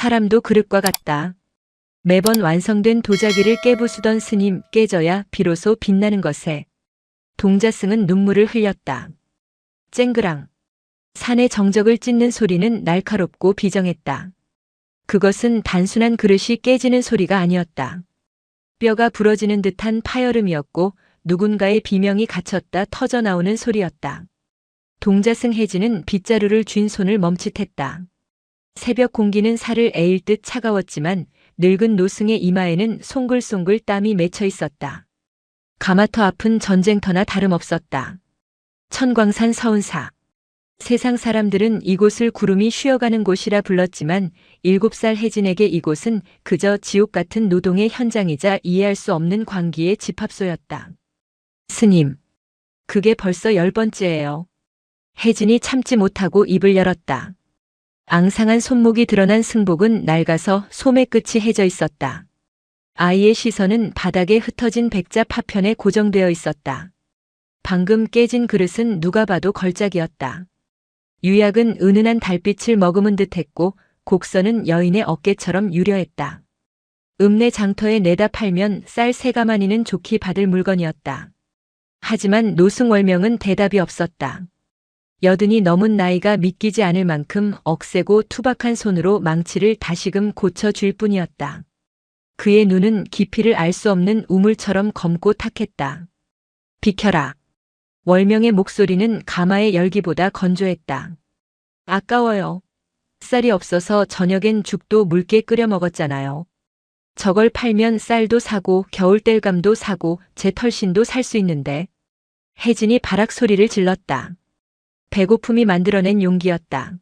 사람도 그릇과 같다. 매번 완성된 도자기를 깨부수던 스님 깨져야 비로소 빛나는 것에 동자승은 눈물을 흘렸다. 쨍그랑. 산의 정적을 찢는 소리는 날카롭고 비정했다. 그것은 단순한 그릇이 깨지는 소리가 아니었다. 뼈가 부러지는 듯한 파열음이었고 누군가의 비명이 갇혔다 터져나오는 소리였다. 동자승 해지는 빗자루를 쥔 손을 멈칫했다. 새벽 공기는 살을 에일 듯 차가웠지만 늙은 노승의 이마에는 송글송글 땀이 맺혀 있었다. 가마터 앞은 전쟁터나 다름없었다. 천광산 서운사. 세상 사람들은 이곳을 구름이 쉬어가는 곳이라 불렀지만 7살 혜진에게 이곳은 그저 지옥 같은 노동의 현장이자 이해할 수 없는 광기의 집합소였다. 스님, 그게 벌써 10번째예요. 혜진이 참지 못하고 입을 열었다. 앙상한 손목이 드러난 승복은 낡아서 소매 끝이 해져 있었다. 아이의 시선은 바닥에 흩어진 백자 파편에 고정되어 있었다. 방금 깨진 그릇은 누가 봐도 걸작이었다. 유약은 은은한 달빛을 머금은 듯했고 곡선은 여인의 어깨처럼 유려했다. 읍내 장터에 내다 팔면 쌀 3가마니는 좋게 받을 물건이었다. 하지만 노승월명은 대답이 없었다. 여든이 넘은 나이가 믿기지 않을 만큼 억세고 투박한 손으로 망치를 다시금 고쳐줄 뿐이었다. 그의 눈은 깊이를 알 수 없는 우물처럼 검고 탁했다. 비켜라. 월명의 목소리는 가마의 열기보다 건조했다. 아까워요. 쌀이 없어서 저녁엔 죽도 묽게 끓여 먹었잖아요. 저걸 팔면 쌀도 사고 겨울땔감도 사고 제 털신도 살 수 있는데. 혜진이 바락 소리를 질렀다. 배고픔이 만들어낸 용기였다.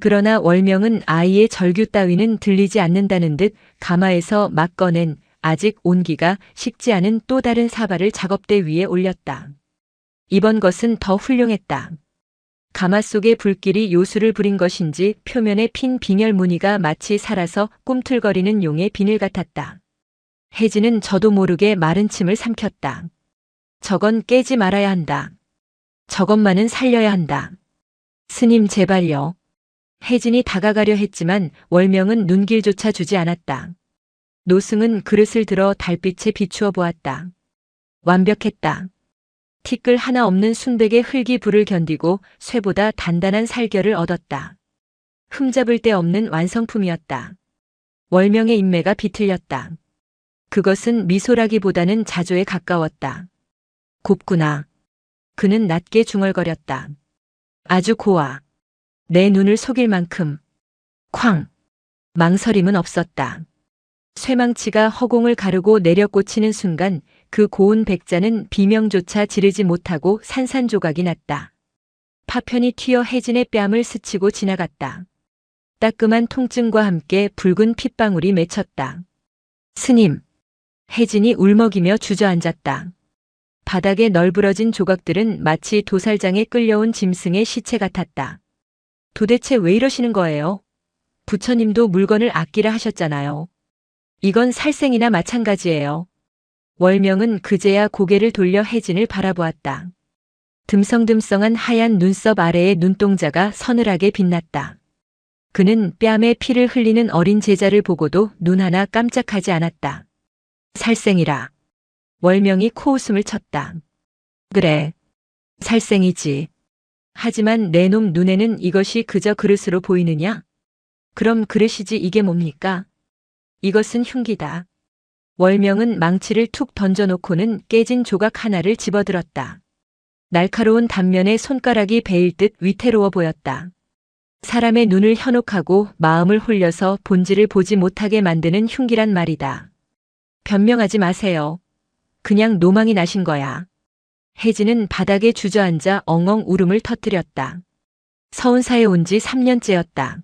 그러나 월명은 아이의 절규 따위는 들리지 않는다는 듯 가마에서 막 꺼낸 아직 온기가 식지 않은 또 다른 사발을 작업대 위에 올렸다. 이번 것은 더 훌륭했다. 가마 속의 불길이 요술을 부린 것인지 표면에 핀 빙열 무늬가 마치 살아서 꿈틀거리는 용의 비늘 같았다. 혜진은 저도 모르게 마른 침을 삼켰다. 저건 깨지 말아야 한다. 저것만은 살려야 한다. 스님 제발요. 혜진이 다가가려 했지만 월명은 눈길조차 주지 않았다. 노승은 그릇을 들어 달빛에 비추어 보았다. 완벽했다. 티끌 하나 없는 순백의 흙이 불을 견디고 쇠보다 단단한 살결을 얻었다. 흠잡을 데 없는 완성품이었다. 월명의 인매가 비틀렸다. 그것은 미소라기보다는 자조에 가까웠다. 곱구나. 그는 낮게 중얼거렸다. 아주 고와. 내 눈을 속일 만큼. 쾅. 망설임은 없었다. 쇠망치가 허공을 가르고 내려 꽂히는 순간 그 고운 백자는 비명조차 지르지 못하고 산산조각이 났다. 파편이 튀어 혜진의 뺨을 스치고 지나갔다. 따끔한 통증과 함께 붉은 핏방울이 맺혔다. 스님. 혜진이 울먹이며 주저앉았다. 바닥에 널브러진 조각들은 마치 도살장에 끌려온 짐승의 시체 같았다. 도대체 왜 이러시는 거예요? 부처님도 물건을 아끼라 하셨잖아요. 이건 살생이나 마찬가지예요. 월명은 그제야 고개를 돌려 혜진을 바라보았다. 듬성듬성한 하얀 눈썹 아래의 눈동자가 서늘하게 빛났다. 그는 뺨에 피를 흘리는 어린 제자를 보고도 눈 하나 깜짝하지 않았다. 살생이라. 월명이 코웃음을 쳤다. 그래. 살생이지. 하지만 내 놈 눈에는 이것이 그저 그릇으로 보이느냐? 그럼 그릇이지 이게 뭡니까? 이것은 흉기다. 월명은 망치를 툭 던져놓고는 깨진 조각 하나를 집어들었다. 날카로운 단면에 손가락이 베일 듯 위태로워 보였다. 사람의 눈을 현혹하고 마음을 홀려서 본질을 보지 못하게 만드는 흉기란 말이다. 변명하지 마세요. 그냥 노망이 나신 거야. 혜진은 바닥에 주저앉아 엉엉 울음을 터뜨렸다. 서운사에 온 지 3년째였다.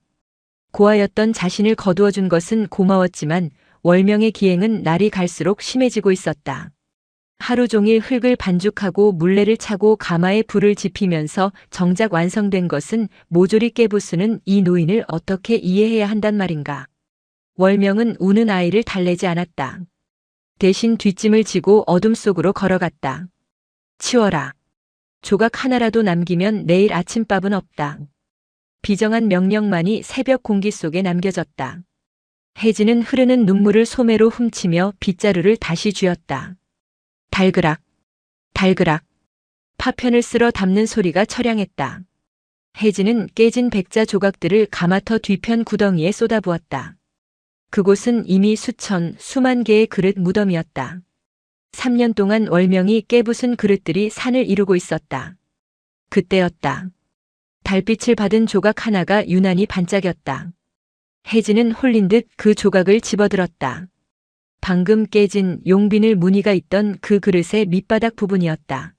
고아였던 자신을 거두어준 것은 고마웠지만 월명의 기행은 날이 갈수록 심해지고 있었다. 하루 종일 흙을 반죽하고 물레를 차고 가마에 불을 지피면서 정작 완성된 것은 모조리 깨부수는 이 노인을 어떻게 이해해야 한단 말인가. 월명은 우는 아이를 달래지 않았다. 대신 뒷짐을 지고 어둠 속으로 걸어갔다. 치워라. 조각 하나라도 남기면 내일 아침밥은 없다. 비정한 명령만이 새벽 공기 속에 남겨졌다. 혜진은 흐르는 눈물을 소매로 훔치며 빗자루를 다시 쥐었다. 달그락, 달그락. 파편을 쓸어 담는 소리가 처량했다. 혜진은 깨진 백자 조각들을 가마터 뒤편 구덩이에 쏟아부었다. 그곳은 이미 수만 개의 그릇 무덤이었다. 3년 동안 월명이 깨부순 그릇들이 산을 이루고 있었다. 그때였다. 달빛을 받은 조각 하나가 유난히 반짝였다. 혜진은 홀린 듯 그 조각을 집어들었다. 방금 깨진 용비늘 무늬가 있던 그 그릇의 밑바닥 부분이었다.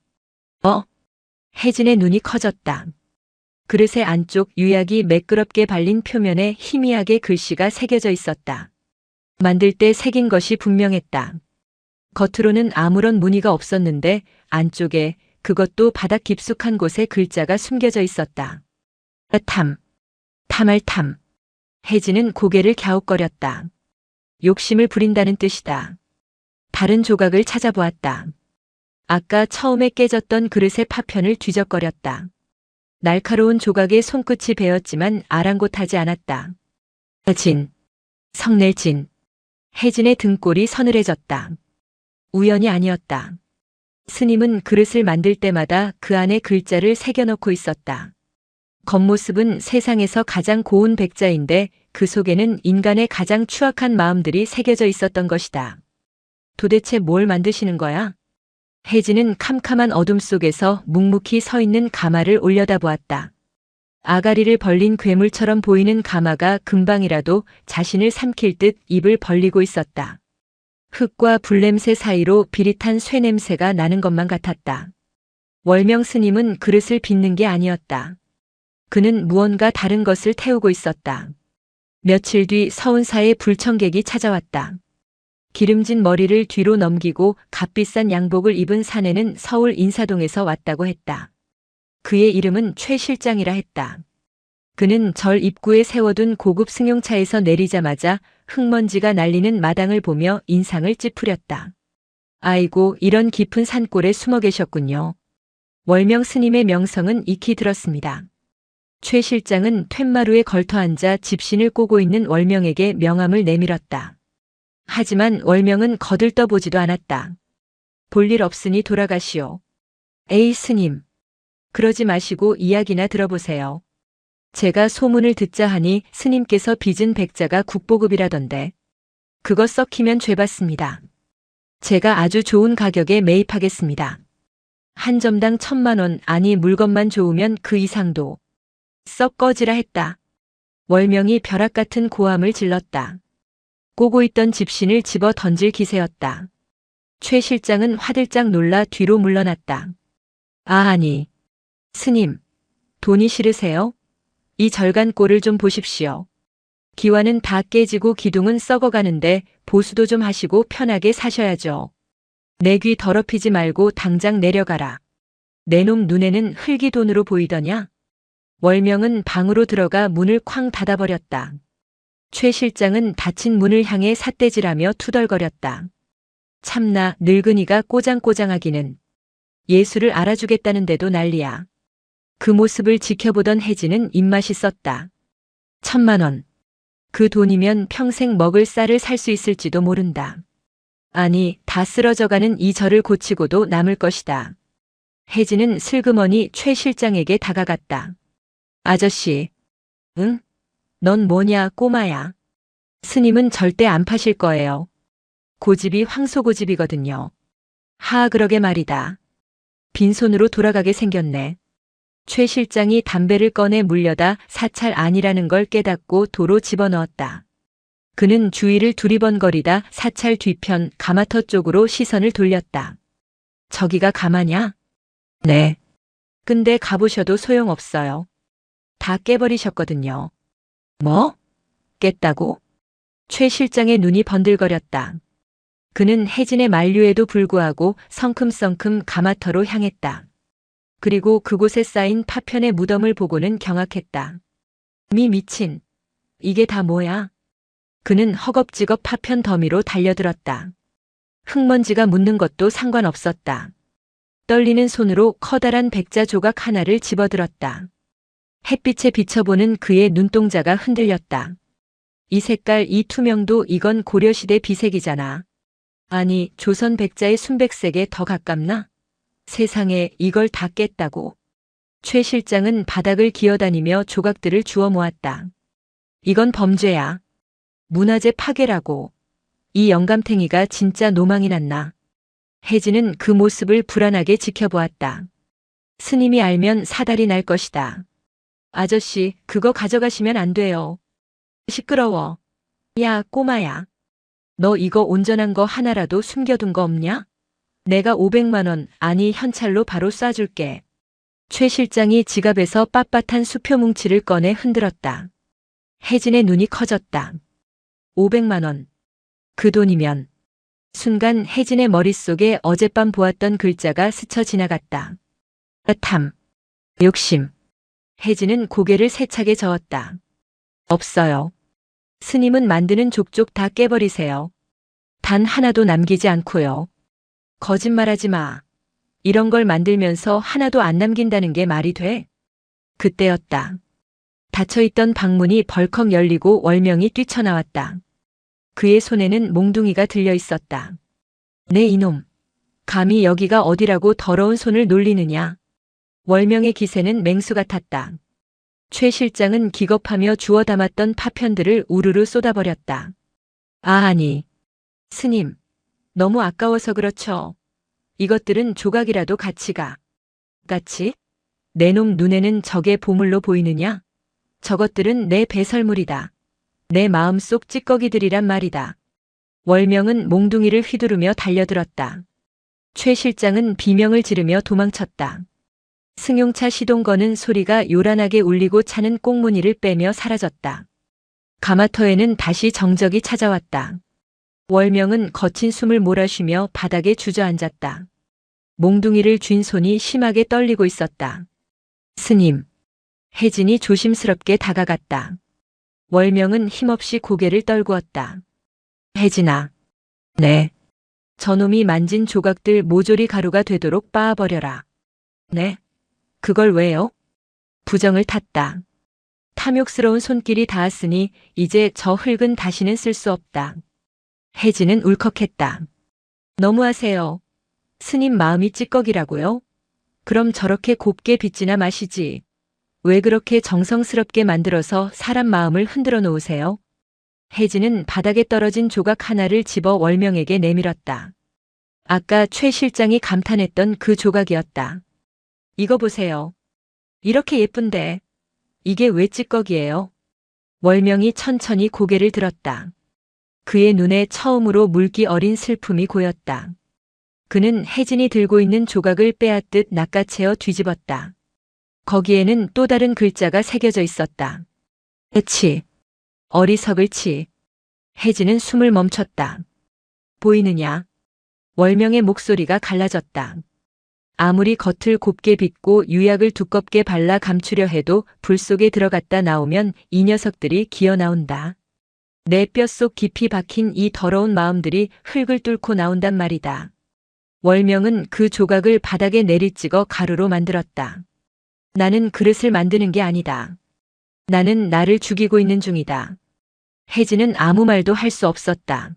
혜진의 눈이 커졌다. 그릇의 안쪽 유약이 매끄럽게 발린 표면에 희미하게 글씨가 새겨져 있었다. 만들 때 새긴 것이 분명했다. 겉으로는 아무런 무늬가 없었는데 안쪽에, 그것도 바닥 깊숙한 곳에 글자가 숨겨져 있었다. 탐할 탐. 혜진은 고개를 갸웃거렸다. 욕심을 부린다는 뜻이다. 다른 조각을 찾아보았다. 아까 처음에 깨졌던 그릇의 파편을 뒤적거렸다. 날카로운 조각에 손끝이 베었지만 아랑곳하지 않았다. 성낼 진. 혜진의 등골이 서늘해졌다. 우연이 아니었다. 스님은 그릇을 만들 때마다 그 안에 글자를 새겨넣고 있었다. 겉모습은 세상에서 가장 고운 백자인데 그 속에는 인간의 가장 추악한 마음들이 새겨져 있었던 것이다. 도대체 뭘 만드시는 거야? 혜진은 캄캄한 어둠 속에서 묵묵히 서 있는 가마를 올려다보았다. 아가리를 벌린 괴물처럼 보이는 가마가 금방이라도 자신을 삼킬 듯 입을 벌리고 있었다. 흙과 불냄새 사이로 비릿한 쇠냄새가 나는 것만 같았다. 월명 스님은 그릇을 빚는 게 아니었다. 그는 무언가 다른 것을 태우고 있었다. 며칠 뒤 서운사의 불청객이 찾아왔다. 기름진 머리를 뒤로 넘기고 값비싼 양복을 입은 사내는 서울 인사동에서 왔다고 했다. 그의 이름은 최 실장이라 했다. 그는 절 입구에 세워둔 고급 승용차에서 내리자마자 흙먼지가 날리는 마당을 보며 인상을 찌푸렸다. 아이고, 이런 깊은 산골에 숨어 계셨군요. 월명 스님의 명성은 익히 들었습니다. 최 실장은 툇마루에 걸터앉아 집신을 꼬고 있는 월명에게 명함을 내밀었다. 하지만 월명은 거들떠보지도 않았다. 볼일 없으니 돌아가시오. 에이 스님. 그러지 마시고 이야기나 들어보세요. 제가 소문을 듣자 하니 스님께서 빚은 백자가 국보급이라던데. 그거 썩히면 죄받습니다. 제가 아주 좋은 가격에 매입하겠습니다. 한 점당 1,000만 원, 아니 물건만 좋으면 그 이상도. 썩 꺼지라 했다. 월명이 벼락 같은 고함을 질렀다. 꼬고 있던 집신을 집어 던질 기세였다. 최 실장은 화들짝 놀라 뒤로 물러났다. 아니. 스님, 돈이 싫으세요? 이 절간꼴을 좀 보십시오. 기와는 다 깨지고 기둥은 썩어가는데 보수도 좀 하시고 편하게 사셔야죠. 내 귀 더럽히지 말고 당장 내려가라. 내 놈 눈에는 흙이 돈으로 보이더냐? 월명은 방으로 들어가 문을 쾅 닫아버렸다. 최 실장은 닫힌 문을 향해 삿대질하며 투덜거렸다. 참나 늙은이가 꼬장꼬장하기는. 예수를 알아주겠다는데도 난리야. 그 모습을 지켜보던 혜진은 입맛이 썼다. 1,000만 원. 그 돈이면 평생 먹을 쌀을 살 수 있을지도 모른다. 아니, 다 쓰러져가는 이 절을 고치고도 남을 것이다. 혜진은 슬그머니 최 실장에게 다가갔다. 아저씨. 응? 넌 뭐냐, 꼬마야. 스님은 절대 안 파실 거예요. 고집이 황소고집이거든요. 하, 그러게 말이다. 빈손으로 돌아가게 생겼네. 최 실장이 담배를 꺼내 물려다 사찰 아니라는 걸 깨닫고 도로 집어넣었다. 그는 주위를 두리번거리다 사찰 뒤편 가마터 쪽으로 시선을 돌렸다. 저기가 가마냐? 네. 근데 가보셔도 소용없어요. 다 깨버리셨거든요. 뭐? 깼다고? 최 실장의 눈이 번들거렸다. 그는 혜진의 만류에도 불구하고 성큼성큼 가마터로 향했다. 그리고 그곳에 쌓인 파편의 무덤을 보고는 경악했다. 미친. 이게 다 뭐야? 그는 허겁지겁 파편 더미로 달려들었다. 흙먼지가 묻는 것도 상관없었다. 떨리는 손으로 커다란 백자 조각 하나를 집어들었다. 햇빛에 비춰보는 그의 눈동자가 흔들렸다. 이 색깔, 이 투명도, 이건 고려시대 비색이잖아. 아니, 조선 백자의 순백색에 더 가깝나? 세상에, 이걸 다 깼다고. 최 실장은 바닥을 기어다니며 조각들을 주워 모았다. 이건 범죄야. 문화재 파괴라고. 이 영감탱이가 진짜 노망이 났나. 혜진은 그 모습을 불안하게 지켜보았다. 스님이 알면 사달이 날 것이다. 아저씨, 그거 가져가시면 안 돼요. 시끄러워. 야, 꼬마야. 너 이거 온전한 거 하나라도 숨겨둔 거 없냐? 내가 500만 원, 아니 현찰로 바로 쏴줄게. 최 실장이 지갑에서 빳빳한 수표 뭉치를 꺼내 흔들었다. 혜진의 눈이 커졌다. 500만 원. 그 돈이면. 순간 혜진의 머릿속에 어젯밤 보았던 글자가 스쳐 지나갔다. 탐. 욕심. 혜진은 고개를 세차게 저었다. 없어요. 스님은 만드는 족족 다 깨버리세요. 단 하나도 남기지 않고요. 거짓말하지 마. 이런 걸 만들면서 하나도 안 남긴다는 게 말이 돼? 그때였다. 닫혀있던 방문이 벌컥 열리고 월명이 뛰쳐나왔다. 그의 손에는 몽둥이가 들려 있었다. 네 이놈. 감히 여기가 어디라고 더러운 손을 놀리느냐. 월명의 기세는 맹수 같았다. 최 실장은 기겁하며 주워 담았던 파편들을 우르르 쏟아버렸다. 아니. 스님. 너무 아까워서 그렇죠. 이것들은 조각이라도 같이 가. 같이? 내 놈 눈에는 저게 보물로 보이느냐? 저것들은 내 배설물이다. 내 마음속 찌꺼기들이란 말이다. 월명은 몽둥이를 휘두르며 달려들었다. 최 실장은 비명을 지르며 도망쳤다. 승용차 시동 거는 소리가 요란하게 울리고 차는 꽁무니를 빼며 사라졌다. 가마터에는 다시 정적이 찾아왔다. 월명은 거친 숨을 몰아쉬며 바닥에 주저앉았다. 몽둥이를 쥔 손이 심하게 떨리고 있었다. 스님. 혜진이 조심스럽게 다가갔다. 월명은 힘없이 고개를 떨구었다. 혜진아. 네. 저놈이 만진 조각들 모조리 가루가 되도록 빻아버려라. 네. 그걸 왜요? 부정을 탔다. 탐욕스러운 손길이 닿았으니 이제 저 흙은 다시는 쓸 수 없다. 혜진은 울컥했다. 너무하세요. 스님 마음이 찌꺼기라고요? 그럼 저렇게 곱게 빚지나 마시지. 왜 그렇게 정성스럽게 만들어서 사람 마음을 흔들어 놓으세요? 혜진은 바닥에 떨어진 조각 하나를 집어 월명에게 내밀었다. 아까 최 실장이 감탄했던 그 조각이었다. 이거 보세요. 이렇게 예쁜데. 이게 왜 찌꺼기예요? 월명이 천천히 고개를 들었다. 그의 눈에 처음으로 물기 어린 슬픔이 고였다. 그는 혜진이 들고 있는 조각을 빼앗듯 낚아채어 뒤집었다. 거기에는 또 다른 글자가 새겨져 있었다. 치. 어리석을 치. 혜진은 숨을 멈췄다. 보이느냐? 월명의 목소리가 갈라졌다. 아무리 겉을 곱게 빚고 유약을 두껍게 발라 감추려 해도 불 속에 들어갔다 나오면 이 녀석들이 기어 나온다. 내 뼛속 깊이 박힌 이 더러운 마음들이 흙을 뚫고 나온단 말이다. 월명은 그 조각을 바닥에 내리찍어 가루로 만들었다. 나는 그릇을 만드는 게 아니다. 나는 나를 죽이고 있는 중이다. 혜진은 아무 말도 할 수 없었다.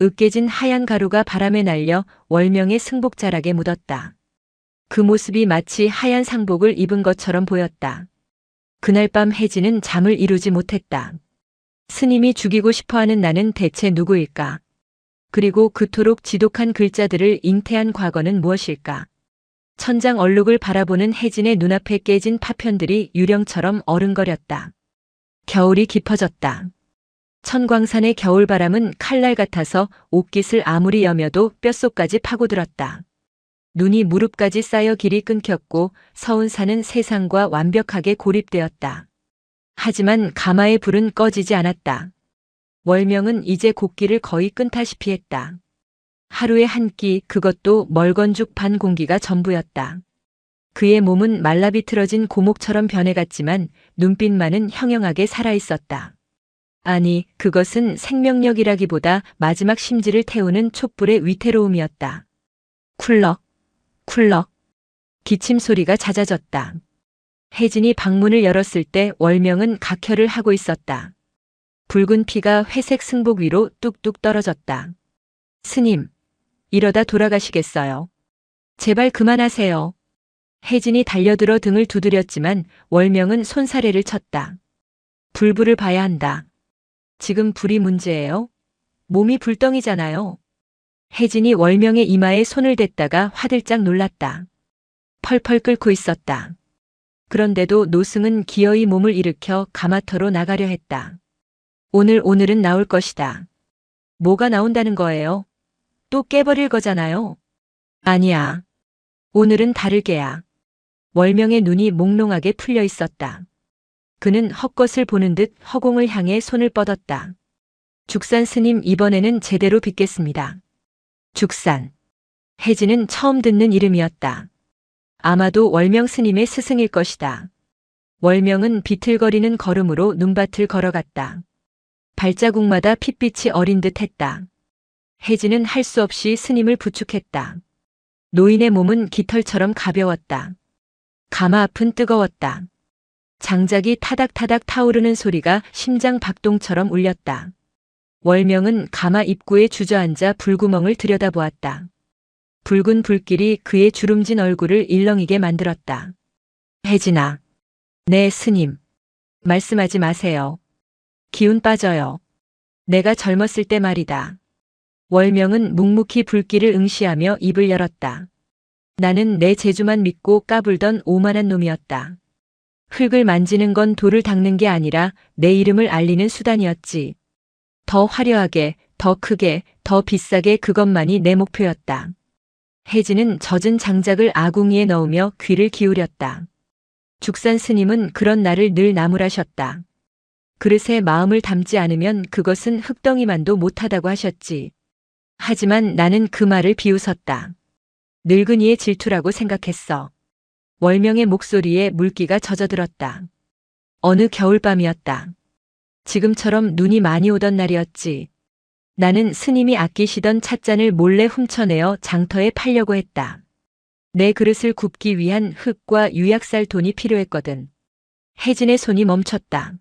으깨진 하얀 가루가 바람에 날려 월명의 승복자락에 묻었다. 그 모습이 마치 하얀 상복을 입은 것처럼 보였다. 그날 밤 혜진은 잠을 이루지 못했다. 스님이 죽이고 싶어하는 나는 대체 누구일까? 그리고 그토록 지독한 글자들을 잉태한 과거는 무엇일까? 천장 얼룩을 바라보는 혜진의 눈앞에 깨진 파편들이 유령처럼 어른거렸다. 겨울이 깊어졌다. 천광산의 겨울바람은 칼날 같아서 옷깃을 아무리 여며도 뼛속까지 파고들었다. 눈이 무릎까지 쌓여 길이 끊겼고 서운산은 세상과 완벽하게 고립되었다. 하지만 가마의 불은 꺼지지 않았다. 월명은 이제 곡기를 거의 끊다시피 했다. 하루에 한 끼, 그것도 멀건죽 반 공기가 전부였다. 그의 몸은 말라비틀어진 고목처럼 변해갔지만 눈빛만은 형형하게 살아있었다. 아니, 그것은 생명력이라기보다 마지막 심지를 태우는 촛불의 위태로움이었다. 쿨럭, 쿨럭. 기침 소리가 잦아졌다. 혜진이 방문을 열었을 때 월명은 각혈을 하고 있었다. 붉은 피가 회색 승복 위로 뚝뚝 떨어졌다. 스님, 이러다 돌아가시겠어요. 제발 그만하세요. 혜진이 달려들어 등을 두드렸지만 월명은 손사래를 쳤다. 불을 봐야 한다. 지금 불이 문제예요? 몸이 불덩이잖아요. 혜진이 월명의 이마에 손을 댔다가 화들짝 놀랐다. 펄펄 끓고 있었다. 그런데도 노승은 기어이 몸을 일으켜 가마터로 나가려 했다. 오늘은 나올 것이다. 뭐가 나온다는 거예요? 또 깨버릴 거잖아요. 아니야. 오늘은 다를 게야. 월명의 눈이 몽롱하게 풀려 있었다. 그는 헛것을 보는 듯 허공을 향해 손을 뻗었다. 죽산 스님, 이번에는 제대로 빚겠습니다. 죽산. 혜진은 처음 듣는 이름이었다. 아마도 월명 스님의 스승일 것이다. 월명은 비틀거리는 걸음으로 눈밭을 걸어갔다. 발자국마다 핏빛이 어린 듯 했다. 혜진은 할 수 없이 스님을 부축했다. 노인의 몸은 깃털처럼 가벼웠다. 가마 앞은 뜨거웠다. 장작이 타닥타닥 타오르는 소리가 심장 박동처럼 울렸다. 월명은 가마 입구에 주저앉아 불구멍을 들여다보았다. 붉은 불길이 그의 주름진 얼굴을 일렁이게 만들었다. 혜진아. 네, 스님. 말씀하지 마세요. 기운 빠져요. 내가 젊었을 때 말이다. 월명은 묵묵히 불길을 응시하며 입을 열었다. 나는 내 재주만 믿고 까불던 오만한 놈이었다. 흙을 만지는 건 돌을 닦는 게 아니라 내 이름을 알리는 수단이었지. 더 화려하게, 더 크게, 더 비싸게, 그것만이 내 목표였다. 혜진은 젖은 장작을 아궁이에 넣으며 귀를 기울였다. 죽산 스님은 그런 나를 늘 나무라셨다. 그릇에 마음을 담지 않으면 그것은 흙덩이만도 못하다고 하셨지. 하지만 나는 그 말을 비웃었다. 늙은이의 질투라고 생각했어. 월명의 목소리에 물기가 젖어들었다. 어느 겨울밤이었다. 지금처럼 눈이 많이 오던 날이었지. 나는 스님이 아끼시던 찻잔을 몰래 훔쳐내어 장터에 팔려고 했다. 내 그릇을 굽기 위한 흙과 유약살 돈이 필요했거든. 혜진의 손이 멈췄다.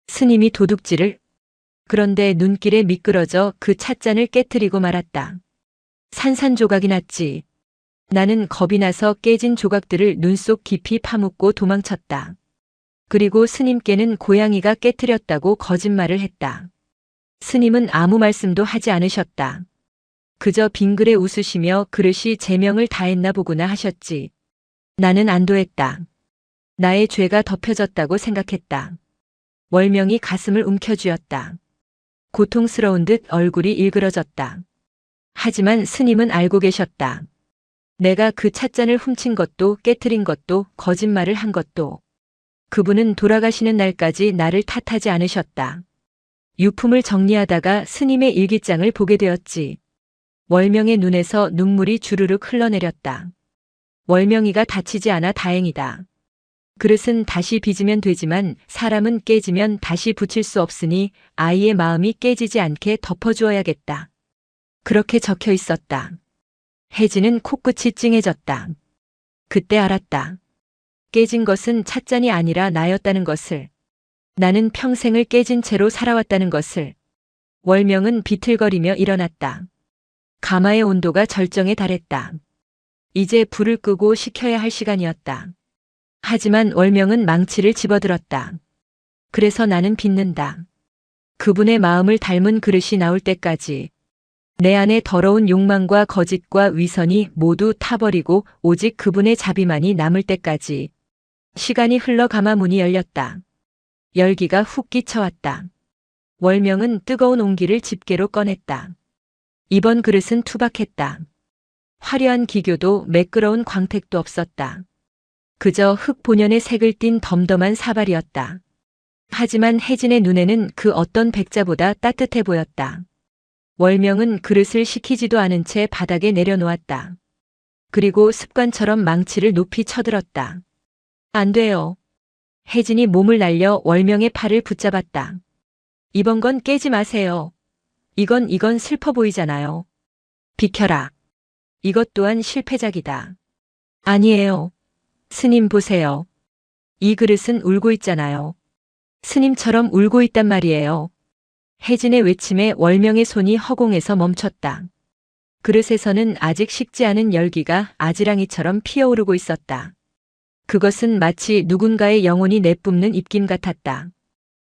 스님이 도둑질을? 그런데 눈길에 미끄러져 그 찻잔을 깨트리고 말았다. 산산조각이 났지. 나는 겁이 나서 깨진 조각들을 눈 속 깊이 파묻고 도망쳤다. 그리고 스님께는 고양이가 깨트렸다고 거짓말을 했다. 스님은 아무 말씀도 하지 않으셨다. 그저 빙그레 웃으시며 그릇이 제명을 다했나 보구나 하셨지. 나는 안도했다. 나의 죄가 덮여졌다고 생각했다. 월명이 가슴을 움켜쥐었다. 고통스러운 듯 얼굴이 일그러졌다. 하지만 스님은 알고 계셨다. 내가 그 찻잔을 훔친 것도 깨트린 것도 거짓말을 한 것도 그분은 돌아가시는 날까지 나를 탓하지 않으셨다. 유품을 정리하다가 스님의 일기장을 보게 되었지. 월명의 눈에서 눈물이 주르륵 흘러내렸다. 월명이가 다치지 않아 다행이다. 그릇은 다시 빚으면 되지만 사람은 깨지면 다시 붙일 수 없으니 아이의 마음이 깨지지 않게 덮어주어야겠다. 그렇게 적혀 있었다. 혜진은 코끝이 찡해졌다. 그때 알았다. 깨진 것은 찻잔이 아니라 나였다는 것을. 나는 평생을 깨진 채로 살아왔다는 것을. 월명은 비틀거리며 일어났다. 가마의 온도가 절정에 달했다. 이제 불을 끄고 식혀야 할 시간이었다. 하지만 월명은 망치를 집어들었다. 그래서 나는 빚는다. 그분의 마음을 닮은 그릇이 나올 때까지. 내 안에 더러운 욕망과 거짓과 위선이 모두 타버리고 오직 그분의 자비만이 남을 때까지. 시간이 흘러 가마 문이 열렸다. 열기가 훅 끼쳐왔다. 월명은 뜨거운 온기를 집게로 꺼냈다. 이번 그릇은 투박했다. 화려한 기교도 매끄러운 광택도 없었다. 그저 흙 본연의 색을 띤 덤덤한 사발이었다. 하지만 혜진의 눈에는 그 어떤 백자보다 따뜻해 보였다. 월명은 그릇을 식히지도 않은 채 바닥에 내려놓았다. 그리고 습관처럼 망치를 높이 쳐들었다. 안 돼요. 혜진이 몸을 날려 월명의 팔을 붙잡았다. 이번 건 깨지 마세요. 이건 슬퍼 보이잖아요. 비켜라. 이것 또한 실패작이다. 아니에요. 스님 보세요. 이 그릇은 울고 있잖아요. 스님처럼 울고 있단 말이에요. 혜진의 외침에 월명의 손이 허공에서 멈췄다. 그릇에서는 아직 식지 않은 열기가 아지랑이처럼 피어오르고 있었다. 그것은 마치 누군가의 영혼이 내뿜는 입김 같았다.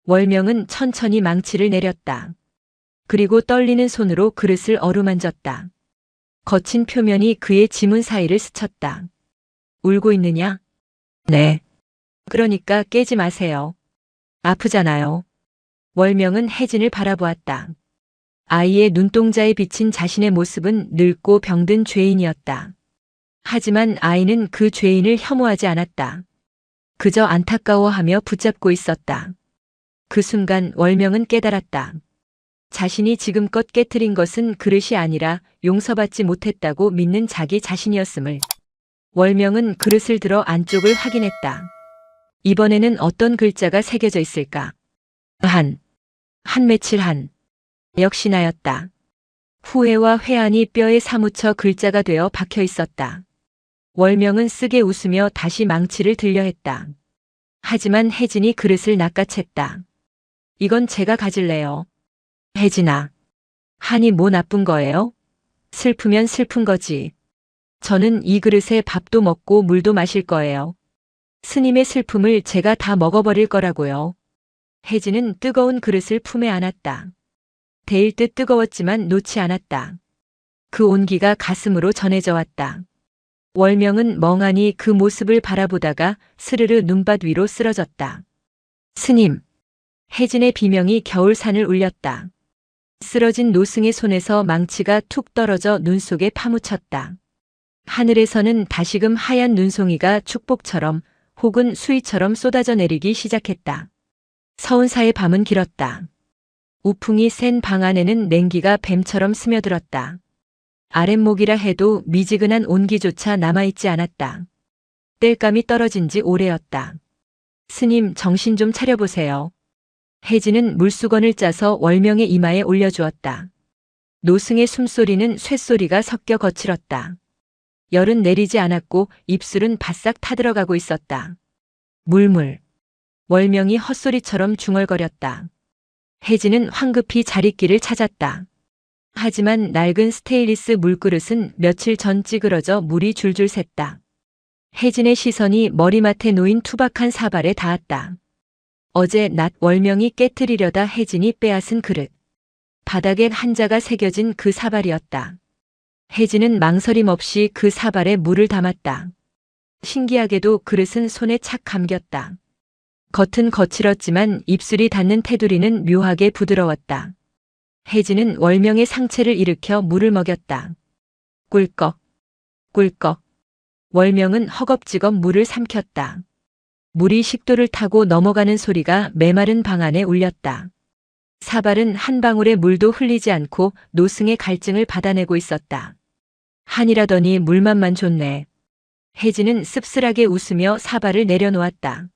월명은 천천히 망치를 내렸다. 그리고 떨리는 손으로 그릇을 어루만졌다. 거친 표면이 그의 지문 사이를 스쳤다. 울고 있느냐? 네. 그러니까 깨지 마세요. 아프잖아요. 월명은 혜진을 바라보았다. 아이의 눈동자에 비친 자신의 모습은 늙고 병든 죄인이었다. 하지만 아이는 그 죄인을 혐오하지 않았다. 그저 안타까워하며 붙잡고 있었다. 그 순간 월명은 깨달았다. 자신이 지금껏 깨트린 것은 그릇이 아니라 용서받지 못했다고 믿는 자기 자신이었음을. 월명은 그릇을 들어 안쪽을 확인했다. 이번에는 어떤 글자가 새겨져 있을까? 한 며칠 한. 역시나였다. 후회와 회한이 뼈에 사무쳐 글자가 되어 박혀 있었다. 월명은 쓰게 웃으며 다시 망치를 들려 했다. 하지만 혜진이 그릇을 낚아챘다. 이건 제가 가질래요. 혜진아. 한이 뭐 나쁜 거예요? 슬프면 슬픈 거지. 저는 이 그릇에 밥도 먹고 물도 마실 거예요. 스님의 슬픔을 제가 다 먹어버릴 거라고요. 혜진은 뜨거운 그릇을 품에 안았다. 데일 듯 뜨거웠지만 놓지 않았다. 그 온기가 가슴으로 전해져 왔다. 월명은 멍하니 그 모습을 바라보다가 스르르 눈밭 위로 쓰러졌다. 스님. 혜진의 비명이 겨울산을 울렸다. 쓰러진 노승의 손에서 망치가 툭 떨어져 눈 속에 파묻혔다. 하늘에서는 다시금 하얀 눈송이가 축복처럼 혹은 수위처럼 쏟아져 내리기 시작했다. 서운사의 밤은 길었다. 우풍이 센 방 안에는 냉기가 뱀처럼 스며들었다. 아랫목이라 해도 미지근한 온기조차 남아있지 않았다. 땔감이 떨어진 지 오래였다. 스님, 정신 좀 차려보세요. 혜진은 물수건을 짜서 월명의 이마에 올려주었다. 노승의 숨소리는 쇳소리가 섞여 거칠었다. 열은 내리지 않았고 입술은 바싹 타들어가고 있었다. 물물. 월명이 헛소리처럼 중얼거렸다. 혜진은 황급히 자릿길을 찾았다. 하지만 낡은 스테인리스 물그릇은 며칠 전 찌그러져 물이 줄줄 샜다. 혜진의 시선이 머리맡에 놓인 투박한 사발에 닿았다. 어제 낮 월명이 깨트리려다 혜진이 빼앗은 그릇. 바닥에 한자가 새겨진 그 사발이었다. 혜진은 망설임 없이 그 사발에 물을 담았다. 신기하게도 그릇은 손에 착 감겼다. 겉은 거칠었지만 입술이 닿는 테두리는 묘하게 부드러웠다. 혜진은 월명의 상체를 일으켜 물을 먹였다. 꿀꺽, 꿀꺽. 월명은 허겁지겁 물을 삼켰다. 물이 식도를 타고 넘어가는 소리가 메마른 방 안에 울렸다. 사발은 한 방울의 물도 흘리지 않고 노승의 갈증을 받아내고 있었다. 한이라더니 물맛만 좋네. 혜진은 씁쓸하게 웃으며 사발을 내려놓았다.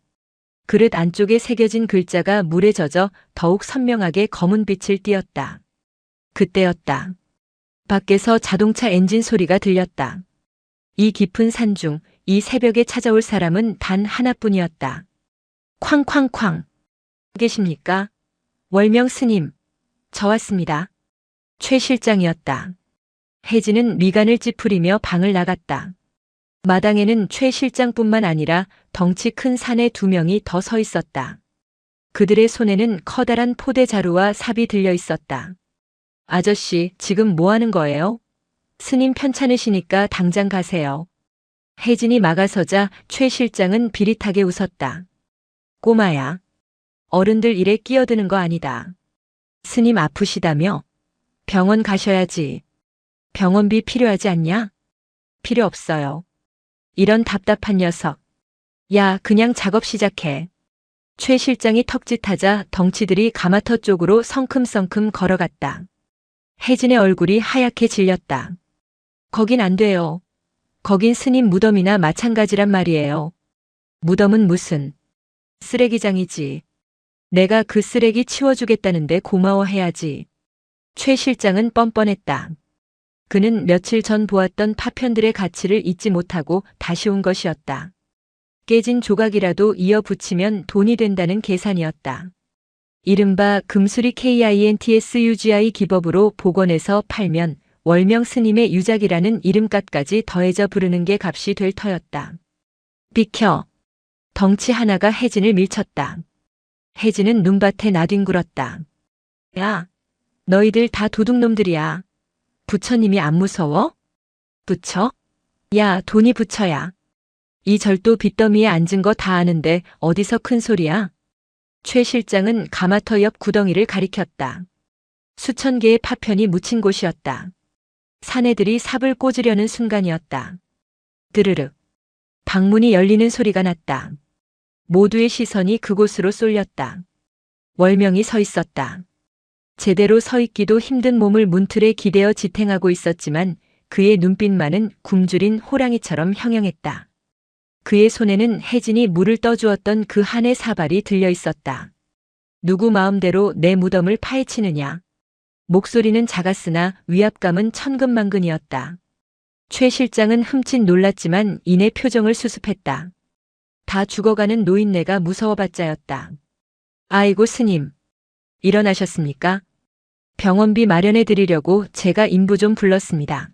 그릇 안쪽에 새겨진 글자가 물에 젖어 더욱 선명하게 검은 빛을 띠었다. 그때였다. 밖에서 자동차 엔진 소리가 들렸다. 이 깊은 산중, 이 새벽에 찾아올 사람은 단 하나뿐이었다. 쾅쾅쾅. 계십니까? 월명 스님. 저 왔습니다. 최 실장이었다. 혜진은 미간을 찌푸리며 방을 나갔다. 마당에는 최 실장뿐만 아니라 덩치 큰 사내 2명이 더 서 있었다. 그들의 손에는 커다란 포대 자루와 삽이 들려 있었다. 아저씨, 지금 뭐 하는 거예요? 스님 편찮으시니까 당장 가세요. 혜진이 막아서자 최 실장은 비릿하게 웃었다. 꼬마야. 어른들 일에 끼어드는 거 아니다. 스님 아프시다며? 병원 가셔야지. 병원비 필요하지 않냐? 필요 없어요. 이런 답답한 녀석. 야, 그냥 작업 시작해. 최 실장이 턱짓하자 덩치들이 가마터 쪽으로 성큼성큼 걸어갔다. 혜진의 얼굴이 하얗게 질렸다. 거긴 안 돼요. 거긴 스님 무덤이나 마찬가지란 말이에요. 무덤은 무슨. 쓰레기장이지. 내가 그 쓰레기 치워주겠다는데 고마워해야지. 최 실장은 뻔뻔했다. 그는 며칠 전 보았던 파편들의 가치를 잊지 못하고 다시 온 것이었다. 깨진 조각이라도 이어 붙이면 돈이 된다는 계산이었다. 이른바 금수리 KINTSUGI 기법으로 복원해서 팔면 월명 스님의 유작이라는 이름값까지 더해져 부르는 게 값이 될 터였다. 비켜. 덩치 하나가 혜진을 밀쳤다. 혜진은 눈밭에 나뒹굴었다. 야, 너희들 다 도둑놈들이야. 부처님이 안 무서워? 부처? 야, 돈이 부처야. 이 절도 빚더미에 앉은 거 다 아는데 어디서 큰 소리야? 최 실장은 가마터 옆 구덩이를 가리켰다. 수천 개의 파편이 묻힌 곳이었다. 사내들이 삽을 꽂으려는 순간이었다. 드르륵. 방문이 열리는 소리가 났다. 모두의 시선이 그곳으로 쏠렸다. 월명이 서 있었다. 제대로 서 있기도 힘든 몸을 문틀에 기대어 지탱하고 있었지만 그의 눈빛만은 굶주린 호랑이처럼 형형했다. 그의 손에는 혜진이 물을 떠주었던 그 한 해 사발이 들려 있었다. 누구 마음대로 내 무덤을 파헤치느냐. 목소리는 작았으나 위압감은 천근만근이었다. 최 실장은 흠칫 놀랐지만 이내 표정을 수습했다. 다 죽어가는 노인네가 무서워봤자였다. 아이고 스님. 일어나셨습니까? 병원비 마련해 드리려고 제가 인부 좀 불렀습니다.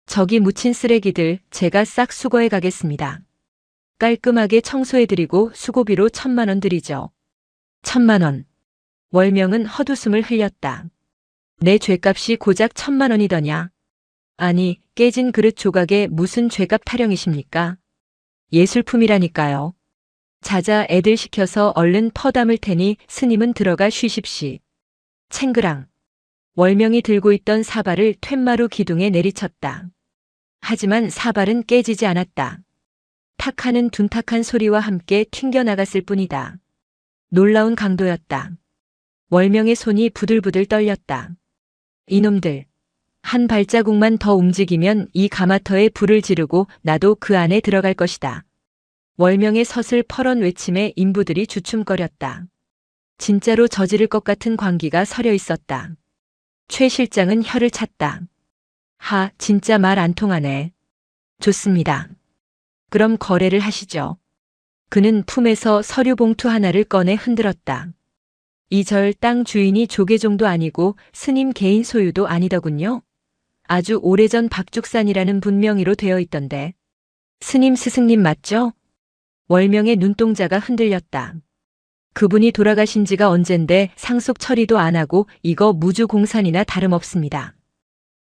저기 묻힌 쓰레기들 제가 싹 수거해 가겠습니다. 깔끔하게 청소해드리고 수고비로 1,000만 원 드리죠. 1,000만 원. 월명은 헛웃음을 흘렸다. 내 죄값이 고작 1,000만 원이더냐. 아니, 깨진 그릇 조각에 무슨 죄값 타령이십니까? 예술품이라니까요. 자자 애들 시켜서 얼른 퍼 담을 테니 스님은 들어가 쉬십시. 챙그랑. 월명이 들고 있던 사발을 툇마루 기둥에 내리쳤다. 하지만 사발은 깨지지 않았다. 탁 하는 둔탁한 소리와 함께 튕겨나갔을 뿐이다. 놀라운 강도였다. 월명의 손이 부들부들 떨렸다. 이놈들. 한 발자국만 더 움직이면 이 가마터에 불을 지르고 나도 그 안에 들어갈 것이다. 월명의 서슬 퍼런 외침에 인부들이 주춤거렸다. 진짜로 저지를 것 같은 광기가 서려 있었다. 최 실장은 혀를 찼다. 하, 진짜 말 안 통하네. 좋습니다. 그럼 거래를 하시죠. 그는 품에서 서류 봉투 하나를 꺼내 흔들었다. 이 절 땅 주인이 조계종도 아니고 스님 개인 소유도 아니더군요. 아주 오래전 박죽산이라는 분명히로 되어 있던데. 스님 스승님 맞죠? 월명의 눈동자가 흔들렸다. 그분이 돌아가신 지가 언젠데 상속 처리도 안 하고 이거 무주공산이나 다름없습니다.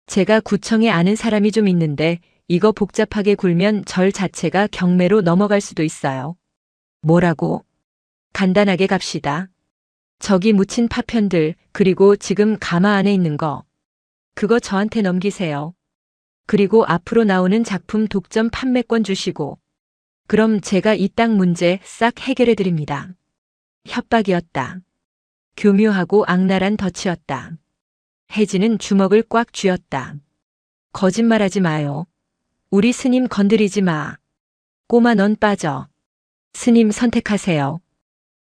제가 구청에 아는 사람이 좀 있는데 이거 복잡하게 굴면 절 자체가 경매로 넘어갈 수도 있어요. 뭐라고? 간단하게 갑시다. 저기 묻힌 파편들 그리고 지금 가마 안에 있는 거. 그거 저한테 넘기세요. 그리고 앞으로 나오는 작품 독점 판매권 주시고. 그럼 제가 이 땅 문제 싹 해결해 드립니다. 협박이었다. 교묘하고 악랄한 덫이었다. 혜진은 주먹을 꽉 쥐었다. 거짓말하지 마요. 우리 스님 건드리지 마. 꼬마 넌 빠져. 스님 선택하세요.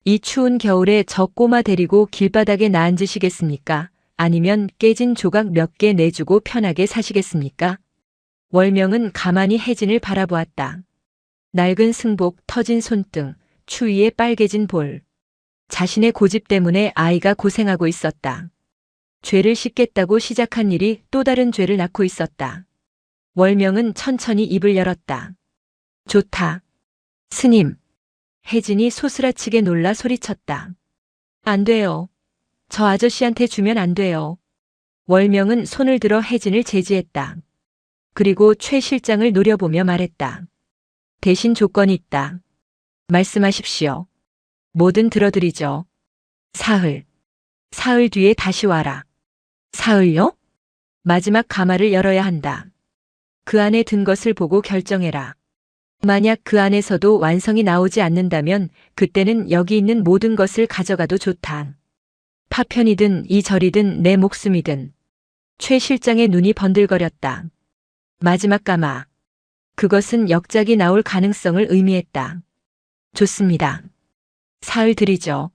이 추운 겨울에 저 꼬마 데리고 길바닥에 나앉으시겠습니까? 아니면 깨진 조각 몇 개 내주고 편하게 사시겠습니까? 월명은 가만히 혜진을 바라보았다. 낡은 승복, 터진 손등, 추위에 빨개진 볼. 자신의 고집 때문에 아이가 고생하고 있었다. 죄를 씻겠다고 시작한 일이 또 다른 죄를 낳고 있었다. 월명은 천천히 입을 열었다. 좋다. 스님. 혜진이 소스라치게 놀라 소리쳤다. 안 돼요. 저 아저씨한테 주면 안 돼요. 월명은 손을 들어 혜진을 제지했다. 그리고 최 실장을 노려보며 말했다. 대신 조건이 있다. 말씀하십시오. 뭐든 들어드리죠. 사흘. 사흘 뒤에 다시 와라. 사흘요? 마지막 가마를 열어야 한다. 그 안에 든 것을 보고 결정해라. 만약 그 안에서도 완성이 나오지 않는다면 그때는 여기 있는 모든 것을 가져가도 좋다. 파편이든 이 절이든 내 목숨이든. 최 실장의 눈이 번들거렸다. 마지막 가마. 그것은 역작이 나올 가능성을 의미했다. 좋습니다. 사흘 드리죠.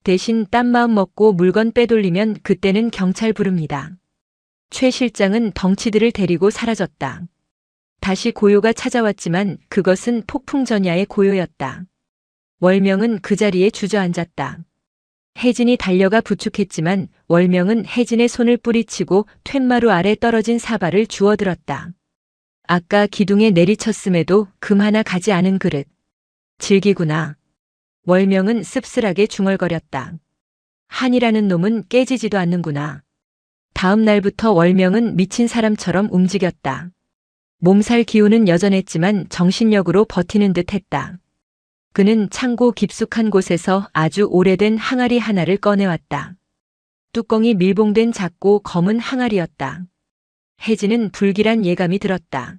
대신 딴 마음 먹고 물건 빼돌리면 그때는 경찰 부릅니다. 최 실장은 덩치들을 데리고 사라졌다. 다시 고요가 찾아왔지만 그것은 폭풍전야의 고요였다. 월명은 그 자리에 주저앉았다. 혜진이 달려가 부축했지만 월명은 혜진의 손을 뿌리치고 툇마루 아래 떨어진 사발을 주워들었다. 아까 기둥에 내리쳤음에도 금 하나 가지 않은 그릇. 질기구나. 월명은 씁쓸하게 중얼거렸다. 한이라는 놈은 깨지지도 않는구나. 다음 날부터 월명은 미친 사람처럼 움직였다. 몸살 기운은 여전했지만 정신력으로 버티는 듯 했다. 그는 창고 깊숙한 곳에서 아주 오래된 항아리 하나를 꺼내왔다. 뚜껑이 밀봉된 작고 검은 항아리였다. 혜진은 불길한 예감이 들었다.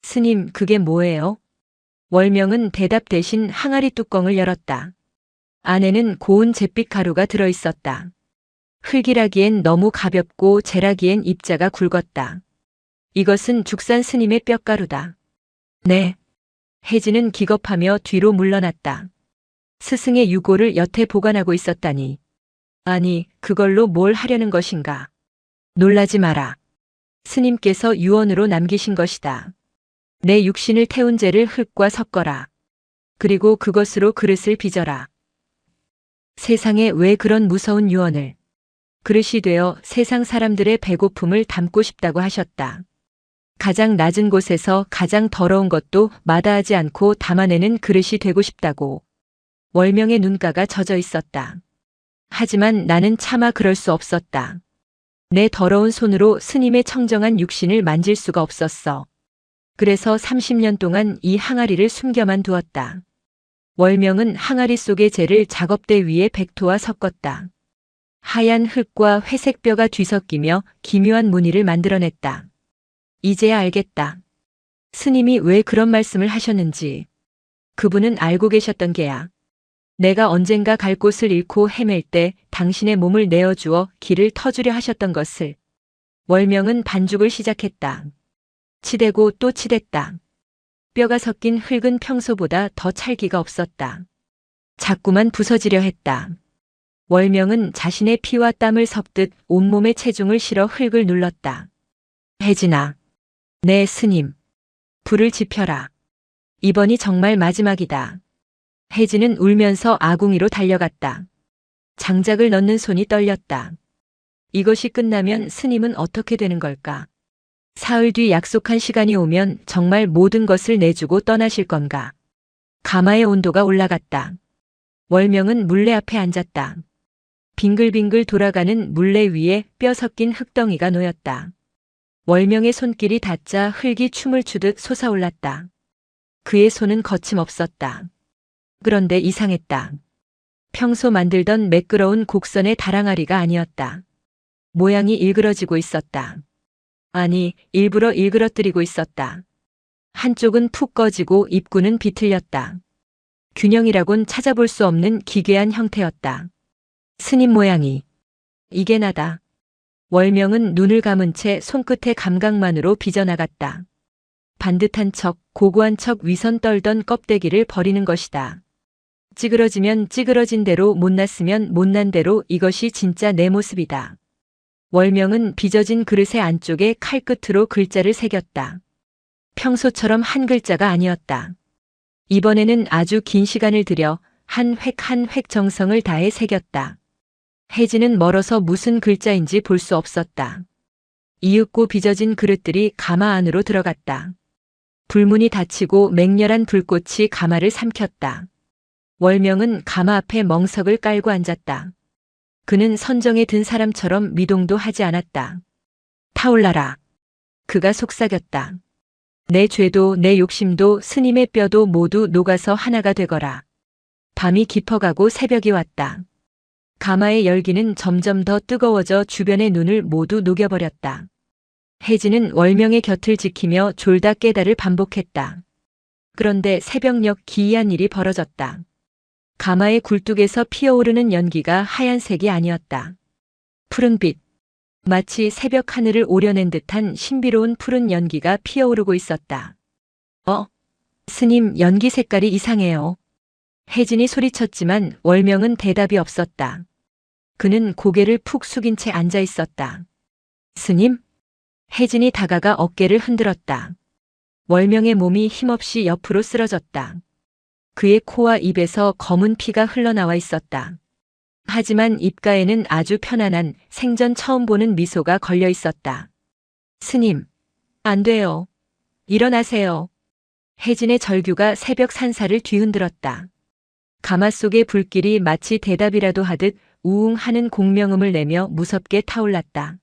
스님, 그게 뭐예요? 월명은 대답 대신 항아리 뚜껑을 열었다. 안에는 고운 잿빛 가루가 들어있었다. 흙이라기엔 너무 가볍고 재라기엔 입자가 굵었다. 이것은 죽산 스님의 뼈가루다. 네. 혜진은 기겁하며 뒤로 물러났다. 스승의 유골을 여태 보관하고 있었다니. 아니, 그걸로 뭘 하려는 것인가? 놀라지 마라. 스님께서 유언으로 남기신 것이다. 내 육신을 태운 재를 흙과 섞어라. 그리고 그것으로 그릇을 빚어라. 세상에 왜 그런 무서운 유언을. 그릇이 되어 세상 사람들의 배고픔을 담고 싶다고 하셨다. 가장 낮은 곳에서 가장 더러운 것도 마다하지 않고 담아내는 그릇이 되고 싶다고. 월명의 눈가가 젖어 있었다. 하지만 나는 차마 그럴 수 없었다. 내 더러운 손으로 스님의 청정한 육신을 만질 수가 없었어. 그래서 30년 동안 이 항아리를 숨겨만 두었다. 월명은 항아리 속의 재를 작업대 위에 백토와 섞었다. 하얀 흙과 회색 뼈가 뒤섞이며 기묘한 무늬를 만들어냈다. 이제야 알겠다. 스님이 왜 그런 말씀을 하셨는지. 그분은 알고 계셨던 게야. 내가 언젠가 갈 곳을 잃고 헤맬 때 당신의 몸을 내어주어 길을 터주려 하셨던 것을. 월명은 반죽을 시작했다. 치대고 또 치댔다. 뼈가 섞인 흙은 평소보다 더 찰기가 없었다. 자꾸만 부서지려 했다. 월명은 자신의 피와 땀을 섞듯 온몸에 체중을 실어 흙을 눌렀다. 혜진아. 네, 스님. 불을 지펴라. 이번이 정말 마지막이다. 혜진은 울면서 아궁이로 달려갔다. 장작을 넣는 손이 떨렸다. 이것이 끝나면 스님은 어떻게 되는 걸까? 사흘 뒤 약속한 시간이 오면 정말 모든 것을 내주고 떠나실 건가? 가마의 온도가 올라갔다. 월명은 물레 앞에 앉았다. 빙글빙글 돌아가는 물레 위에 뼈 섞인 흙덩이가 놓였다. 월명의 손길이 닿자 흙이 춤을 추듯 솟아올랐다. 그의 손은 거침없었다. 그런데 이상했다. 평소 만들던 매끄러운 곡선의 다랑아리가 아니었다. 모양이 일그러지고 있었다. 아니, 일부러 일그러뜨리고 있었다. 한쪽은 푹 꺼지고 입구는 비틀렸다. 균형이라곤 찾아볼 수 없는 기괴한 형태였다. 스님 모양이. 이게 나다. 월명은 눈을 감은 채 손끝의 감각만으로 빚어나갔다. 반듯한 척, 고고한 척 위선 떨던 껍데기를 버리는 것이다. 찌그러지면 찌그러진 대로 못났으면 못난 대로 이것이 진짜 내 모습이다. 월명은 빚어진 그릇의 안쪽에 칼끝으로 글자를 새겼다. 평소처럼 한 글자가 아니었다. 이번에는 아주 긴 시간을 들여 한 획 한 획 정성을 다해 새겼다. 혜진은 멀어서 무슨 글자인지 볼 수 없었다. 이윽고 빚어진 그릇들이 가마 안으로 들어갔다. 불문이 닫히고 맹렬한 불꽃이 가마를 삼켰다. 월명은 가마 앞에 멍석을 깔고 앉았다. 그는 선정에 든 사람처럼 미동도 하지 않았다. 타올라라. 그가 속삭였다. 내 죄도 내 욕심도 스님의 뼈도 모두 녹아서 하나가 되거라. 밤이 깊어가고 새벽이 왔다. 가마의 열기는 점점 더 뜨거워져 주변의 눈을 모두 녹여버렸다. 혜진은 월명의 곁을 지키며 졸다 깨달을 반복했다. 그런데 새벽녘 기이한 일이 벌어졌다. 가마의 굴뚝에서 피어오르는 연기가 하얀색이 아니었다. 푸른빛. 마치 새벽 하늘을 오려낸 듯한 신비로운 푸른 연기가 피어오르고 있었다. 스님, 연기 색깔이 이상해요. 혜진이 소리쳤지만 월명은 대답이 없었다. 그는 고개를 푹 숙인 채 앉아 있었다. 스님? 혜진이 다가가 어깨를 흔들었다. 월명의 몸이 힘없이 옆으로 쓰러졌다. 그의 코와 입에서 검은 피가 흘러나와 있었다. 하지만 입가에는 아주 편안한 생전 처음 보는 미소가 걸려 있었다. 스님, 안 돼요. 일어나세요. 혜진의 절규가 새벽 산사를 뒤흔들었다. 가마 속의 불길이 마치 대답이라도 하듯 우웅 하는 공명음을 내며 무섭게 타올랐다.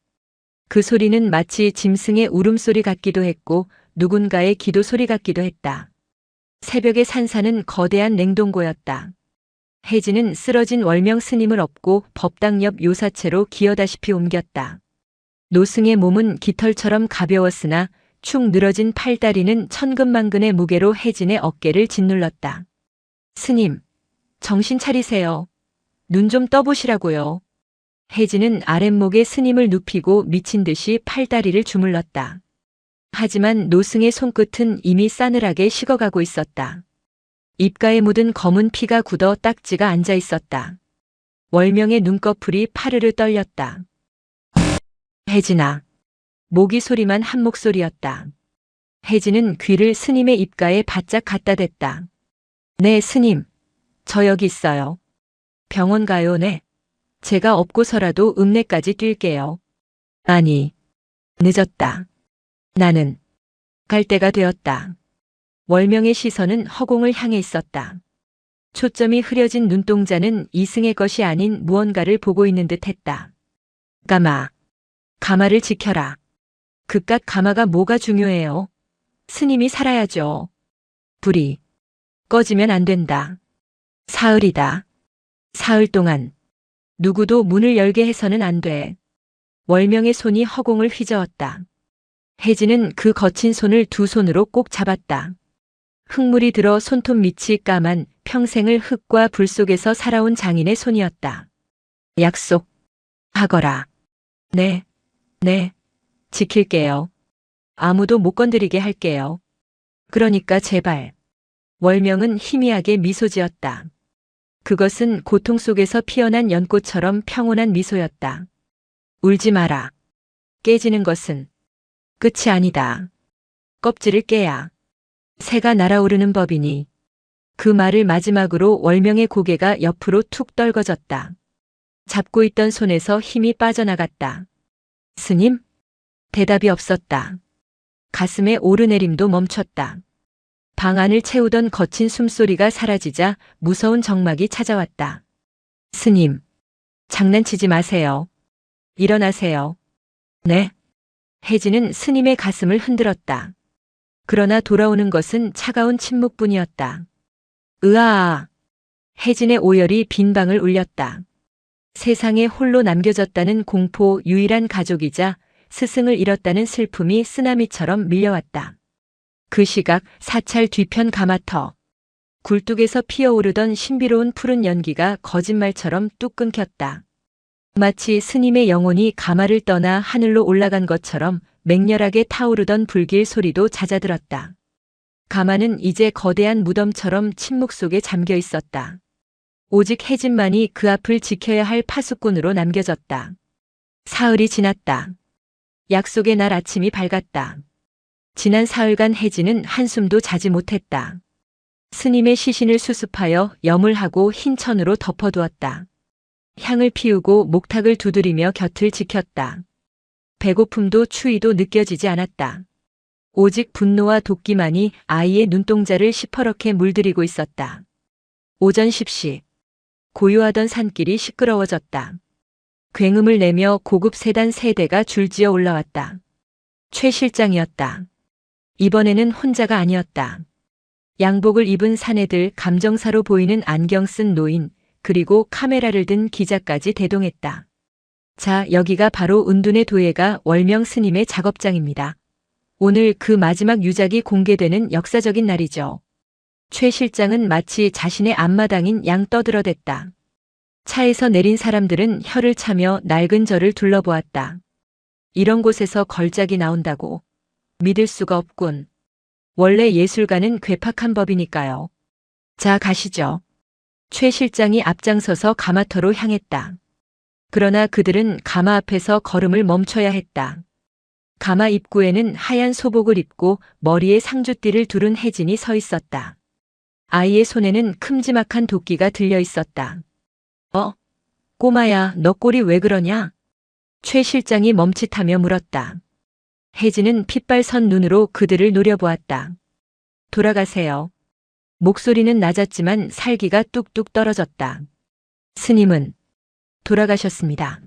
그 소리는 마치 짐승의 울음소리 같기도 했고 누군가의 기도 소리 같기도 했다. 새벽의 산사는 거대한 냉동고였다. 혜진은 쓰러진 월명 스님을 업고 법당 옆 요사체로 기어다시피 옮겼다. 노승의 몸은 깃털처럼 가벼웠으나 축 늘어진 팔다리는 천근만근의 무게로 혜진의 어깨를 짓눌렀다. 스님, 정신 차리세요. 눈 좀 떠보시라고요. 혜진은 아랫목에 스님을 눕히고 미친 듯이 팔다리를 주물렀다. 하지만 노승의 손끝은 이미 싸늘하게 식어가고 있었다. 입가에 묻은 검은 피가 굳어 딱지가 앉아 있었다. 월명의 눈꺼풀이 파르르 떨렸다. 혜진아. 모기 소리만 한 목소리였다. 혜진은 귀를 스님의 입가에 바짝 갖다 댔다. 네, 스님. 저 여기 있어요. 병원 가요, 네. 제가 업고서라도 읍내까지 뛸게요. 아니, 늦었다. 나는 갈 때가 되었다. 월명의 시선은 허공을 향해 있었다. 초점이 흐려진 눈동자는 이승의 것이 아닌 무언가를 보고 있는 듯 했다. 가마를 지켜라. 그깟 가마가 뭐가 중요해요? 스님이 살아야죠. 불이 꺼지면 안 된다. 사흘이다. 사흘 동안 누구도 문을 열게 해서는 안 돼. 월명의 손이 허공을 휘저었다. 혜진은 그 거친 손을 두 손으로 꼭 잡았다. 흙물이 들어 손톱 밑이 까만 평생을 흙과 불 속에서 살아온 장인의 손이었다. 약속하거라. 네, 지킬게요. 아무도 못 건드리게 할게요. 그러니까 제발. 월명은 희미하게 미소 지었다. 그것은 고통 속에서 피어난 연꽃처럼 평온한 미소였다. 울지 마라. 깨지는 것은 끝이 아니다. 껍질을 깨야 새가 날아오르는 법이니. 그 말을 마지막으로 월명의 고개가 옆으로 툭 떨궈졌다. 잡고 있던 손에서 힘이 빠져나갔다. 스님? 대답이 없었다. 가슴의 오르내림도 멈췄다. 방 안을 채우던 거친 숨소리가 사라지자 무서운 정막이 찾아왔다. 스님, 장난치지 마세요. 일어나세요. 네. 혜진은 스님의 가슴을 흔들었다. 그러나 돌아오는 것은 차가운 침묵뿐이었다. 으아! 혜진의 오열이 빈 방을 울렸다. 세상에 홀로 남겨졌다는 공포, 유일한 가족이자 스승을 잃었다는 슬픔이 쓰나미처럼 밀려왔다. 그 시각 사찰 뒤편 가마터. 굴뚝에서 피어오르던 신비로운 푸른 연기가 거짓말처럼 뚝 끊겼다. 마치 스님의 영혼이 가마를 떠나 하늘로 올라간 것처럼 맹렬하게 타오르던 불길 소리도 잦아들었다. 가마는 이제 거대한 무덤처럼 침묵 속에 잠겨 있었다. 오직 혜진만이 그 앞을 지켜야 할 파수꾼으로 남겨졌다. 사흘이 지났다. 약속의 날 아침이 밝았다. 지난 사흘간 혜진은 한숨도 자지 못했다. 스님의 시신을 수습하여 염을하고 흰 천으로 덮어두었다. 향을 피우고 목탁을 두드리며 곁을 지켰다. 배고픔도 추위도 느껴지지 않았다. 오직 분노와 도끼만이 아이의 눈동자를 시퍼렇게 물들이고 있었다. 오전 10시. 고요하던 산길이 시끄러워졌다. 굉음을 내며 고급 세단 3대가 줄지어 올라왔다. 최 실장이었다. 이번에는 혼자가 아니었다. 양복을 입은 사내들, 감정사로 보이는 안경 쓴 노인, 그리고 카메라를 든 기자까지 대동했다. 자, 여기가 바로 은둔의 도예가 월명 스님의 작업장입니다. 오늘 그 마지막 유작이 공개되는 역사적인 날이죠. 최 실장은 마치 자신의 앞마당인 양 떠들어댔다. 차에서 내린 사람들은 혀를 차며 낡은 절을 둘러보았다. 이런 곳에서 걸작이 나온다고. 믿을 수가 없군. 원래 예술가는 괴팍한 법이니까요. 자, 가시죠. 최 실장이 앞장서서 가마터로 향했다. 그러나 그들은 가마 앞에서 걸음을 멈춰야 했다. 가마 입구에는 하얀 소복을 입고 머리에 상주띠를 두른 혜진이 서 있었다. 아이의 손에는 큼지막한 도끼가 들려 있었다. 꼬마야, 너 꼴이 왜 그러냐? 최 실장이 멈칫하며 물었다. 혜진은 핏발선 눈으로 그들을 노려보았다. 돌아가세요. 목소리는 낮았지만 살기가 뚝뚝 떨어졌다. 스님은 돌아가셨습니다.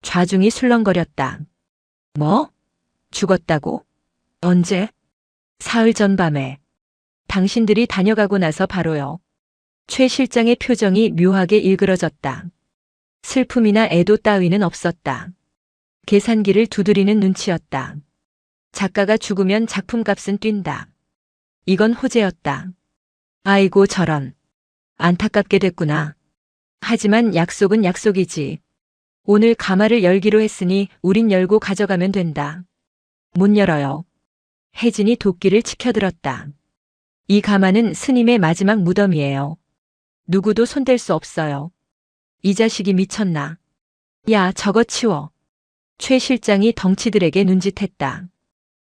좌중이 술렁거렸다. 뭐? 죽었다고? 언제? 사흘 전 밤에. 당신들이 다녀가고 나서 바로요. 최 실장의 표정이 묘하게 일그러졌다. 슬픔이나 애도 따위는 없었다. 계산기를 두드리는 눈치였다. 작가가 죽으면 작품값은 뛴다. 이건 호재였다. 아이고 저런. 안타깝게 됐구나. 하지만 약속은 약속이지. 오늘 가마를 열기로 했으니 우린 열고 가져가면 된다. 못 열어요. 혜진이 도끼를 치켜들었다. 이 가마는 스님의 마지막 무덤이에요. 누구도 손댈 수 없어요. 이 자식이 미쳤나. 야, 저거 치워. 최 실장이 덩치들에게 눈짓했다.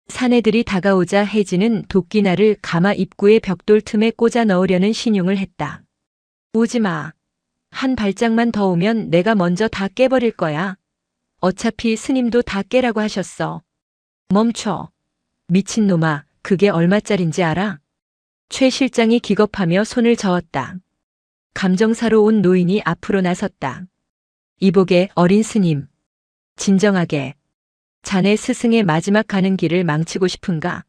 사내들이 다가오자 혜진은 도끼날을 가마 입구의 벽돌 틈에 꽂아 넣으려는 신용을 했다. 오지 마. 한 발짝만 더 오면 내가 먼저 다 깨버릴 거야. 어차피 스님도 다 깨라고 하셨어. 멈춰. 미친놈아, 그게 얼마짜린지 알아? 최 실장이 기겁하며 손을 저었다. 감정사로 온 노인이 앞으로 나섰다. 이복의 어린 스님. 진정하게. 자네 스승의 마지막 가는 길을 망치고 싶은가?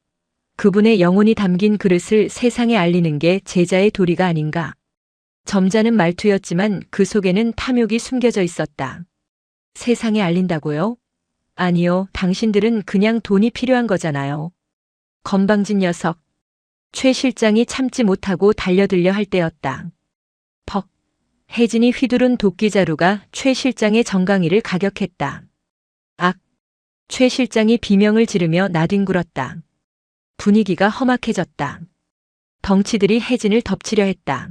그분의 영혼이 담긴 그릇을 세상에 알리는 게 제자의 도리가 아닌가? 점잖은 말투였지만 그 속에는 탐욕이 숨겨져 있었다. 세상에 알린다고요? 아니요, 당신들은 그냥 돈이 필요한 거잖아요. 건방진 녀석. 최 실장이 참지 못하고 달려들려 할 때였다. 퍽. 혜진이 휘두른 도끼자루가 최 실장의 정강이를 가격했다. 악. 최 실장이 비명을 지르며 나뒹굴었다. 분위기가 험악해졌다. 덩치들이 혜진을 덮치려 했다.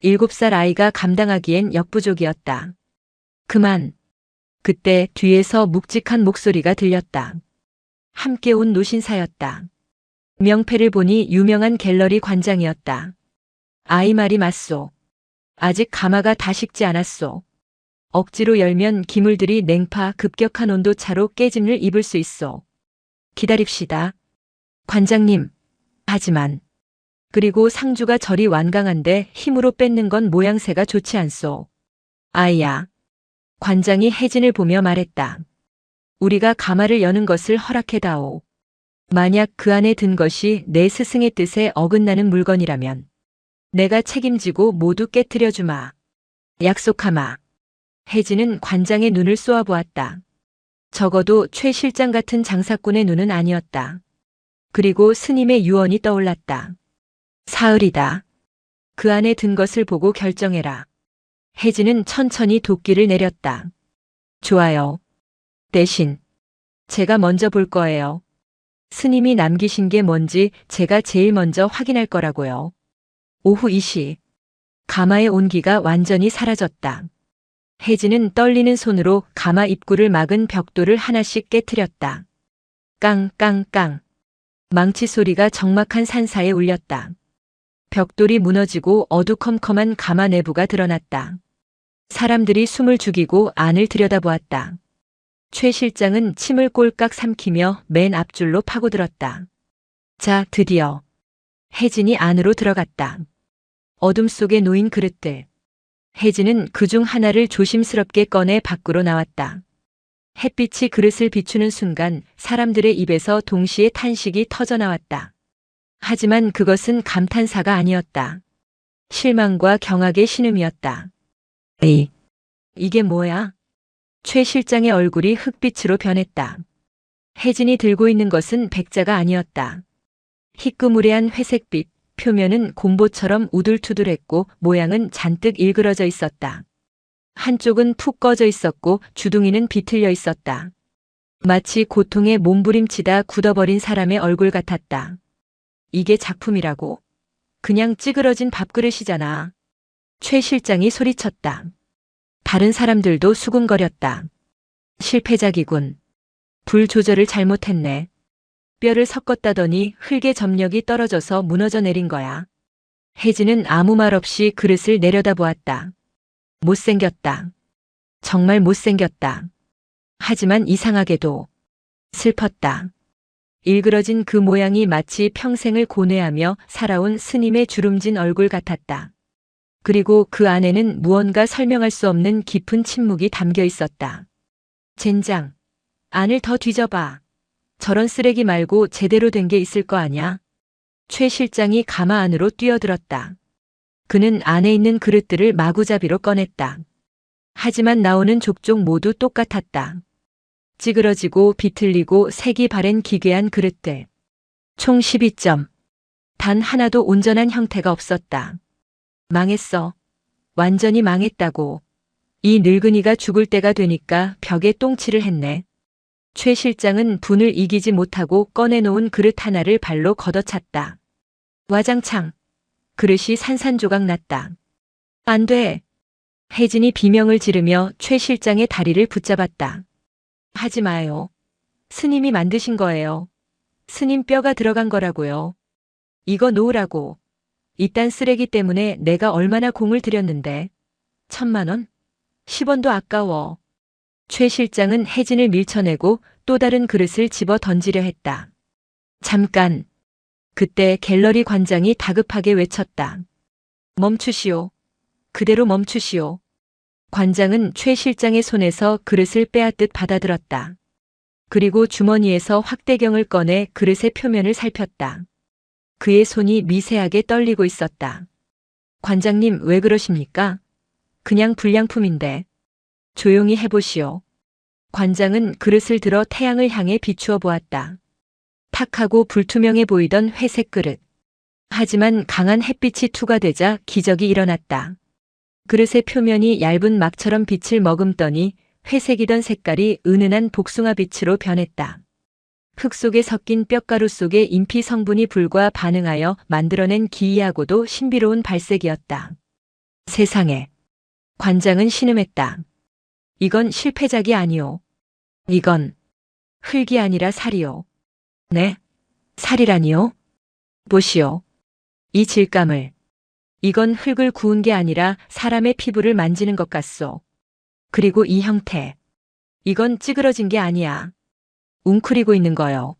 7살 아이가 감당하기엔 역부족이었다. 그만. 그때 뒤에서 묵직한 목소리가 들렸다. 함께 온 노신사였다. 명패를 보니 유명한 갤러리 관장이었다. 아이 말이 맞소. 아직 가마가 다 식지 않았소. 억지로 열면 기물들이 냉파 급격한 온도차로 깨짐을 입을 수 있소. 기다립시다. 관장님. 하지만. 그리고 상주가 저리 완강한데 힘으로 뺏는 건 모양새가 좋지 않소. 아이야. 관장이 혜진을 보며 말했다. 우리가 가마를 여는 것을 허락해다오. 만약 그 안에 든 것이 내 스승의 뜻에 어긋나는 물건이라면 내가 책임지고 모두 깨트려 주마. 약속하마. 혜진은 관장의 눈을 쏘아보았다. 적어도 최 실장 같은 장사꾼의 눈은 아니었다. 그리고 스님의 유언이 떠올랐다. 사흘이다. 그 안에 든 것을 보고 결정해라. 혜진은 천천히 도끼를 내렸다. 좋아요. 대신 제가 먼저 볼 거예요. 스님이 남기신 게 뭔지 제가 제일 먼저 확인할 거라고요. 오후 2시. 가마의 온기가 완전히 사라졌다. 혜진은 떨리는 손으로 가마 입구를 막은 벽돌을 하나씩 깨트렸다. 깡깡깡. 망치 소리가 적막한 산사에 울렸다. 벽돌이 무너지고 어두컴컴한 가마 내부가 드러났다. 사람들이 숨을 죽이고 안을 들여다보았다. 최 실장은 침을 꼴깍 삼키며 맨 앞줄로 파고들었다. 자, 드디어. 혜진이 안으로 들어갔다. 어둠 속에 놓인 그릇들. 혜진은 그중 하나를 조심스럽게 꺼내 밖으로 나왔다. 햇빛이 그릇을 비추는 순간 사람들의 입에서 동시에 탄식이 터져나왔다. 하지만 그것은 감탄사가 아니었다. 실망과 경악의 신음이었다. 에이, 이게 뭐야? 최 실장의 얼굴이 흑빛으로 변했다. 혜진이 들고 있는 것은 백자가 아니었다. 희끄무레한 회색빛, 표면은 곰보처럼 우둘투둘했고 모양은 잔뜩 일그러져 있었다. 한쪽은 푹 꺼져 있었고 주둥이는 비틀려 있었다. 마치 고통에 몸부림치다 굳어버린 사람의 얼굴 같았다. 이게 작품이라고? 그냥 찌그러진 밥그릇이잖아. 최 실장이 소리쳤다. 다른 사람들도 수군거렸다. 실패작이군. 불 조절을 잘못했네. 뼈를 섞었다더니 흙의 점력이 떨어져서 무너져 내린 거야. 혜진은 아무 말 없이 그릇을 내려다보았다. 못생겼다. 정말 못생겼다. 하지만 이상하게도 슬펐다. 일그러진 그 모양이 마치 평생을 고뇌하며 살아온 스님의 주름진 얼굴 같았다. 그리고 그 안에는 무언가 설명할 수 없는 깊은 침묵이 담겨 있었다. 젠장, 안을 더 뒤져봐. 저런 쓰레기 말고 제대로 된 게 있을 거 아냐? 최 실장이 가마 안으로 뛰어들었다. 그는 안에 있는 그릇들을 마구잡이로 꺼냈다. 하지만 나오는 족족 모두 똑같았다. 찌그러지고 비틀리고 색이 바랜 기괴한 그릇들. 총 12점. 단 하나도 온전한 형태가 없었다. 망했어. 완전히 망했다고. 이 늙은이가 죽을 때가 되니까 벽에 똥칠을 했네. 최 실장은 분을 이기지 못하고 꺼내놓은 그릇 하나를 발로 걷어찼다. 와장창. 그릇이 산산조각 났다. 안 돼. 혜진이 비명을 지르며 최 실장의 다리를 붙잡았다. 하지 마요. 스님이 만드신 거예요. 스님 뼈가 들어간 거라고요. 이거 놓으라고. 이딴 쓰레기 때문에 내가 얼마나 공을 들였는데. 1,000만 원? 10원도 아까워. 최 실장은 혜진을 밀쳐내고 또 다른 그릇을 집어 던지려 했다. 잠깐. 그때 갤러리 관장이 다급하게 외쳤다. 멈추시오. 그대로 멈추시오. 관장은 최 실장의 손에서 그릇을 빼앗듯 받아들었다. 그리고 주머니에서 확대경을 꺼내 그릇의 표면을 살폈다. 그의 손이 미세하게 떨리고 있었다. 관장님, 왜 그러십니까? 그냥 불량품인데. 조용히 해보시오. 관장은 그릇을 들어 태양을 향해 비추어 보았다. 탁하고 불투명해 보이던 회색 그릇. 하지만 강한 햇빛이 투과되자 기적이 일어났다. 그릇의 표면이 얇은 막처럼 빛을 머금더니 회색이던 색깔이 은은한 복숭아빛으로 변했다. 흙 속에 섞인 뼈가루 속에 인피 성분이 불과 반응하여 만들어낸 기이하고도 신비로운 발색이었다. 세상에. 관장은 신음했다. 이건 실패작이 아니오. 이건 흙이 아니라 살이오. 네? 살이라니요? 보시오. 이 질감을. 이건 흙을 구운 게 아니라 사람의 피부를 만지는 것 같소. 그리고 이 형태. 이건 찌그러진 게 아니야. 웅크리고 있는 거요.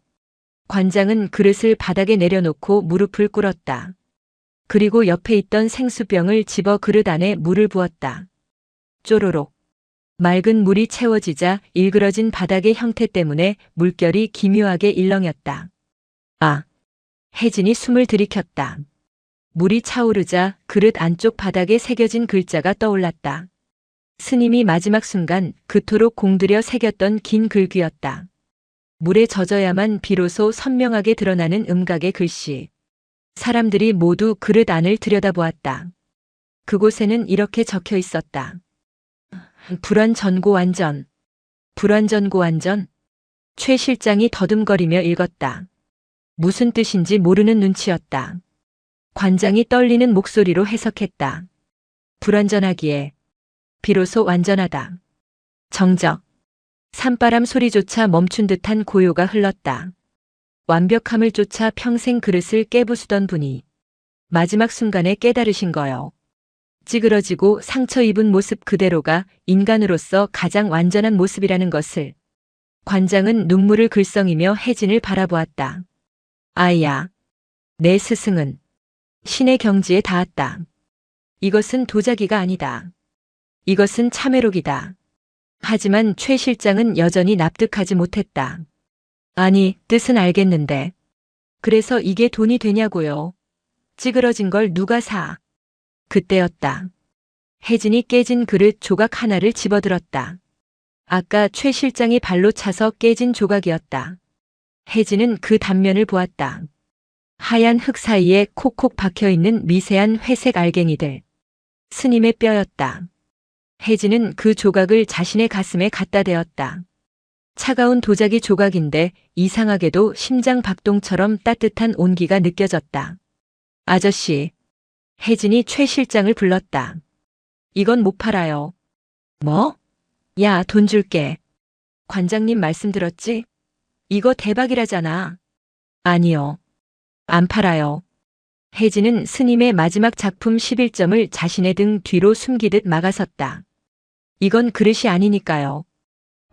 관장은 그릇을 바닥에 내려놓고 무릎을 꿇었다. 그리고 옆에 있던 생수병을 집어 그릇 안에 물을 부었다. 쪼로록. 맑은 물이 채워지자 일그러진 바닥의 형태 때문에 물결이 기묘하게 일렁였다. 아! 혜진이 숨을 들이켰다. 물이 차오르자 그릇 안쪽 바닥에 새겨진 글자가 떠올랐다. 스님이 마지막 순간 그토록 공들여 새겼던 긴 글귀였다. 물에 젖어야만 비로소 선명하게 드러나는 음각의 글씨. 사람들이 모두 그릇 안을 들여다보았다. 그곳에는 이렇게 적혀 있었다. 불완전고완전. 불완전고완전. 최 실장이 더듬거리며 읽었다. 무슨 뜻인지 모르는 눈치였다. 관장이 떨리는 목소리로 해석했다. 불완전하기에 비로소 완전하다. 정적. 산바람 소리조차 멈춘 듯한 고요가 흘렀다. 완벽함을 쫓아 평생 그릇을 깨부수던 분이 마지막 순간에 깨달으신 거요. 찌그러지고 상처 입은 모습 그대로가 인간으로서 가장 완전한 모습이라는 것을. 관장은 눈물을 글썽이며 혜진을 바라보았다. 아이야. 내 스승은 신의 경지에 닿았다. 이것은 도자기가 아니다. 이것은 참회록이다. 하지만 최 실장은 여전히 납득하지 못했다. 아니, 뜻은 알겠는데. 그래서 이게 돈이 되냐고요. 찌그러진 걸 누가 사. 그때였다. 혜진이 깨진 그릇 조각 하나를 집어들었다. 아까 최 실장이 발로 차서 깨진 조각이었다. 혜진은 그 단면을 보았다. 하얀 흙 사이에 콕콕 박혀있는 미세한 회색 알갱이들. 스님의 뼈였다. 혜진은 그 조각을 자신의 가슴에 갖다 대었다. 차가운 도자기 조각인데 이상하게도 심장 박동처럼 따뜻한 온기가 느껴졌다. 아저씨. 혜진이 최 실장을 불렀다. 이건 못 팔아요. 뭐? 야, 돈 줄게. 관장님 말씀 들었지? 이거 대박이라잖아. 아니요. 안 팔아요. 혜진은 스님의 마지막 작품 11점을 자신의 등 뒤로 숨기듯 막아섰다. 이건 그릇이 아니니까요.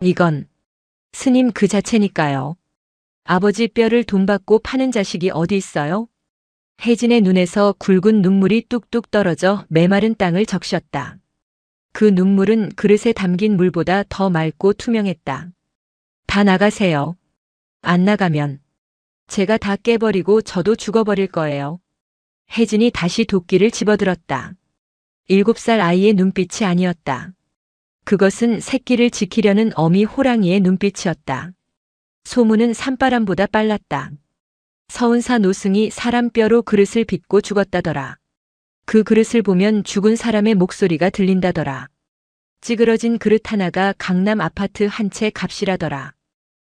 이건 스님 그 자체니까요. 아버지 뼈를 돈 받고 파는 자식이 어디 있어요? 혜진의 눈에서 굵은 눈물이 뚝뚝 떨어져 메마른 땅을 적셨다. 그 눈물은 그릇에 담긴 물보다 더 맑고 투명했다. 다 나가세요. 안 나가면 제가 다 깨버리고 저도 죽어버릴 거예요. 혜진이 다시 도끼를 집어들었다. 7살 아이의 눈빛이 아니었다. 그것은 새끼를 지키려는 어미 호랑이의 눈빛이었다. 소문은 산바람보다 빨랐다. 서운사 노승이 사람 뼈로 그릇을 빚고 죽었다더라. 그 그릇을 보면 죽은 사람의 목소리가 들린다더라. 찌그러진 그릇 하나가 강남 아파트 한 채 값이라더라.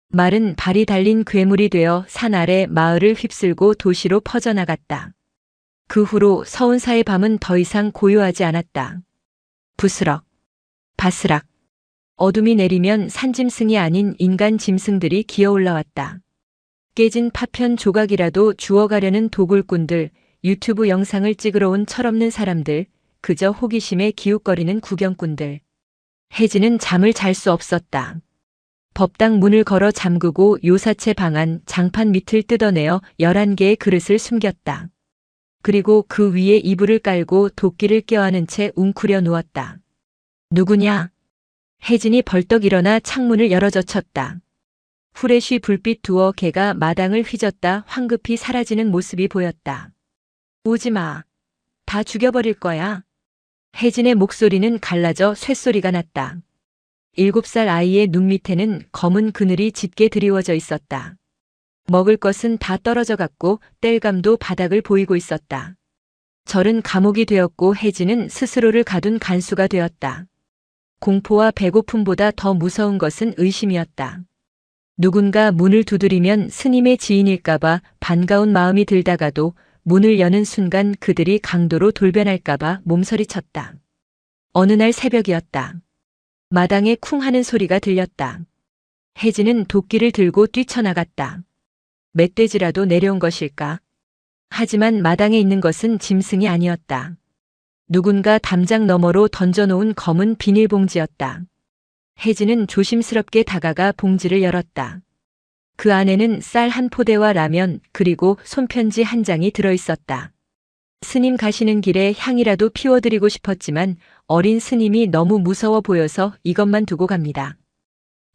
말은 발이 달린 괴물이 되어 산 아래 마을을 휩쓸고 도시로 퍼져나갔다. 그 후로 서운사의 밤은 더 이상 고요하지 않았다. 부스럭, 바스락. 어둠이 내리면 산짐승이 아닌 인간 짐승들이 기어 올라왔다. 깨진 파편 조각이라도 주워가려는 도굴꾼들, 유튜브 영상을 찍으러 온 철없는 사람들, 그저 호기심에 기웃거리는 구경꾼들. 혜진은 잠을 잘 수 없었다. 법당 문을 걸어 잠그고 요사체 방안 장판 밑을 뜯어내어 11개의 그릇을 숨겼다. 그리고 그 위에 이불을 깔고 도끼를 껴안은 채 웅크려 누웠다. 누구냐? 혜진이 벌떡 일어나 창문을 열어젖혔다. 후레쉬 불빛 두어 개가 마당을 휘젓다 황급히 사라지는 모습이 보였다. 오지 마. 다 죽여버릴 거야. 혜진의 목소리는 갈라져 쇳소리가 났다. 7살 아이의 눈 밑에는 검은 그늘이 짙게 드리워져 있었다. 먹을 것은 다 떨어져 갔고 땔감도 바닥을 보이고 있었다. 절은 감옥이 되었고 혜진은 스스로를 가둔 간수가 되었다. 공포와 배고픔보다 더 무서운 것은 의심이었다. 누군가 문을 두드리면 스님의 지인일까봐 반가운 마음이 들다가도 문을 여는 순간 그들이 강도로 돌변할까봐 몸서리쳤다. 어느 날 새벽이었다. 마당에 쿵 하는 소리가 들렸다. 혜진은 도끼를 들고 뛰쳐나갔다. 멧돼지라도 내려온 것일까? 하지만 마당에 있는 것은 짐승이 아니었다. 누군가 담장 너머로 던져놓은 검은 비닐봉지였다. 혜진은 조심스럽게 다가가 봉지를 열었다. 그 안에는 쌀 한 포대와 라면 그리고 손편지 한 장이 들어있었다. 스님 가시는 길에 향이라도 피워드리고 싶었지만 어린 스님이 너무 무서워 보여서 이것만 두고 갑니다.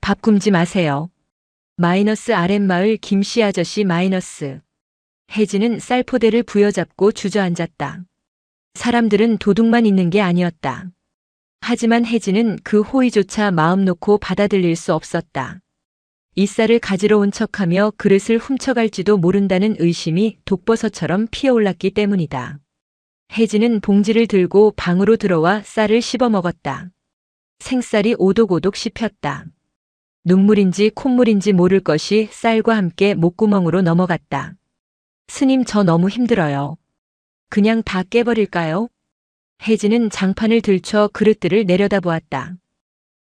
밥 굶지 마세요. 마이너스 아랫마을 김씨 아저씨 마이너스. 혜진은 쌀포대를 부여잡고 주저앉았다. 사람들은 도둑만 있는 게 아니었다. 하지만 혜진은 그 호의조차 마음 놓고 받아들일 수 없었다. 이 쌀을 가지러 온 척하며 그릇을 훔쳐갈지도 모른다는 의심이 독버섯처럼 피어올랐기 때문이다. 혜진은 봉지를 들고 방으로 들어와 쌀을 씹어 먹었다. 생쌀이 오독오독 씹혔다. 눈물인지 콧물인지 모를 것이 쌀과 함께 목구멍으로 넘어갔다. 스님 저 너무 힘들어요. 그냥 다 깨버릴까요? 혜진은 장판을 들쳐 그릇들을 내려다보았다.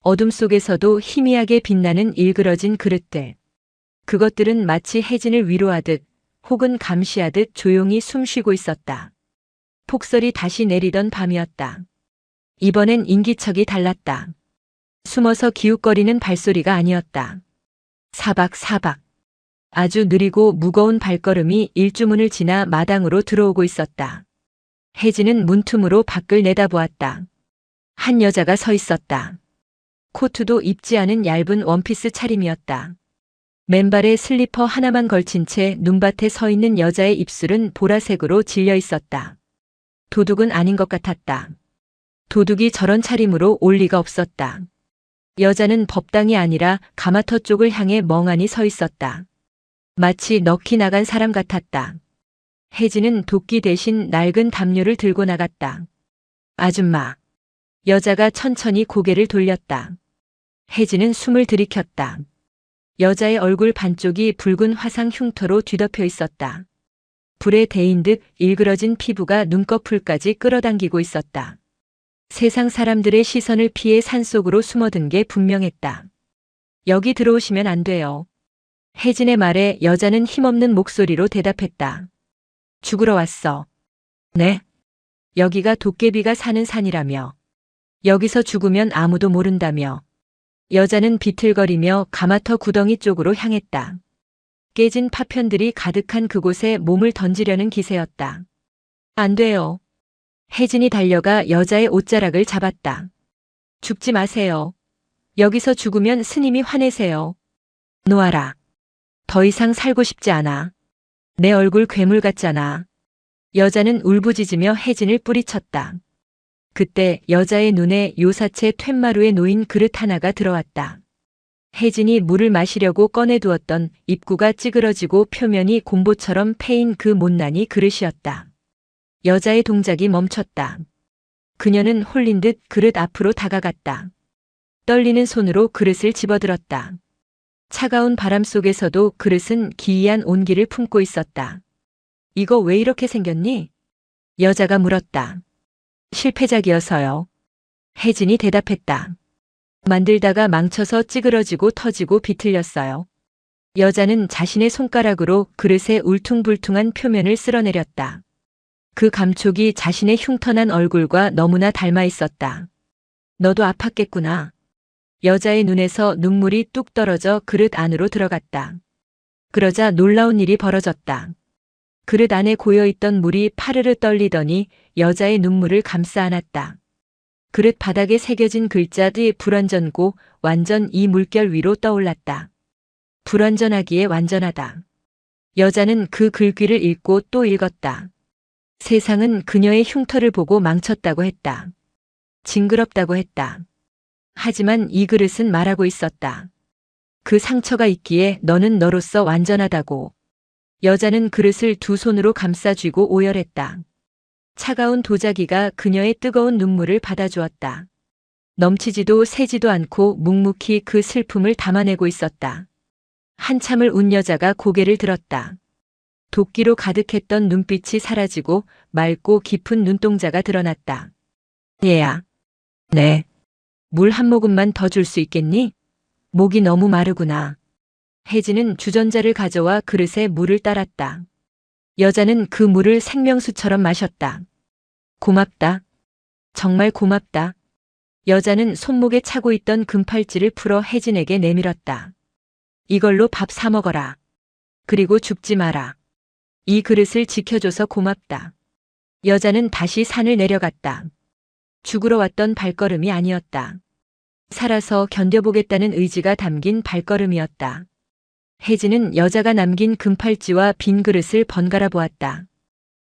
어둠 속에서도 희미하게 빛나는 일그러진 그릇들. 그것들은 마치 혜진을 위로하듯 혹은 감시하듯 조용히 숨쉬고 있었다. 폭설이 다시 내리던 밤이었다. 이번엔 인기척이 달랐다. 숨어서 기웃거리는 발소리가 아니었다. 사박사박. 아주 느리고 무거운 발걸음이 일주문을 지나 마당으로 들어오고 있었다. 혜진은 문틈으로 밖을 내다보았다. 한 여자가 서 있었다. 코트도 입지 않은 얇은 원피스 차림이었다. 맨발에 슬리퍼 하나만 걸친 채 눈밭에 서 있는 여자의 입술은 보라색으로 질려 있었다. 도둑은 아닌 것 같았다. 도둑이 저런 차림으로 올 리가 없었다. 여자는 법당이 아니라 가마터 쪽을 향해 멍하니 서 있었다. 마치 넋이 나간 사람 같았다. 혜진은 도끼 대신 낡은 담요를 들고 나갔다. 아줌마. 여자가 천천히 고개를 돌렸다. 혜진은 숨을 들이켰다. 여자의 얼굴 반쪽이 붉은 화상 흉터로 뒤덮여 있었다. 불에 데인 듯 일그러진 피부가 눈꺼풀까지 끌어당기고 있었다. 세상 사람들의 시선을 피해 산속으로 숨어든 게 분명했다. 여기 들어오시면 안 돼요. 혜진의 말에 여자는 힘없는 목소리로 대답했다. 죽으러 왔어. 네? 여기가 도깨비가 사는 산이라며. 여기서 죽으면 아무도 모른다며. 여자는 비틀거리며 가마터 구덩이 쪽으로 향했다. 깨진 파편들이 가득한 그곳에 몸을 던지려는 기세였다. 안 돼요. 혜진이 달려가 여자의 옷자락을 잡았다. 죽지 마세요. 여기서 죽으면 스님이 화내세요. 놓아라. 더 이상 살고 싶지 않아. 내 얼굴 괴물 같잖아. 여자는 울부짖으며 혜진을 뿌리쳤다. 그때 여자의 눈에 요사체 툇마루에 놓인 그릇 하나가 들어왔다. 혜진이 물을 마시려고 꺼내두었던 입구가 찌그러지고 표면이 곰보처럼 패인 그 못난이 그릇이었다. 여자의 동작이 멈췄다. 그녀는 홀린 듯 그릇 앞으로 다가갔다. 떨리는 손으로 그릇을 집어들었다. 차가운 바람 속에서도 그릇은 기이한 온기를 품고 있었다. 이거 왜 이렇게 생겼니? 여자가 물었다. 실패작이어서요. 혜진이 대답했다. 만들다가 망쳐서 찌그러지고 터지고 비틀렸어요. 여자는 자신의 손가락으로 그릇의 울퉁불퉁한 표면을 쓸어내렸다. 그 감촉이 자신의 흉터난 얼굴과 너무나 닮아 있었다. 너도 아팠겠구나. 여자의 눈에서 눈물이 뚝 떨어져 그릇 안으로 들어갔다. 그러자 놀라운 일이 벌어졌다. 그릇 안에 고여있던 물이 파르르 떨리더니 여자의 눈물을 감싸 안았다. 그릇 바닥에 새겨진 글자들이 불완전고 완전 이 물결 위로 떠올랐다. 불완전하기에 완전하다. 여자는 그 글귀를 읽고 또 읽었다. 세상은 그녀의 흉터를 보고 망쳤다고 했다. 징그럽다고 했다. 하지만 이 그릇은 말하고 있었다. 그 상처가 있기에 너는 너로서 완전하다고. 여자는 그릇을 두 손으로 감싸 쥐고 오열했다. 차가운 도자기가 그녀의 뜨거운 눈물을 받아주었다. 넘치지도 새지도 않고 묵묵히 그 슬픔을 담아내고 있었다. 한참을 운 여자가 고개를 들었다. 도끼로 가득했던 눈빛이 사라지고 맑고 깊은 눈동자가 드러났다. 얘야. 네. 물 한 모금만 더 줄 수 있겠니? 목이 너무 마르구나. 혜진은 주전자를 가져와 그릇에 물을 따랐다. 여자는 그 물을 생명수처럼 마셨다. 고맙다. 정말 고맙다. 여자는 손목에 차고 있던 금팔찌를 풀어 혜진에게 내밀었다. 이걸로 밥 사 먹어라. 그리고 죽지 마라. 이 그릇을 지켜줘서 고맙다. 여자는 다시 산을 내려갔다. 죽으러 왔던 발걸음이 아니었다. 살아서 견뎌보겠다는 의지가 담긴 발걸음이었다. 혜진은 여자가 남긴 금팔찌와 빈 그릇을 번갈아 보았다.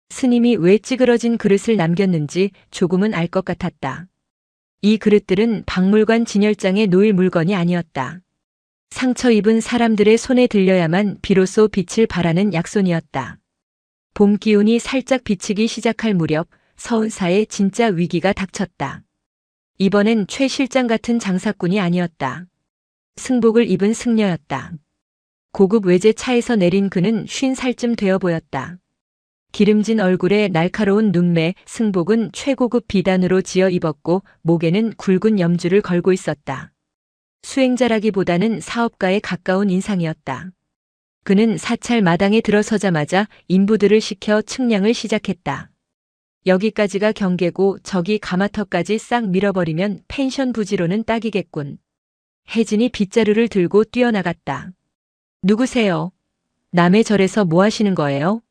스님이 왜 찌그러진 그릇을 남겼는지 조금은 알 것 같았다. 이 그릇들은 박물관 진열장에 놓일 물건이 아니었다. 상처 입은 사람들의 손에 들려야만 비로소 빛을 발하는 약손이었다. 봄 기운이 살짝 비치기 시작할 무렵 서운사에 진짜 위기가 닥쳤다. 이번엔 최 실장 같은 장사꾼이 아니었다. 승복을 입은 승려였다. 고급 외제차에서 내린 그는 50살쯤 되어 보였다. 기름진 얼굴에 날카로운 눈매, 승복은 최고급 비단으로 지어 입었고 목에는 굵은 염주를 걸고 있었다. 수행자라기보다는 사업가에 가까운 인상이었다. 그는 사찰 마당에 들어서자마자 인부들을 시켜 측량을 시작했다. 여기까지가 경계고 저기 가마터까지 싹 밀어버리면 펜션 부지로는 딱이겠군. 혜진이 빗자루를 들고 뛰어나갔다. 누구세요? 남의 절에서 뭐 하시는 거예요?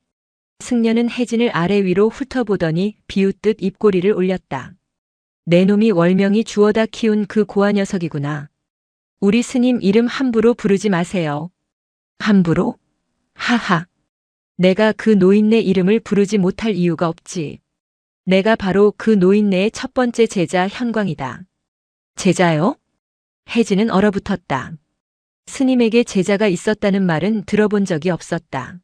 승려는 혜진을 아래 위로 훑어보더니 비웃듯 입꼬리를 올렸다. 내 놈이 월명이 주워다 키운 그 고아 녀석이구나. 우리 스님 이름 함부로 부르지 마세요. 함부로? 하하. 내가 그 노인네 이름을 부르지 못할 이유가 없지. 내가 바로 그 노인네의 첫 번째 제자 현광이다. 제자요? 혜진은 얼어붙었다. 스님에게 제자가 있었다는 말은 들어본 적이 없었다.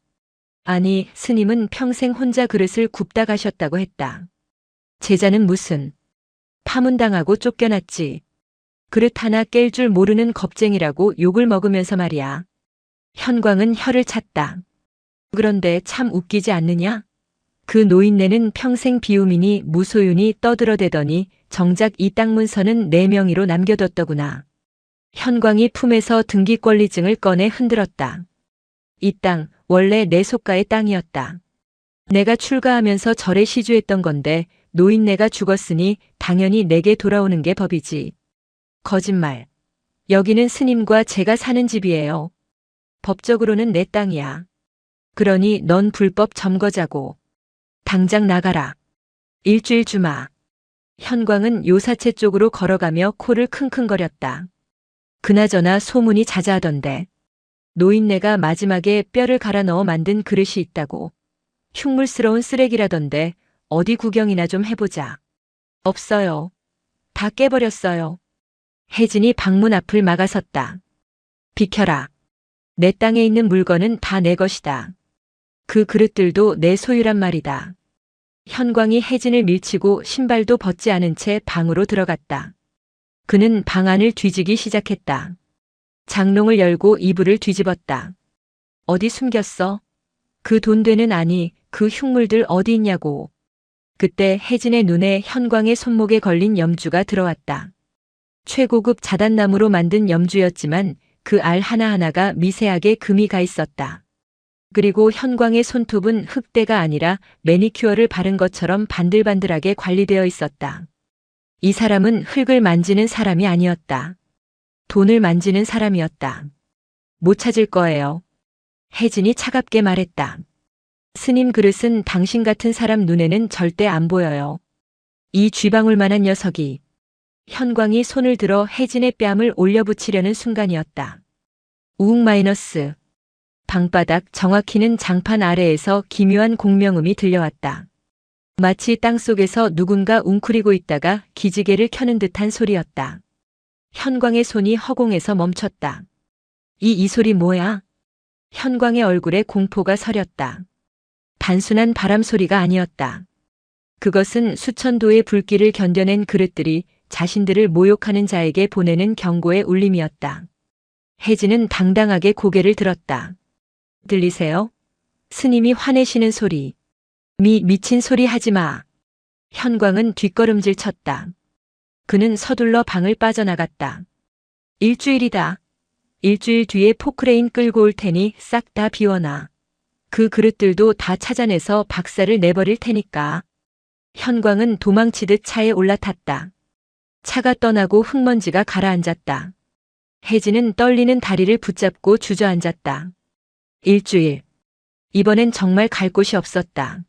아니, 스님은 평생 혼자 그릇을 굽다 가셨다고 했다. 제자는 무슨? 파문당하고 쫓겨났지. 그릇 하나 깰 줄 모르는 겁쟁이라고 욕을 먹으면서 말이야. 현광은 혀를 찼다. 그런데 참 웃기지 않느냐? 그 노인네는 평생 비우민이 무소윤이 떠들어대더니 정작 이 땅 문서는 내 명의로 남겨뒀더구나. 현광이 품에서 등기권리증을 꺼내 흔들었다. 이 땅 원래 내 속가의 땅이었다. 내가 출가하면서 절에 시주했던 건데 노인네가 죽었으니 당연히 내게 돌아오는 게 법이지. 거짓말. 여기는 스님과 제가 사는 집이에요. 법적으로는 내 땅이야. 그러니 넌 불법 점거자고. 당장 나가라. 일주일 주마. 현광은 요사채 쪽으로 걸어가며 코를 킁킁거렸다. 그나저나 소문이 자자하던데. 노인네가 마지막에 뼈를 갈아 넣어 만든 그릇이 있다고. 흉물스러운 쓰레기라던데 어디 구경이나 좀 해보자. 없어요. 다 깨버렸어요. 혜진이 방문 앞을 막아섰다. 비켜라. 내 땅에 있는 물건은 다 내 것이다. 그 그릇들도 내 소유란 말이다. 현광이 혜진을 밀치고 신발도 벗지 않은 채 방으로 들어갔다. 그는 방 안을 뒤지기 시작했다. 장롱을 열고 이불을 뒤집었다. 어디 숨겼어? 그 돈 되는 아니, 그 흉물들 어디 있냐고. 그때 혜진의 눈에 현광의 손목에 걸린 염주가 들어왔다. 최고급 자단나무로 만든 염주였지만 그 알 하나하나가 미세하게 금이 가 있었다. 그리고 현광의 손톱은 흙대가 아니라 매니큐어를 바른 것처럼 반들반들하게 관리되어 있었다. 이 사람은 흙을 만지는 사람이 아니었다. 돈을 만지는 사람이었다. 못 찾을 거예요. 혜진이 차갑게 말했다. 스님 그릇은 당신 같은 사람 눈에는 절대 안 보여요. 이 쥐방울만한 녀석이. 현광이 손을 들어 혜진의 뺨을 올려붙이려는 순간이었다. 우웅 마이너스. 방바닥 정확히는 장판 아래에서 기묘한 공명음이 들려왔다. 마치 땅속에서 누군가 웅크리고 있다가 기지개를 켜는 듯한 소리였다. 현광의 손이 허공에서 멈췄다. 이 소리 뭐야? 현광의 얼굴에 공포가 서렸다. 단순한 바람 소리가 아니었다. 그것은 수천도의 불길을 견뎌낸 그릇들이 자신들을 모욕하는 자에게 보내는 경고의 울림이었다. 혜진은 당당하게 고개를 들었다. 들리세요? 스님이 화내시는 소리. 미친 소리 하지 마. 현광은 뒷걸음질 쳤다. 그는 서둘러 방을 빠져나갔다. 일주일이다. 일주일 뒤에 포크레인 끌고 올 테니 싹 다 비워놔. 그 그릇들도 다 찾아내서 박살을 내버릴 테니까. 현광은 도망치듯 차에 올라탔다. 차가 떠나고 흙먼지가 가라앉았다. 혜진은 떨리는 다리를 붙잡고 주저앉았다. 일주일. 이번엔 정말 갈 곳이 없었다.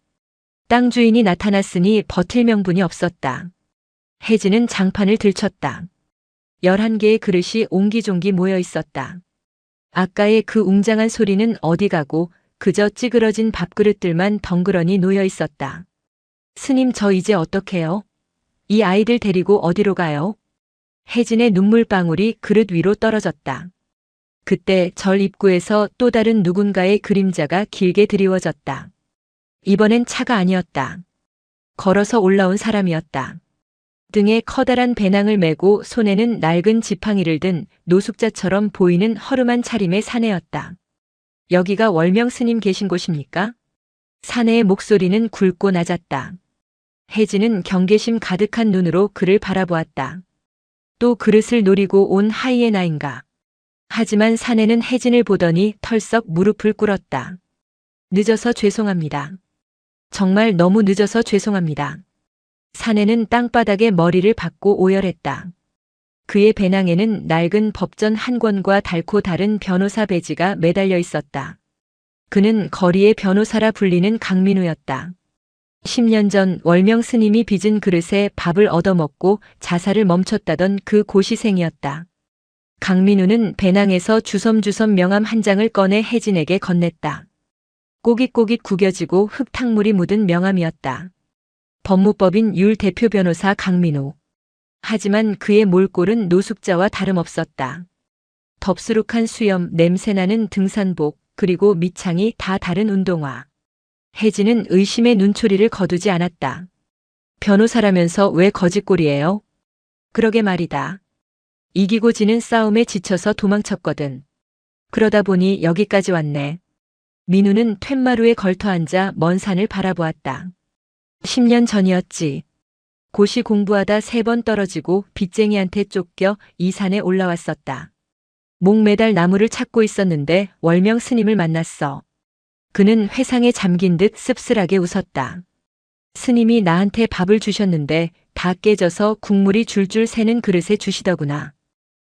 땅 주인이 나타났으니 버틸 명분이 없었다. 혜진은 장판을 들쳤다. 11개의 그릇이 옹기종기 모여 있었다. 아까의 그 웅장한 소리는 어디 가고 그저 찌그러진 밥그릇들만 덩그러니 놓여 있었다. 스님 저 이제 어떡해요? 이 아이들 데리고 어디로 가요? 혜진의 눈물방울이 그릇 위로 떨어졌다. 그때 절 입구에서 또 다른 누군가의 그림자가 길게 드리워졌다. 이번엔 차가 아니었다. 걸어서 올라온 사람이었다. 등에 커다란 배낭을 메고 손에는 낡은 지팡이를 든 노숙자처럼 보이는 허름한 차림의 사내였다. 여기가 월명 스님 계신 곳입니까? 사내의 목소리는 굵고 낮았다. 혜진은 경계심 가득한 눈으로 그를 바라보았다. 또 그릇을 노리고 온 하이에나인가. 하지만 사내는 혜진을 보더니 털썩 무릎을 꿇었다. 늦어서 죄송합니다. 정말 너무 늦어서 죄송합니다. 사내는 땅바닥에 머리를 박고 오열했다. 그의 배낭에는 낡은 법전 한 권과 닳고 다른 변호사 배지가 매달려 있었다. 그는 거리의 변호사라 불리는 강민우였다. 10년 전 월명 스님이 빚은 그릇에 밥을 얻어먹고 자살을 멈췄다던 그 고시생이었다. 강민우는 배낭에서 주섬주섬 명함 한 장을 꺼내 혜진에게 건넸다. 꼬깃꼬깃 구겨지고 흙탕물이 묻은 명함이었다. 법무법인 율 대표 변호사 강민우. 하지만 그의 몰골은 노숙자와 다름없었다. 덥수룩한 수염, 냄새나는 등산복, 그리고 밑창이 다 다른 운동화. 혜진은 의심의 눈초리를 거두지 않았다. 변호사라면서 왜 거짓골이에요? 그러게 말이다. 이기고 지는 싸움에 지쳐서 도망쳤거든. 그러다 보니 여기까지 왔네. 민우는 툇마루에 걸터앉아 먼 산을 바라보았다. 10년 전이었지. 고시 공부하다 3번 떨어지고 빚쟁이한테 쫓겨 이 산에 올라왔었다. 목 매달 나무를 찾고 있었는데 월명 스님을 만났어. 그는 회상에 잠긴 듯 씁쓸하게 웃었다. 스님이 나한테 밥을 주셨는데 다 깨져서 국물이 줄줄 새는 그릇에 주시더구나.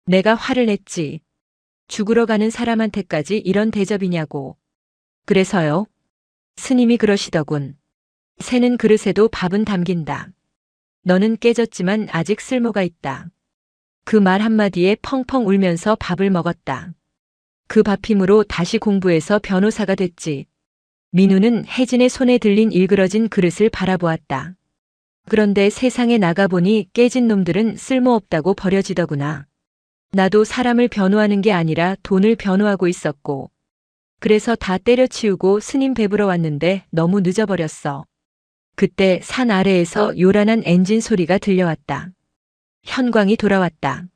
내가 화를 냈지. 죽으러 가는 사람한테까지 이런 대접이냐고. 그래서요? 스님이 그러시더군. 새는 그릇에도 밥은 담긴다. 너는 깨졌지만 아직 쓸모가 있다. 그 말 한마디에 펑펑 울면서 밥을 먹었다. 그 밥 힘으로 다시 공부해서 변호사가 됐지. 민우는 혜진의 손에 들린 일그러진 그릇을 바라보았다. 그런데 세상에 나가보니 깨진 놈들은 쓸모없다고 버려지더구나. 나도 사람을 변호하는 게 아니라 돈을 변호하고 있었고. 그래서 다 때려치우고 스님 뵙으러 왔는데 너무 늦어버렸어. 그때 산 아래에서 요란한 엔진 소리가 들려왔다. 현광이 돌아왔다.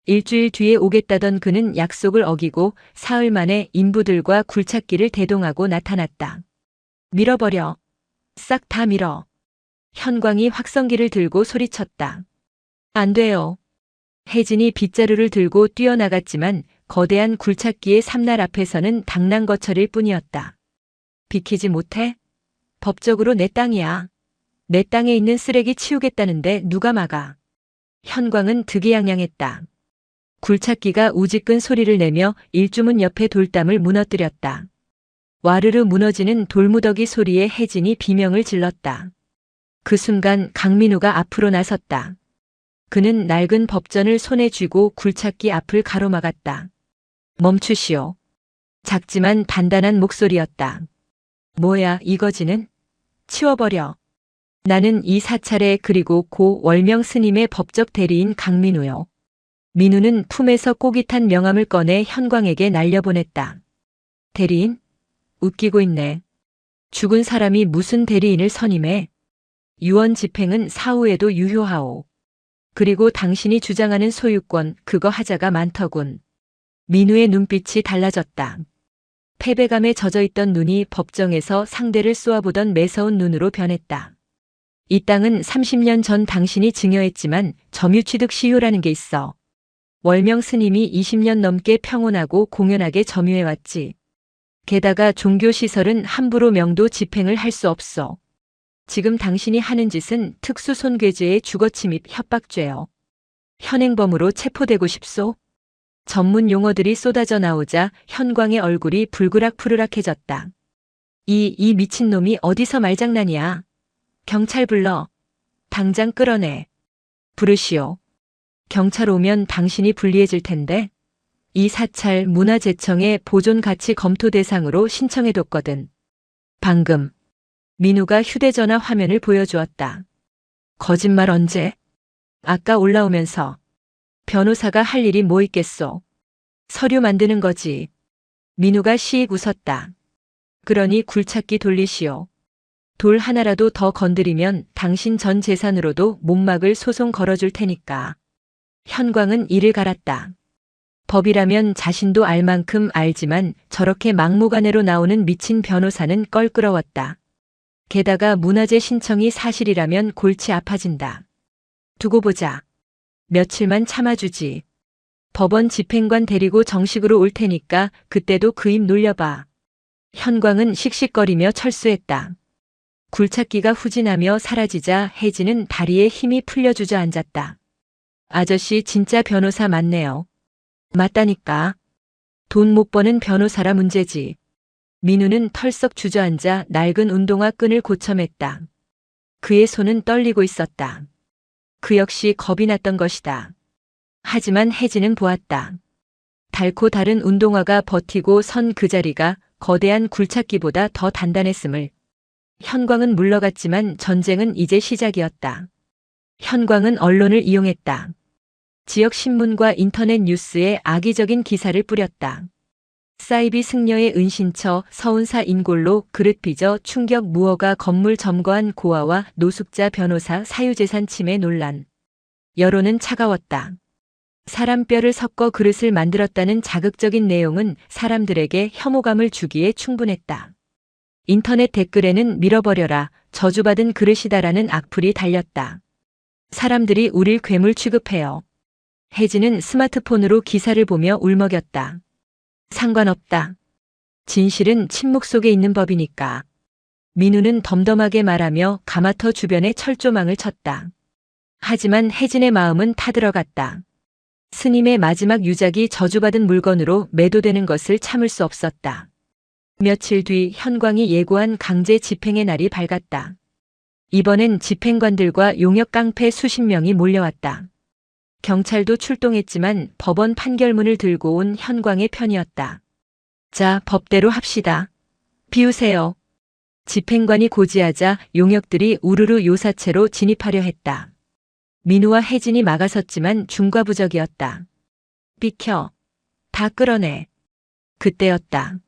일주일 뒤에 오겠다던 그는 약속을 어기고 사흘 만에 인부들과 굴착기를 대동하고 나타났다. 밀어버려. 싹 다 밀어. 현광이 확성기를 들고 소리쳤다. 안 돼요. 혜진이 빗자루를 들고 뛰어나갔지만 거대한 굴착기의 삼날 앞에서는 당난거철일 뿐이었다. 비키지 못해? 법적으로 내 땅이야. 내 땅에 있는 쓰레기 치우겠다는데 누가 막아. 현광은 득이양양했다. 굴착기가 우지끈 소리를 내며 일주문 옆에 돌담을 무너뜨렸다. 와르르 무너지는 돌무더기 소리에 혜진이 비명을 질렀다. 그 순간 강민우가 앞으로 나섰다. 그는 낡은 법전을 손에 쥐고 굴착기 앞을 가로막았다. 멈추시오. 작지만 단단한 목소리였다. 뭐야 이거지는? 치워버려. 나는 이 사찰의 그리고 고 월명 스님의 법적 대리인 강민우요. 민우는 품에서 꼬깃 탄 명함을 꺼내 현광에게 날려보냈다. 대리인? 웃기고 있네. 죽은 사람이 무슨 대리인을 선임해? 유언 집행은 사후에도 유효하오. 그리고 당신이 주장하는 소유권 그거 하자가 많더군. 민우의 눈빛이 달라졌다. 패배감에 젖어있던 눈이 법정에서 상대를 쏘아보던 매서운 눈으로 변했다. 이 땅은 30년 전 당신이 증여했지만 점유취득 시효라는 게 있어. 월명 스님이 20년 넘게 평온하고 공연하게 점유해왔지. 게다가 종교시설은 함부로 명도 집행을 할 수 없어. 지금 당신이 하는 짓은 특수손괴죄의 주거침입 협박죄요. 현행범으로 체포되고 싶소? 전문 용어들이 쏟아져 나오자 현광의 얼굴이 불그락푸르락해졌다. 이 미친놈이 어디서 말장난이야. 경찰 불러. 당장 끌어내. 부르시오. 경찰 오면 당신이 불리해질 텐데. 이 사찰 문화재청에 보존가치 검토 대상으로 신청해뒀거든. 방금. 민우가 휴대전화 화면을 보여주었다. 거짓말 언제? 아까 올라오면서. 변호사가 할 일이 뭐 있겠소? 서류 만드는 거지. 민우가 시익 웃었다. 그러니 굴착기 돌리시오. 돌 하나라도 더 건드리면 당신 전 재산으로도 못 막을 소송 걸어줄 테니까. 현광은 이를 갈았다. 법이라면 자신도 알 만큼 알지만 저렇게 막무가내로 나오는 미친 변호사는 껄끄러웠다. 게다가 문화재 신청이 사실이라면 골치 아파진다. 두고 보자. 며칠만 참아주지. 법원 집행관 데리고 정식으로 올 테니까 그때도 그 입 놀려봐. 현광은 씩씩거리며 철수했다. 굴착기가 후진하며 사라지자 혜진은 다리에 힘이 풀려 주저앉았다. 아저씨 진짜 변호사 맞네요. 맞다니까. 돈 못 버는 변호사라 문제지. 민우는 털썩 주저앉아 낡은 운동화 끈을 고쳐맸다. 그의 손은 떨리고 있었다. 그 역시 겁이 났던 것이다. 하지만 혜진은 보았다. 닳고 다른 운동화가 버티고 선 그 자리가 거대한 굴착기보다 더 단단했음을. 현광은 물러갔지만 전쟁은 이제 시작이었다. 현광은 언론을 이용했다. 지역 신문과 인터넷 뉴스에 악의적인 기사를 뿌렸다. 사이비 승려의 은신처 서운사 인골로 그릇 빚어 충격 무허가 건물 점거한 고아와 노숙자 변호사 사유재산 침해 논란. 여론은 차가웠다. 사람 뼈를 섞어 그릇을 만들었다는 자극적인 내용은 사람들에게 혐오감을 주기에 충분했다. 인터넷 댓글에는 밀어버려라, 저주받은 그릇이다라는 악플이 달렸다. 사람들이 우릴 괴물 취급해요. 혜진은 스마트폰으로 기사를 보며 울먹였다. 상관없다. 진실은 침묵 속에 있는 법이니까. 민우는 덤덤하게 말하며 가마터 주변에 철조망을 쳤다. 하지만 혜진의 마음은 타들어갔다. 스님의 마지막 유작이 저주받은 물건으로 매도되는 것을 참을 수 없었다. 며칠 뒤 현광이 예고한 강제 집행의 날이 밝았다. 이번엔 집행관들과 용역 깡패 수십 명이 몰려왔다. 경찰도 출동했지만 법원 판결문을 들고 온 현광의 편이었다. 자, 법대로 합시다. 비우세요. 집행관이 고지하자 용역들이 우르르 요사체로 진입하려 했다. 민우와 혜진이 막아섰지만 중과부적이었다. 비켜. 다 끌어내. 그때였다.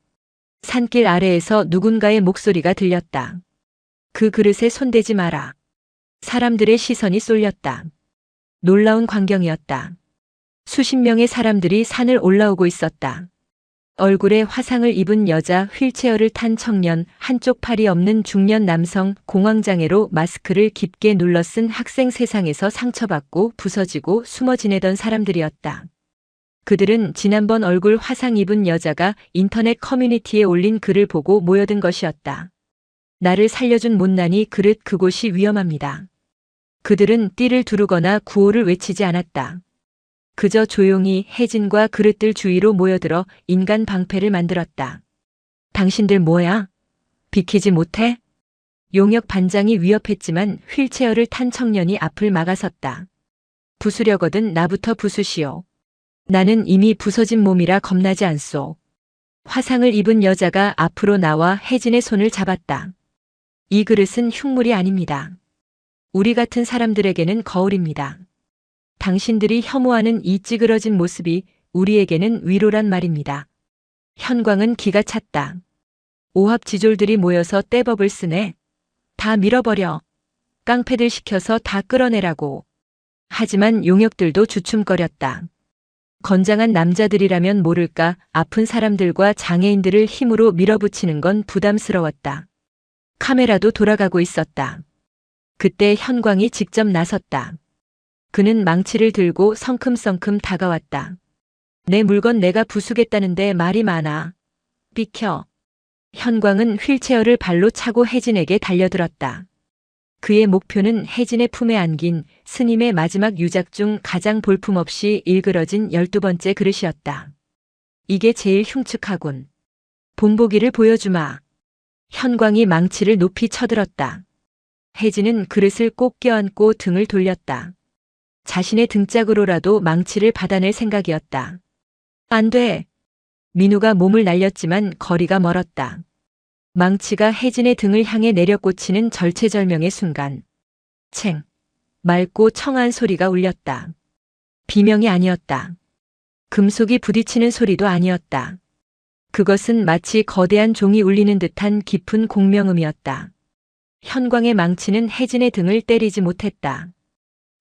산길 아래에서 누군가의 목소리가 들렸다. 그 그릇에 손대지 마라. 사람들의 시선이 쏠렸다. 놀라운 광경이었다. 수십 명의 사람들이 산을 올라오고 있었다. 얼굴에 화상을 입은 여자, 휠체어를 탄 청년, 한쪽 팔이 없는 중년 남성, 공황장애로 마스크를 깊게 눌러 쓴 학생, 세상에서 상처받고 부서지고 숨어 지내던 사람들이었다. 그들은 지난번 얼굴 화상 입은 여자가 인터넷 커뮤니티에 올린 글을 보고 모여든 것이었다. 나를 살려준 못난이 그릇, 그곳이 위험합니다. 그들은 띠를 두르거나 구호를 외치지 않았다. 그저 조용히 혜진과 그릇들 주위로 모여들어 인간 방패를 만들었다. 당신들 뭐야? 비키지 못해? 용역 반장이 위협했지만 휠체어를 탄 청년이 앞을 막아섰다. 부수려거든 나부터 부수시오. 나는 이미 부서진 몸이라 겁나지 않소. 화상을 입은 여자가 앞으로 나와 혜진의 손을 잡았다. 이 그릇은 흉물이 아닙니다. 우리 같은 사람들에게는 거울입니다. 당신들이 혐오하는 이 찌그러진 모습이 우리에게는 위로란 말입니다. 현광은 기가 찼다. 오합지졸들이 모여서 떼법을 쓰네. 다 밀어버려. 깡패들 시켜서 다 끌어내라고. 하지만 용역들도 주춤거렸다. 건장한 남자들이라면 모를까 아픈 사람들과 장애인들을 힘으로 밀어붙이는 건 부담스러웠다. 카메라도 돌아가고 있었다. 그때 현광이 직접 나섰다. 그는 망치를 들고 성큼성큼 다가왔다. 내 물건 내가 부수겠다는데 말이 많아. 비켜. 현광은 휠체어를 발로 차고 혜진에게 달려들었다. 그의 목표는 혜진의 품에 안긴 스님의 마지막 유작 중 가장 볼품없이 일그러진 12번째 그릇이었다. 이게 제일 흉측하군. 본보기를 보여주마. 현광이 망치를 높이 쳐들었다. 혜진은 그릇을 꼭 껴안고 등을 돌렸다. 자신의 등짝으로라도 망치를 받아낼 생각이었다. 안 돼. 민우가 몸을 날렸지만 거리가 멀었다. 망치가 혜진의 등을 향해 내려 꽂히는 절체절명의 순간. 챙. 맑고 청한 소리가 울렸다. 비명이 아니었다. 금속이 부딪히는 소리도 아니었다. 그것은 마치 거대한 종이 울리는 듯한 깊은 공명음이었다. 현광의 망치는 혜진의 등을 때리지 못했다.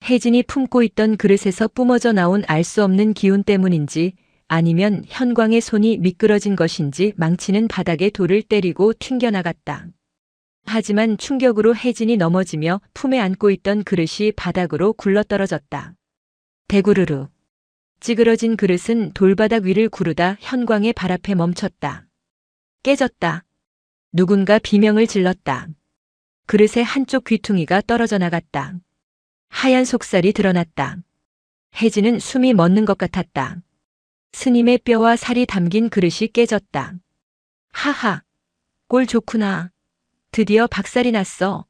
혜진이 품고 있던 그릇에서 뿜어져 나온 알 수 없는 기운 때문인지 아니면 현광의 손이 미끄러진 것인지 망치는 바닥에 돌을 때리고 튕겨나갔다. 하지만 충격으로 혜진이 넘어지며 품에 안고 있던 그릇이 바닥으로 굴러떨어졌다. 대구르르. 찌그러진 그릇은 돌바닥 위를 구르다 현광의 발 앞에 멈췄다. 깨졌다. 누군가 비명을 질렀다. 그릇의 한쪽 귀퉁이가 떨어져 나갔다. 하얀 속살이 드러났다. 혜진은 숨이 멎는 것 같았다. 스님의 뼈와 살이 담긴 그릇이 깨졌다. 하하, 꼴 좋구나. 드디어 박살이 났어.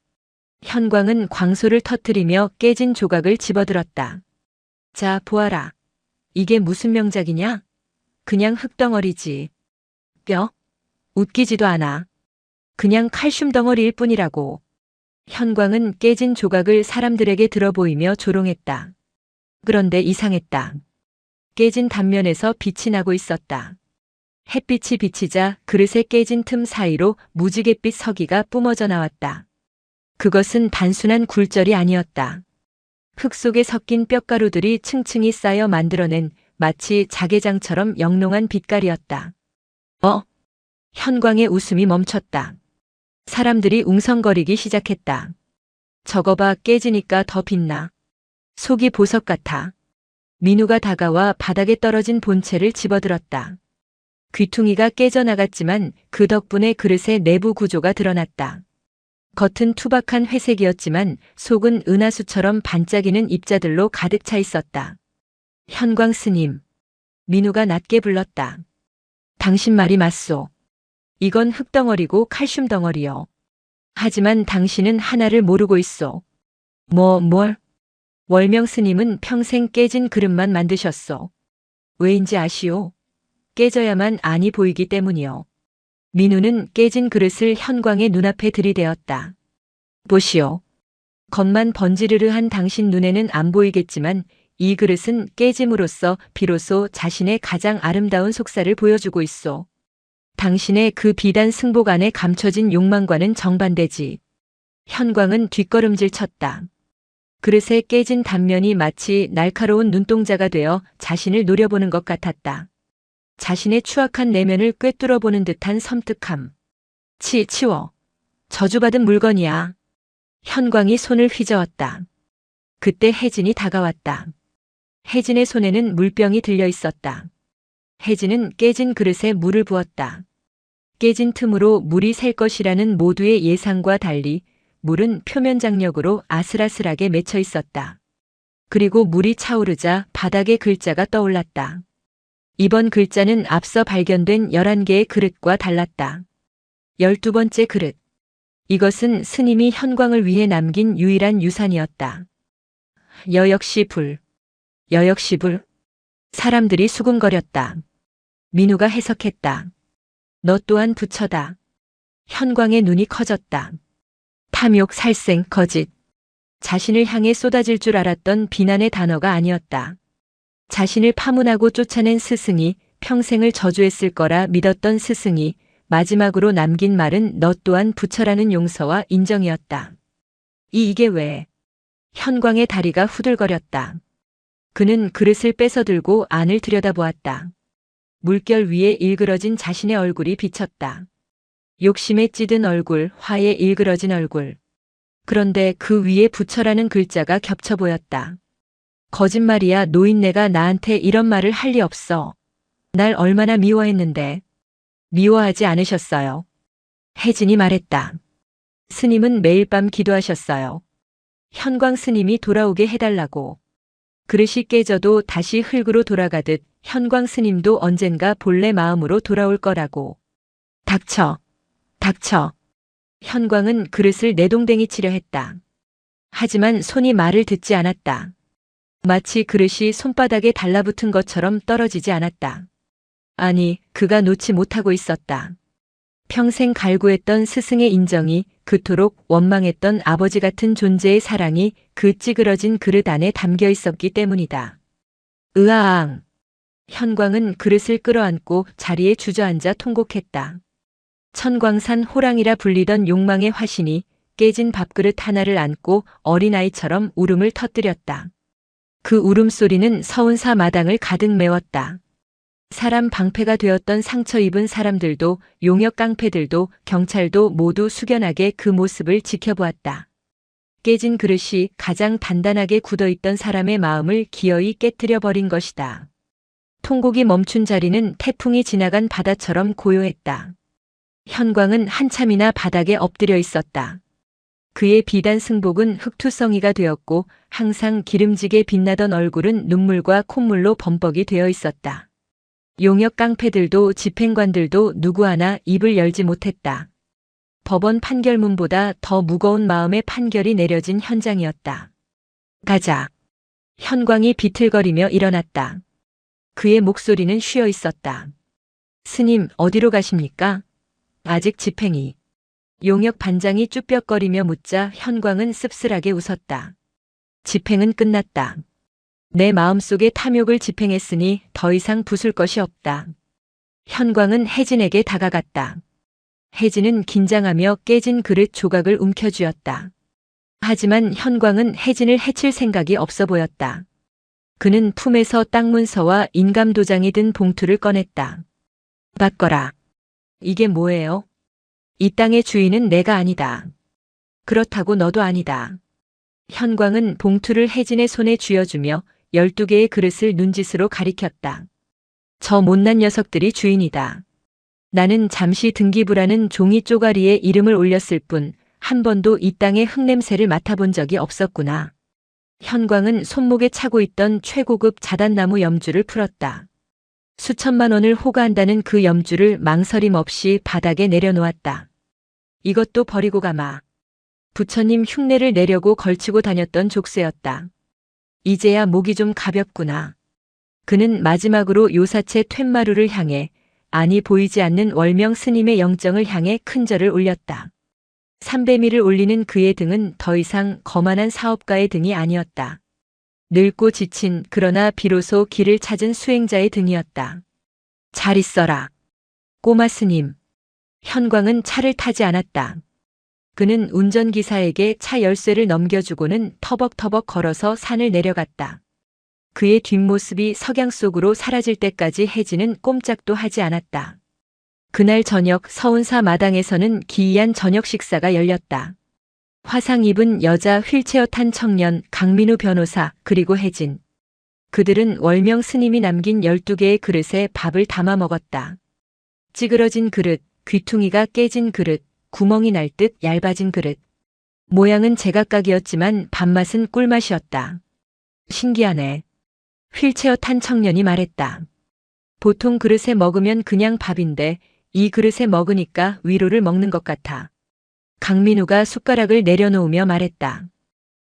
현광은 광소를 터뜨리며 깨진 조각을 집어들었다. 자, 보아라. 이게 무슨 명작이냐? 그냥 흙덩어리지. 뼈? 웃기지도 않아. 그냥 칼슘 덩어리일 뿐이라고. 현광은 깨진 조각을 사람들에게 들어 보이며 조롱했다. 그런데 이상했다. 깨진 단면에서 빛이 나고 있었다. 햇빛이 비치자 그릇의 깨진 틈 사이로 무지갯빛 서기가 뿜어져 나왔다. 그것은 단순한 굴절이 아니었다. 흙 속에 섞인 뼈가루들이 층층이 쌓여 만들어낸 마치 자개장처럼 영롱한 빛깔이었다. 현광의 웃음이 멈췄다. 사람들이 웅성거리기 시작했다. 저거 봐, 깨지니까 더 빛나. 속이 보석 같아. 민우가 다가와 바닥에 떨어진 본체를 집어들었다. 귀퉁이가 깨져나갔지만 그 덕분에 그릇의 내부 구조가 드러났다. 겉은 투박한 회색이었지만 속은 은하수처럼 반짝이는 입자들로 가득 차 있었다. 현광 스님. 민우가 낮게 불렀다. 당신 말이 맞소. 이건 흙덩어리고 칼슘 덩어리요. 하지만 당신은 하나를 모르고 있소. 뭘? 월명 스님은 평생 깨진 그릇만 만드셨소. 왜인지 아시오? 깨져야만 안이 보이기 때문이요. 민우는 깨진 그릇을 현광의 눈앞에 들이대었다. 보시오. 겉만 번지르르한 당신 눈에는 안 보이겠지만 이 그릇은 깨짐으로써 비로소 자신의 가장 아름다운 속살을 보여주고 있소. 당신의 그 비단 승복 안에 감춰진 욕망과는 정반대지. 현광은 뒷걸음질 쳤다. 그릇의 깨진 단면이 마치 날카로운 눈동자가 되어 자신을 노려보는 것 같았다. 자신의 추악한 내면을 꿰뚫어보는 듯한 섬뜩함. 치워. 저주받은 물건이야. 현광이 손을 휘저었다. 그때 혜진이 다가왔다. 혜진의 손에는 물병이 들려 있었다. 혜진은 깨진 그릇에 물을 부었다. 깨진 틈으로 물이 셀 것이라는 모두의 예상과 달리 물은 표면 장력으로 아슬아슬하게 맺혀 있었다. 그리고 물이 차오르자 바닥에 글자가 떠올랐다. 이번 글자는 앞서 발견된 11개의 그릇과 달랐다. 12번째 그릇. 이것은 스님이 현광을 위해 남긴 유일한 유산이었다. 여역시 불. 여역시 불. 사람들이 수군거렸다. 민우가 해석했다. 너 또한 부처다. 현광의 눈이 커졌다. 탐욕, 살생, 거짓. 자신을 향해 쏟아질 줄 알았던 비난의 단어가 아니었다. 자신을 파문하고 쫓아낸 스승이 평생을 저주했을 거라 믿었던 스승이 마지막으로 남긴 말은 너 또한 부처라는 용서와 인정이었다. 이게 왜? 현광의 다리가 후들거렸다. 그는 그릇을 뺏어들고 안을 들여다보았다. 물결 위에 일그러진 자신의 얼굴이 비쳤다. 욕심에 찌든 얼굴, 화에 일그러진 얼굴. 그런데 그 위에 부처라는 글자가 겹쳐 보였다. 거짓말이야. 노인네가 나한테 이런 말을 할 리 없어. 날 얼마나 미워했는데. 미워하지 않으셨어요. 혜진이 말했다. 스님은 매일 밤 기도하셨어요. 현광 스님이 돌아오게 해달라고. 그릇이 깨져도 다시 흙으로 돌아가듯 현광 스님도 언젠가 본래 마음으로 돌아올 거라고. 닥쳐. 닥쳐. 현광은 그릇을 내동댕이 치려 했다. 하지만 손이 말을 듣지 않았다. 마치 그릇이 손바닥에 달라붙은 것처럼 떨어지지 않았다. 아니, 그가 놓지 못하고 있었다. 평생 갈구했던 스승의 인정이, 그토록 원망했던 아버지 같은 존재의 사랑이 그 찌그러진 그릇 안에 담겨 있었기 때문이다. 으아앙. 현광은 그릇을 끌어안고 자리에 주저앉아 통곡했다. 천광산 호랑이라 불리던 욕망의 화신이 깨진 밥그릇 하나를 안고 어린아이처럼 울음을 터뜨렸다. 그 울음소리는 서운사 마당을 가득 메웠다. 사람 방패가 되었던 상처 입은 사람들도 용역 깡패들도 경찰도 모두 숙연하게 그 모습을 지켜보았다. 깨진 그릇이 가장 단단하게 굳어있던 사람의 마음을 기어이 깨뜨려 버린 것이다. 통곡이 멈춘 자리는 태풍이 지나간 바다처럼 고요했다. 현광은 한참이나 바닥에 엎드려 있었다. 그의 비단 승복은 흙투성이가 되었고 항상 기름지게 빛나던 얼굴은 눈물과 콧물로 범벅이 되어 있었다. 용역 깡패들도 집행관들도 누구 하나 입을 열지 못했다. 법원 판결문보다 더 무거운 마음의 판결이 내려진 현장이었다. 가자. 현광이 비틀거리며 일어났다. 그의 목소리는 쉬어 있었다. 스님, 어디로 가십니까? 아직 집행이. 용역 반장이 쭈뼛거리며 묻자 현광은 씁쓸하게 웃었다. 집행은 끝났다. 내 마음속에 탐욕을 집행했으니 더 이상 부술 것이 없다. 현광은 혜진에게 다가갔다. 혜진은 긴장하며 깨진 그릇 조각을 움켜쥐었다. 하지만 현광은 혜진을 해칠 생각이 없어 보였다. 그는 품에서 땅 문서와 인감도장이 든 봉투를 꺼냈다. 받거라. 이게 뭐예요? 이 땅의 주인은 내가 아니다. 그렇다고 너도 아니다. 현광은 봉투를 혜진의 손에 쥐어주며 12개의 그릇을 눈짓으로 가리켰다. 저 못난 녀석들이 주인이다. 나는 잠시 등기부라는 종이 쪼가리에 이름을 올렸을 뿐 한 번도 이 땅의 흙냄새를 맡아본 적이 없었구나. 현광은 손목에 차고 있던 최고급 자단나무 염주를 풀었다. 수천만 원을 호가한다는 그 염주를 망설임 없이 바닥에 내려놓았다. 이것도 버리고 가마. 부처님 흉내를 내려고 걸치고 다녔던 족쇄였다. 이제야 목이 좀 가볍구나. 그는 마지막으로 요사체 툇마루를 향해, 아니 보이지 않는 월명 스님의 영정을 향해 큰 절을 올렸다. 삼배미를 올리는 그의 등은 더 이상 거만한 사업가의 등이 아니었다. 늙고 지친 그러나 비로소 길을 찾은 수행자의 등이었다. 잘 있어라. 꼬마 스님. 현광은 차를 타지 않았다. 그는 운전기사에게 차 열쇠를 넘겨주고는 터벅터벅 걸어서 산을 내려갔다. 그의 뒷모습이 석양 속으로 사라질 때까지 혜진은 꼼짝도 하지 않았다. 그날 저녁 서운사 마당에서는 기이한 저녁 식사가 열렸다. 화상 입은 여자 휠체어 탄 청년 강민우 변호사 그리고 혜진. 그들은 월명 스님이 남긴 12개의 그릇에 밥을 담아 먹었다. 찌그러진 그릇, 귀퉁이가 깨진 그릇, 구멍이 날 듯 얇아진 그릇. 모양은 제각각이었지만 밥맛은 꿀맛이었다. 신기하네. 휠체어 탄 청년이 말했다. 보통 그릇에 먹으면 그냥 밥인데 이 그릇에 먹으니까 위로를 먹는 것 같아. 강민우가 숟가락을 내려놓으며 말했다.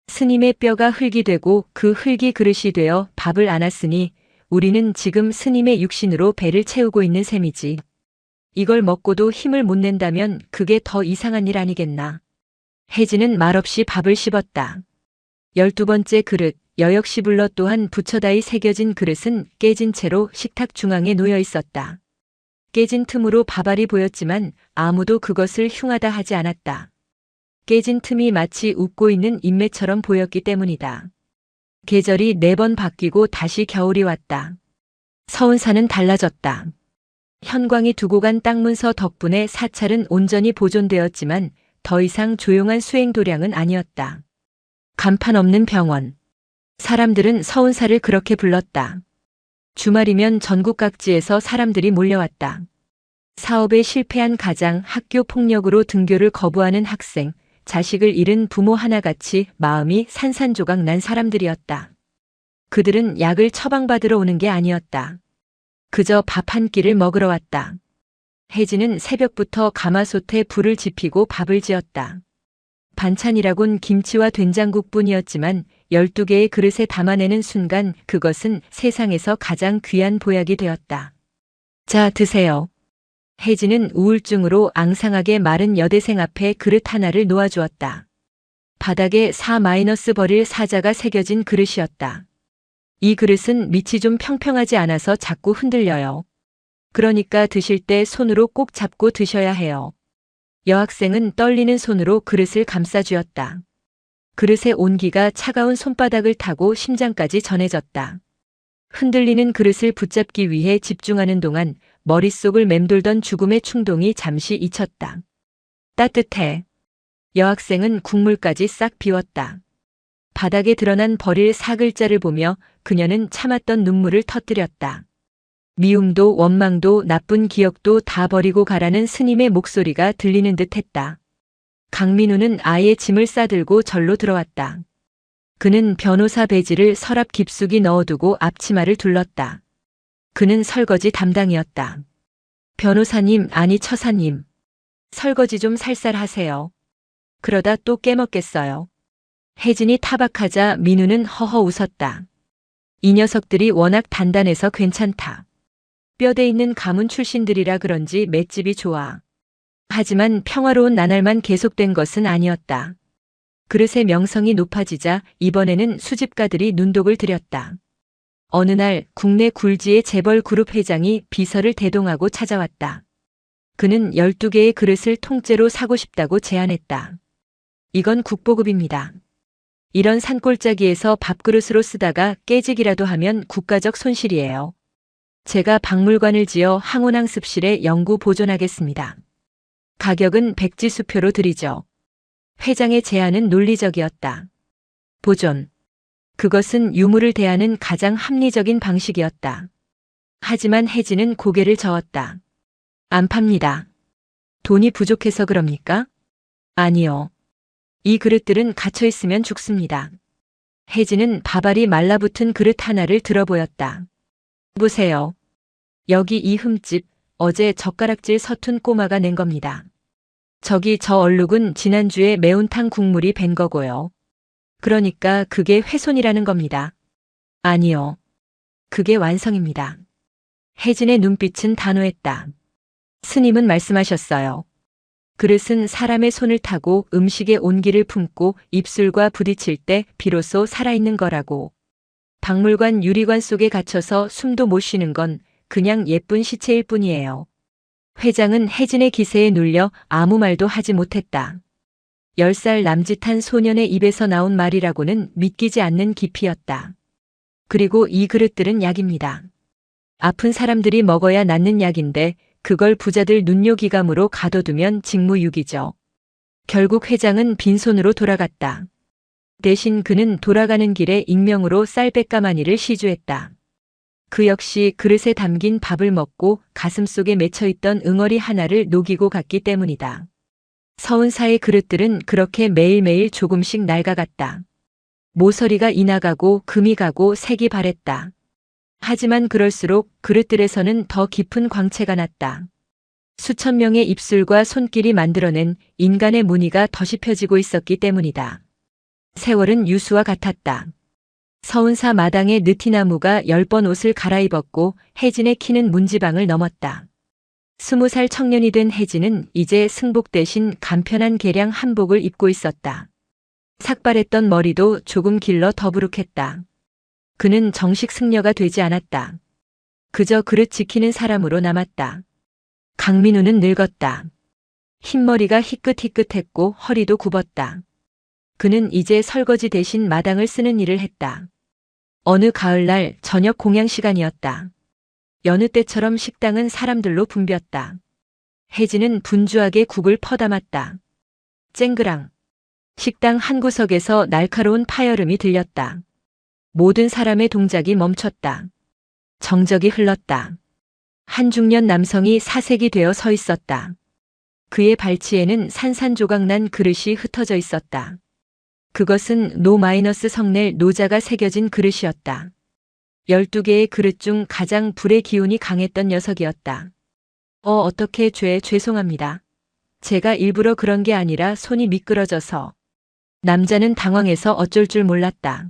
스님의 뼈가 흙이 되고 그 흙이 그릇이 되어 밥을 안았으니 우리는 지금 스님의 육신으로 배를 채우고 있는 셈이지. 이걸 먹고도 힘을 못 낸다면 그게 더 이상한 일 아니겠나. 혜진은 말없이 밥을 씹었다. 12번째 그릇, 여역시불러 또한 부처다이 새겨진 그릇은 깨진 채로 식탁 중앙에 놓여 있었다. 깨진 틈으로 밥알이 보였지만 아무도 그것을 흉하다 하지 않았다. 깨진 틈이 마치 웃고 있는 인매처럼 보였기 때문이다. 계절이 4번 바뀌고 다시 겨울이 왔다. 서운사는 달라졌다. 현광이 두고 간 땅문서 덕분에 사찰은 온전히 보존되었지만 더 이상 조용한 수행 도량은 아니었다. 간판 없는 병원. 사람들은 서운사를 그렇게 불렀다. 주말이면 전국 각지에서 사람들이 몰려왔다. 사업에 실패한 가장, 학교 폭력으로 등교를 거부하는 학생, 자식을 잃은 부모 하나같이 마음이 산산조각 난 사람들이었다. 그들은 약을 처방받으러 오는 게 아니었다. 그저 밥 한 끼를 먹으러 왔다. 혜진은 새벽부터 가마솥에 불을 지피고 밥을 지었다. 반찬이라곤 김치와 된장국뿐이었지만 12개의 그릇에 담아내는 순간 그것은 세상에서 가장 귀한 보약이 되었다. 자, 드세요. 혜진은 우울증으로 앙상하게 마른 여대생 앞에 그릇 하나를 놓아주었다. 바닥에 4- 버릴 사자가 새겨진 그릇이었다. 이 그릇은 밑이 좀 평평하지 않아서 자꾸 흔들려요. 그러니까 드실 때 손으로 꼭 잡고 드셔야 해요. 여학생은 떨리는 손으로 그릇을 감싸쥐었다. 그릇의 온기가 차가운 손바닥을 타고 심장까지 전해졌다. 흔들리는 그릇을 붙잡기 위해 집중하는 동안 머릿속을 맴돌던 죽음의 충동이 잠시 잊혔다. 따뜻해. 여학생은 국물까지 싹 비웠다. 바닥에 드러난 버릴 4글자를 보며 그녀는 참았던 눈물을 터뜨렸다. 미움도 원망도 나쁜 기억도 다 버리고 가라는 스님의 목소리가 들리는 듯 했다. 강민우는 아예 짐을 싸들고 절로 들어왔다. 그는 변호사 배지를 서랍 깊숙이 넣어두고 앞치마를 둘렀다. 그는 설거지 담당이었다. 변호사님, 아니 처사님. 설거지 좀 살살 하세요. 그러다 또 깨먹겠어요. 혜진이 타박하자 민우는 허허 웃었다. 이 녀석들이 워낙 단단해서 괜찮다. 뼈대 있는 가문 출신들이라 그런지 맷집이 좋아. 하지만 평화로운 나날만 계속된 것은 아니었다. 그릇의 명성이 높아지자 이번에는 수집가들이 눈독을 들였다. 어느 날 국내 굴지의 재벌 그룹 회장이 비서를 대동하고 찾아왔다. 그는 12개의 그릇을 통째로 사고 싶다고 제안했다. 이건 국보급입니다. 이런 산골짜기에서 밥그릇으로 쓰다가 깨지기라도 하면 국가적 손실이에요. 제가 박물관을 지어 항온항습실에 영구 보존하겠습니다. 가격은 백지수표로 드리죠. 회장의 제안은 논리적이었다. 보존. 그것은 유물을 대하는 가장 합리적인 방식이었다. 하지만 혜진은 고개를 저었다. 안 팝니다. 돈이 부족해서 그럽니까? 아니요. 이 그릇들은 갇혀 있으면 죽습니다. 혜진은 밥알이 말라붙은 그릇 하나를 들어보였다. 보세요. 여기 이 흠집, 어제 젓가락질 서툰 꼬마가 낸 겁니다. 저기 저 얼룩은 지난주에 매운탕 국물이 밴 거고요. 그러니까 그게 훼손이라는 겁니다. 아니요. 그게 완성입니다. 혜진의 눈빛은 단호했다. 스님은 말씀하셨어요. 그릇은 사람의 손을 타고 음식의 온기를 품고 입술과 부딪힐 때 비로소 살아있는 거라고. 박물관 유리관 속에 갇혀서 숨도 못 쉬는 건 그냥 예쁜 시체일 뿐이에요. 회장은 혜진의 기세에 눌려 아무 말도 하지 못했다. 10살 남짓한 소년의 입에서 나온 말이라고는 믿기지 않는 깊이였다. 그리고 이 그릇들은 약입니다. 아픈 사람들이 먹어야 낫는 약인데 그걸 부자들 눈요기감으로 가둬두면 직무유기죠. 결국 회장은 빈손으로 돌아갔다. 대신 그는 돌아가는 길에 익명으로 쌀백가마니를 시주했다. 그 역시 그릇에 담긴 밥을 먹고 가슴속에 맺혀있던 응어리 하나를 녹이고 갔기 때문이다. 서은사의 그릇들은 그렇게 매일매일 조금씩 낡아갔다. 모서리가 이나가고 금이 가고 색이 바랬다. 하지만 그럴수록 그릇들에서는 더 깊은 광채가 났다. 수천 명의 입술과 손길이 만들어낸 인간의 무늬가 더 씹혀지고 있었기 때문이다. 세월은 유수와 같았다. 서운사 마당의 느티나무가 10번 옷을 갈아입었고 혜진의 키는 문지방을 넘었다. 20살 청년이 된 혜진은 이제 승복 대신 간편한 개량 한복을 입고 있었다. 삭발했던 머리도 조금 길러 더부룩했다. 그는 정식 승려가 되지 않았다. 그저 그릇 지키는 사람으로 남았다. 강민우는 늙었다. 흰머리가 희끗희끗했고 허리도 굽었다. 그는 이제 설거지 대신 마당을 쓰는 일을 했다. 어느 가을날 저녁 공양 시간이었다. 여느 때처럼 식당은 사람들로 붐볐다. 혜진은 분주하게 국을 퍼담았다. 쨍그랑. 식당 한 구석에서 날카로운 파열음이 들렸다. 모든 사람의 동작이 멈췄다. 정적이 흘렀다. 한 중년 남성이 사색이 되어 서 있었다. 그의 발치에는 산산조각난 그릇이 흩어져 있었다. 그것은 노- 성낼 노자가 새겨진 그릇이었다. 12개의 그릇 중 가장 불의 기운이 강했던 녀석이었다. 어떻게 죄송합니다. 제가 일부러 그런 게 아니라 손이 미끄러져서. 남자는 당황해서 어쩔 줄 몰랐다.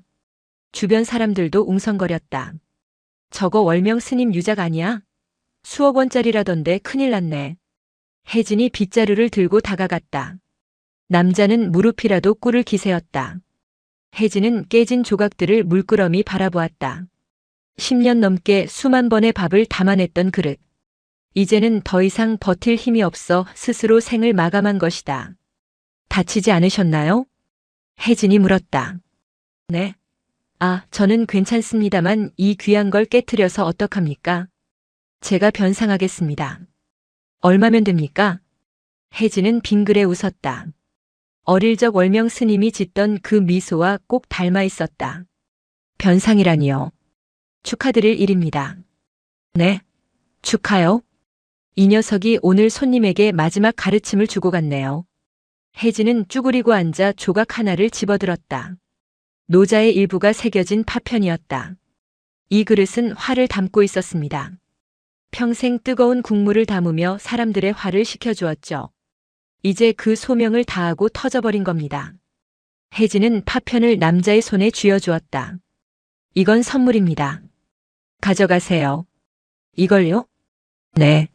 주변 사람들도 웅성거렸다. 저거 월명 스님 유작 아니야? 수억 원짜리라던데 큰일 났네. 혜진이 빗자루를 들고 다가갔다. 남자는 무릎이라도 꿇을 기세였다. 혜진은 깨진 조각들을 물끄러미 바라보았다. 10년 넘게 수만 번의 밥을 담아냈던 그릇. 이제는 더 이상 버틸 힘이 없어 스스로 생을 마감한 것이다. 다치지 않으셨나요? 혜진이 물었다. 네. 저는 괜찮습니다만 이 귀한 걸 깨트려서 어떡합니까? 제가 변상하겠습니다. 얼마면 됩니까? 혜진은 빙그레 웃었다. 어릴 적 월명 스님이 짓던 그 미소와 꼭 닮아 있었다. 변상이라니요. 축하드릴 일입니다. 네. 축하요? 이 녀석이 오늘 손님에게 마지막 가르침을 주고 갔네요. 혜진은 쭈그리고 앉아 조각 하나를 집어들었다. 노자의 일부가 새겨진 파편이었다. 이 그릇은 화를 담고 있었습니다. 평생 뜨거운 국물을 담으며 사람들의 화를 식혀주었죠. 이제 그 소명을 다하고 터져버린 겁니다. 혜진은 파편을 남자의 손에 쥐어주었다. 이건 선물입니다. 가져가세요. 이걸요? 네.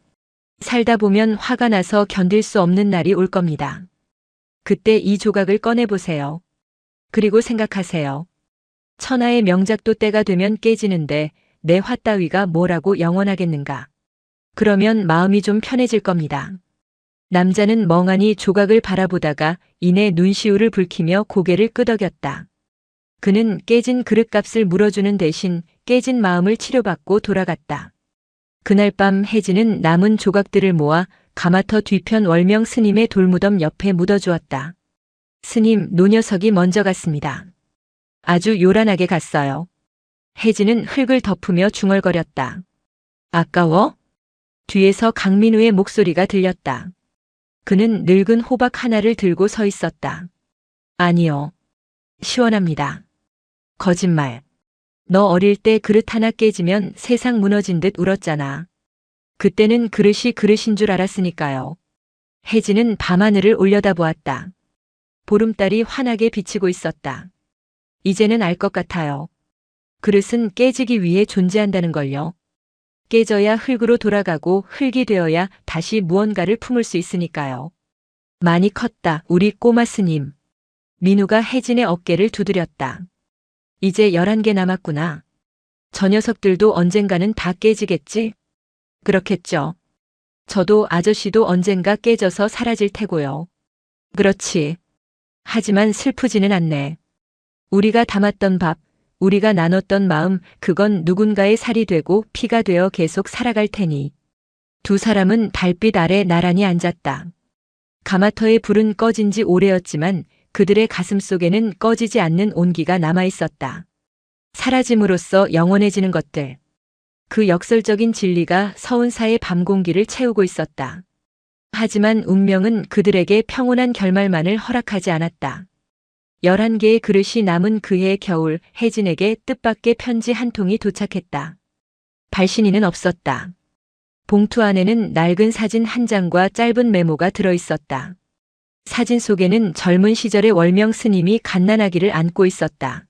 살다 보면 화가 나서 견딜 수 없는 날이 올 겁니다. 그때 이 조각을 꺼내보세요. 그리고 생각하세요. 천하의 명작도 때가 되면 깨지는데 내 화 따위가 뭐라고 영원하겠는가. 그러면 마음이 좀 편해질 겁니다. 남자는 멍하니 조각을 바라보다가 이내 눈시울을 붉히며 고개를 끄덕였다. 그는 깨진 그릇값을 물어주는 대신 깨진 마음을 치료받고 돌아갔다. 그날 밤 혜진은 남은 조각들을 모아 가마터 뒤편 월명 스님의 돌무덤 옆에 묻어주었다. 스님, 노 녀석이 먼저 갔습니다. 아주 요란하게 갔어요. 혜진은 흙을 덮으며 중얼거렸다. 아까워? 뒤에서 강민우의 목소리가 들렸다. 그는 늙은 호박 하나를 들고 서 있었다. 아니요. 시원합니다. 거짓말. 너 어릴 때 그릇 하나 깨지면 세상 무너진 듯 울었잖아. 그때는 그릇이 그릇인 줄 알았으니까요. 혜진은 밤하늘을 올려다보았다. 보름달이 환하게 비치고 있었다. 이제는 알 것 같아요. 그릇은 깨지기 위해 존재한다는 걸요. 깨져야 흙으로 돌아가고 흙이 되어야 다시 무언가를 품을 수 있으니까요. 많이 컸다, 우리 꼬마 스님. 민우가 혜진의 어깨를 두드렸다. 이제 11개 남았구나. 저 녀석들도 언젠가는 다 깨지겠지? 그렇겠죠. 저도 아저씨도 언젠가 깨져서 사라질 테고요. 그렇지. 하지만 슬프지는 않네. 우리가 담았던 밥, 우리가 나눴던 마음, 그건 누군가의 살이 되고 피가 되어 계속 살아갈 테니. 두 사람은 달빛 아래 나란히 앉았다. 가마터의 불은 꺼진 지 오래였지만 그들의 가슴 속에는 꺼지지 않는 온기가 남아 있었다. 사라짐으로써 영원해지는 것들. 그 역설적인 진리가 서운사의 밤 공기를 채우고 있었다. 하지만 운명은 그들에게 평온한 결말만을 허락하지 않았다. 11개의 그릇이 남은 그해 겨울, 혜진에게 뜻밖의 편지 한 통이 도착했다. 발신인은 없었다. 봉투 안에는 낡은 사진 한 장과 짧은 메모가 들어 있었다. 사진 속에는 젊은 시절의 월명 스님이 갓난아기를 안고 있었다.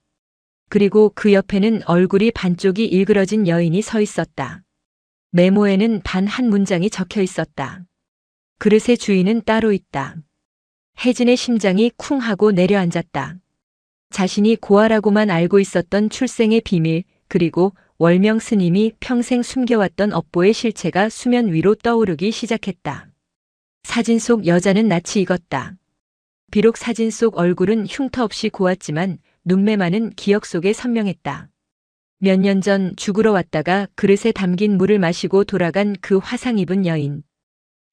그리고 그 옆에는 얼굴이 반쪽이 일그러진 여인이 서 있었다. 메모에는 단 한 문장이 적혀 있었다. 그릇의 주인은 따로 있다. 혜진의 심장이 쿵 하고 내려앉았다. 자신이 고아라고만 알고 있었던 출생의 비밀, 그리고 월명 스님이 평생 숨겨왔던 업보의 실체가 수면 위로 떠오르기 시작했다. 사진 속 여자는 낯이 익었다. 비록 사진 속 얼굴은 흉터 없이 고왔지만 눈매만은 기억 속에 선명했다. 몇 년 전 죽으러 왔다가 그릇에 담긴 물을 마시고 돌아간 그 화상 입은 여인.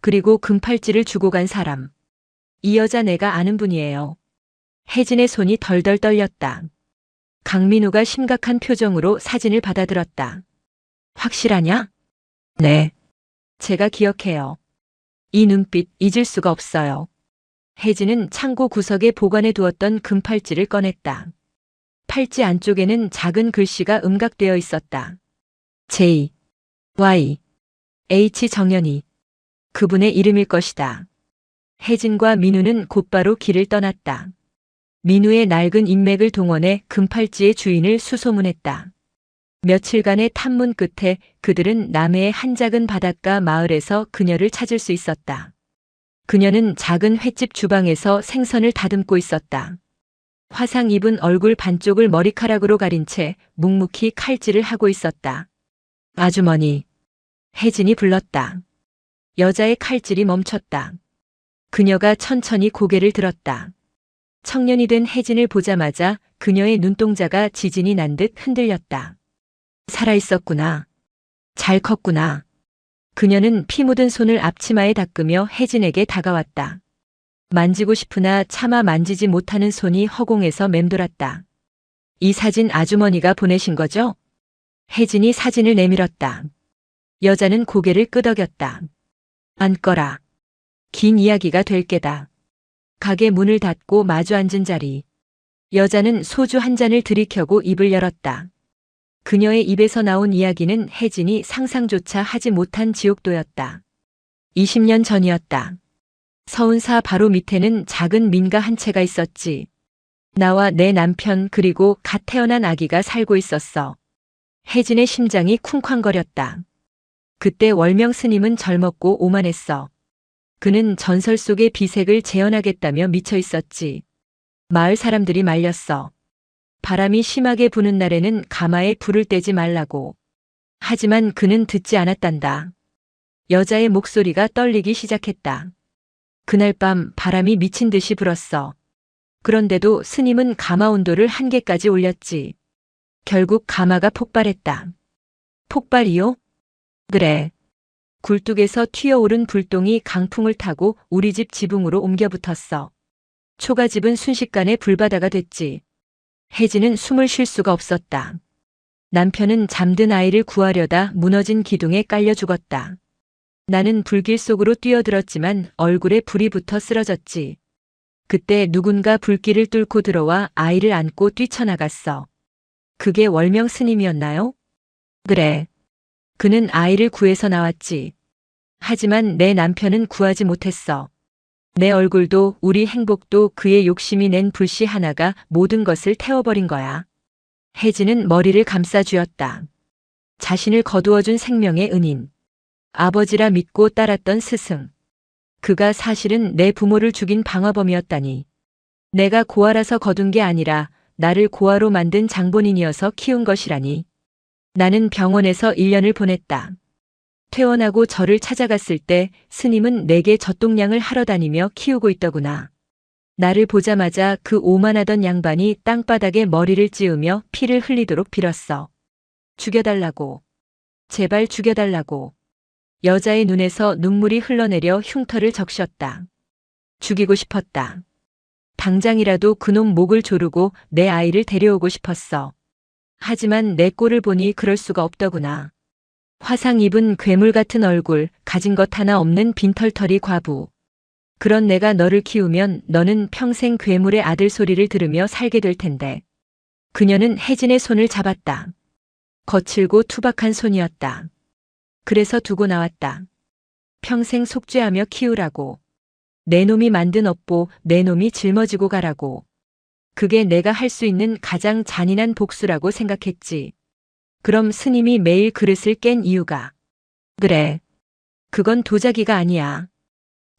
그리고 금팔찌를 주고 간 사람. 이 여자 내가 아는 분이에요. 혜진의 손이 덜덜 떨렸다. 강민우가 심각한 표정으로 사진을 받아들었다. 확실하냐? 네. 제가 기억해요. 이 눈빛 잊을 수가 없어요. 혜진은 창고 구석에 보관해 두었던 금팔찌를 꺼냈다. 팔찌 안쪽에는 작은 글씨가 음각되어 있었다. J, Y, H 정연이. 그분의 이름일 것이다. 혜진과 민우는 곧바로 길을 떠났다. 민우의 낡은 인맥을 동원해 금팔찌의 주인을 수소문했다. 며칠간의 탐문 끝에 그들은 남해의 한 작은 바닷가 마을에서 그녀를 찾을 수 있었다. 그녀는 작은 횟집 주방에서 생선을 다듬고 있었다. 화상 입은 얼굴 반쪽을 머리카락으로 가린 채 묵묵히 칼질을 하고 있었다. 아주머니. 혜진이 불렀다. 여자의 칼질이 멈췄다. 그녀가 천천히 고개를 들었다. 청년이 된 혜진을 보자마자 그녀의 눈동자가 지진이 난 듯 흔들렸다. 살아있었구나. 잘 컸구나. 그녀는 피 묻은 손을 앞치마에 닦으며 혜진에게 다가왔다. 만지고 싶으나 차마 만지지 못하는 손이 허공에서 맴돌았다. 이 사진 아주머니가 보내신 거죠? 혜진이 사진을 내밀었다. 여자는 고개를 끄덕였다. 앉거라. 긴 이야기가 될 게다. 가게 문을 닫고 마주 앉은 자리. 여자는 소주 한 잔을 들이켜고 입을 열었다. 그녀의 입에서 나온 이야기는 혜진이 상상조차 하지 못한 지옥도였다. 20년 전이었다. 서운사 바로 밑에는 작은 민가 한 채가 있었지. 나와 내 남편 그리고 갓 태어난 아기가 살고 있었어. 혜진의 심장이 쿵쾅거렸다. 그때 월명 스님은 젊었고 오만했어. 그는 전설 속의 비색을 재현하겠다며 미쳐 있었지. 마을 사람들이 말렸어. 바람이 심하게 부는 날에는 가마에 불을 떼지 말라고. 하지만 그는 듣지 않았단다. 여자의 목소리가 떨리기 시작했다. 그날 밤 바람이 미친 듯이 불었어. 그런데도 스님은 가마 온도를 한계까지 올렸지. 결국 가마가 폭발했다. 폭발이요? 그래. 굴뚝에서 튀어오른 불똥이 강풍을 타고 우리 집 지붕으로 옮겨 붙었어. 초가집은 순식간에 불바다가 됐지. 혜진은 숨을 쉴 수가 없었다. 남편은 잠든 아이를 구하려다 무너진 기둥에 깔려 죽었다. 나는 불길 속으로 뛰어들었지만 얼굴에 불이 붙어 쓰러졌지. 그때 누군가 불길을 뚫고 들어와 아이를 안고 뛰쳐나갔어. 그게 월명 스님이었나요? 그래. 그는 아이를 구해서 나왔지. 하지만 내 남편은 구하지 못했어. 내 얼굴도 우리 행복도 그의 욕심이 낸 불씨 하나가 모든 것을 태워버린 거야. 혜진은 머리를 감싸쥐었다. 자신을 거두어준 생명의 은인. 아버지라 믿고 따랐던 스승. 그가 사실은 내 부모를 죽인 방화범이었다니. 내가 고아라서 거둔 게 아니라 나를 고아로 만든 장본인이어서 키운 것이라니. 나는 병원에서 1년을 보냈다. 퇴원하고 저를 찾아갔을 때 스님은 내게 젖동량을 하러 다니며 키우고 있더구나. 나를 보자마자 그 오만하던 양반이 땅바닥에 머리를 찌우며 피를 흘리도록 빌었어. 죽여달라고. 제발 죽여달라고. 여자의 눈에서 눈물이 흘러내려 흉터를 적셨다. 죽이고 싶었다. 당장이라도 그놈 목을 조르고 내 아이를 데려오고 싶었어. 하지만 내 꼴을 보니 그럴 수가 없더구나. 화상 입은 괴물 같은 얼굴, 가진 것 하나 없는 빈털터리 과부. 그런 내가 너를 키우면 너는 평생 괴물의 아들 소리를 들으며 살게 될 텐데. 그녀는 혜진의 손을 잡았다. 거칠고 투박한 손이었다. 그래서 두고 나왔다. 평생 속죄하며 키우라고. 내 놈이 만든 업보, 내 놈이 짊어지고 가라고. 그게 내가 할 수 있는 가장 잔인한 복수라고 생각했지. 그럼 스님이 매일 그릇을 깬 이유가? 그래. 그건 도자기가 아니야.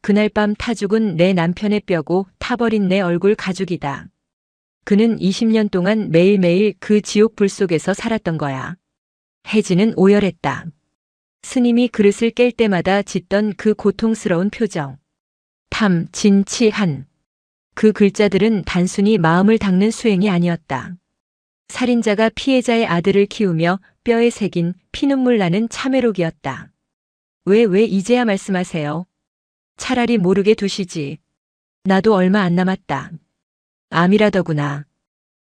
그날 밤 타 죽은 내 남편의 뼈고 타버린 내 얼굴 가죽이다. 그는 20년 동안 매일매일 그 지옥 불 속에서 살았던 거야. 혜진은 오열했다. 스님이 그릇을 깰 때마다 짓던 그 고통스러운 표정. 탐, 진, 치, 한. 그 글자들은 단순히 마음을 닦는 수행이 아니었다. 살인자가 피해자의 아들을 키우며 뼈에 새긴 피눈물 나는 참회록이었다. 왜 이제야 말씀하세요? 차라리 모르게 두시지. 나도 얼마 안 남았다. 암이라더구나.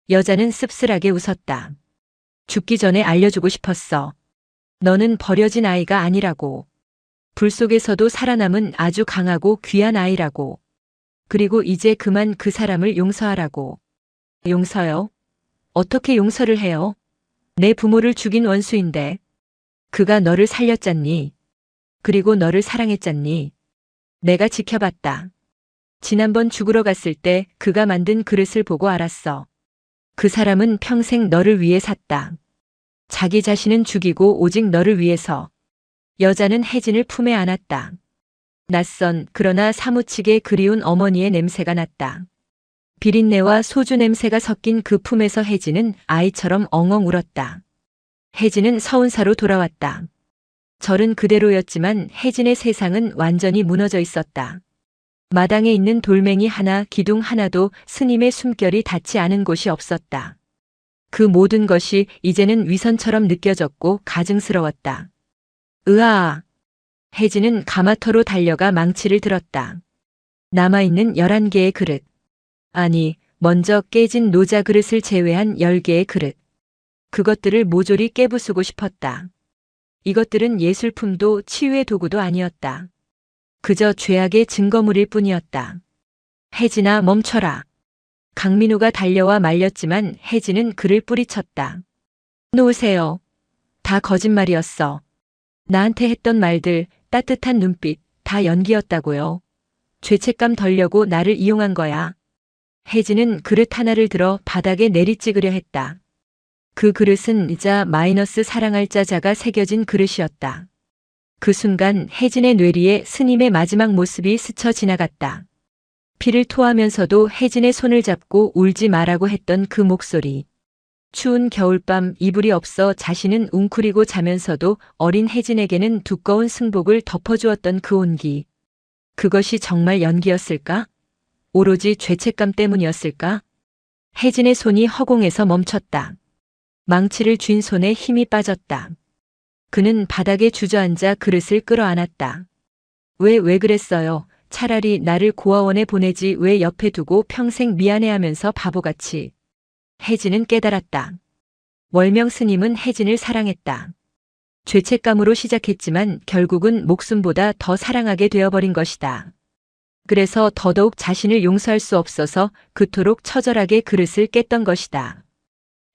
여자는 씁쓸하게 웃었다. 죽기 전에 알려주고 싶었어. 너는 버려진 아이가 아니라고. 불 속에서도 살아남은 아주 강하고 귀한 아이라고. 그리고 이제 그만 그 사람을 용서하라고. 용서요? 어떻게 용서를 해요? 내 부모를 죽인 원수인데. 그가 너를 살렸잖니. 그리고 너를 사랑했잖니. 내가 지켜봤다. 지난번 죽으러 갔을 때 그가 만든 그릇을 보고 알았어. 그 사람은 평생 너를 위해 샀다. 자기 자신은 죽이고 오직 너를 위해서. 여자는 혜진을 품에 안았다. 낯선 그러나 사무치게 그리운 어머니의 냄새가 났다. 비린내와 소주 냄새가 섞인 그 품에서 혜진은 아이처럼 엉엉 울었다. 혜진은 서운사로 돌아왔다. 절은 그대로였지만 혜진의 세상은 완전히 무너져 있었다. 마당에 있는 돌멩이 하나, 기둥 하나도 스님의 숨결이 닿지 않은 곳이 없었다. 그 모든 것이 이제는 위선처럼 느껴졌고 가증스러웠다. 으아! 혜진은 가마터로 달려가 망치를 들었다. 남아있는 11개의 그릇. 아니, 먼저 깨진 노자 그릇을 제외한 10개의 그릇. 그것들을 모조리 깨부수고 싶었다. 이것들은 예술품도 치유의 도구도 아니었다. 그저 죄악의 증거물일 뿐이었다. 혜진아, 멈춰라. 강민우가 달려와 말렸지만 혜진은 그를 뿌리쳤다. 놓으세요. 다 거짓말이었어. 나한테 했던 말들, 따뜻한 눈빛, 다 연기였다고요. 죄책감 덜려고 나를 이용한 거야. 혜진은 그릇 하나를 들어 바닥에 내리찍으려 했다. 그 그릇은 자 마이너스 사랑할 자자가 새겨진 그릇이었다. 그 순간 혜진의 뇌리에 스님의 마지막 모습이 스쳐 지나갔다. 피를 토하면서도 혜진의 손을 잡고 울지 말라고 했던 그 목소리. 추운 겨울밤 이불이 없어 자신은 웅크리고 자면서도 어린 혜진에게는 두꺼운 승복을 덮어주었던 그 온기. 그것이 정말 연기였을까? 오로지 죄책감 때문이었을까? 혜진의 손이 허공에서 멈췄다. 망치를 쥔 손에 힘이 빠졌다. 그는 바닥에 주저앉아 그릇을 끌어안았다. 왜 그랬어요? 차라리 나를 고아원에 보내지 왜 옆에 두고 평생 미안해하면서 바보같이. 혜진은 깨달았다. 월명 스님은 혜진을 사랑했다. 죄책감으로 시작했지만 결국은 목숨보다 더 사랑하게 되어버린 것이다. 그래서 더더욱 자신을 용서할 수 없어서 그토록 처절하게 그릇을 깼던 것이다.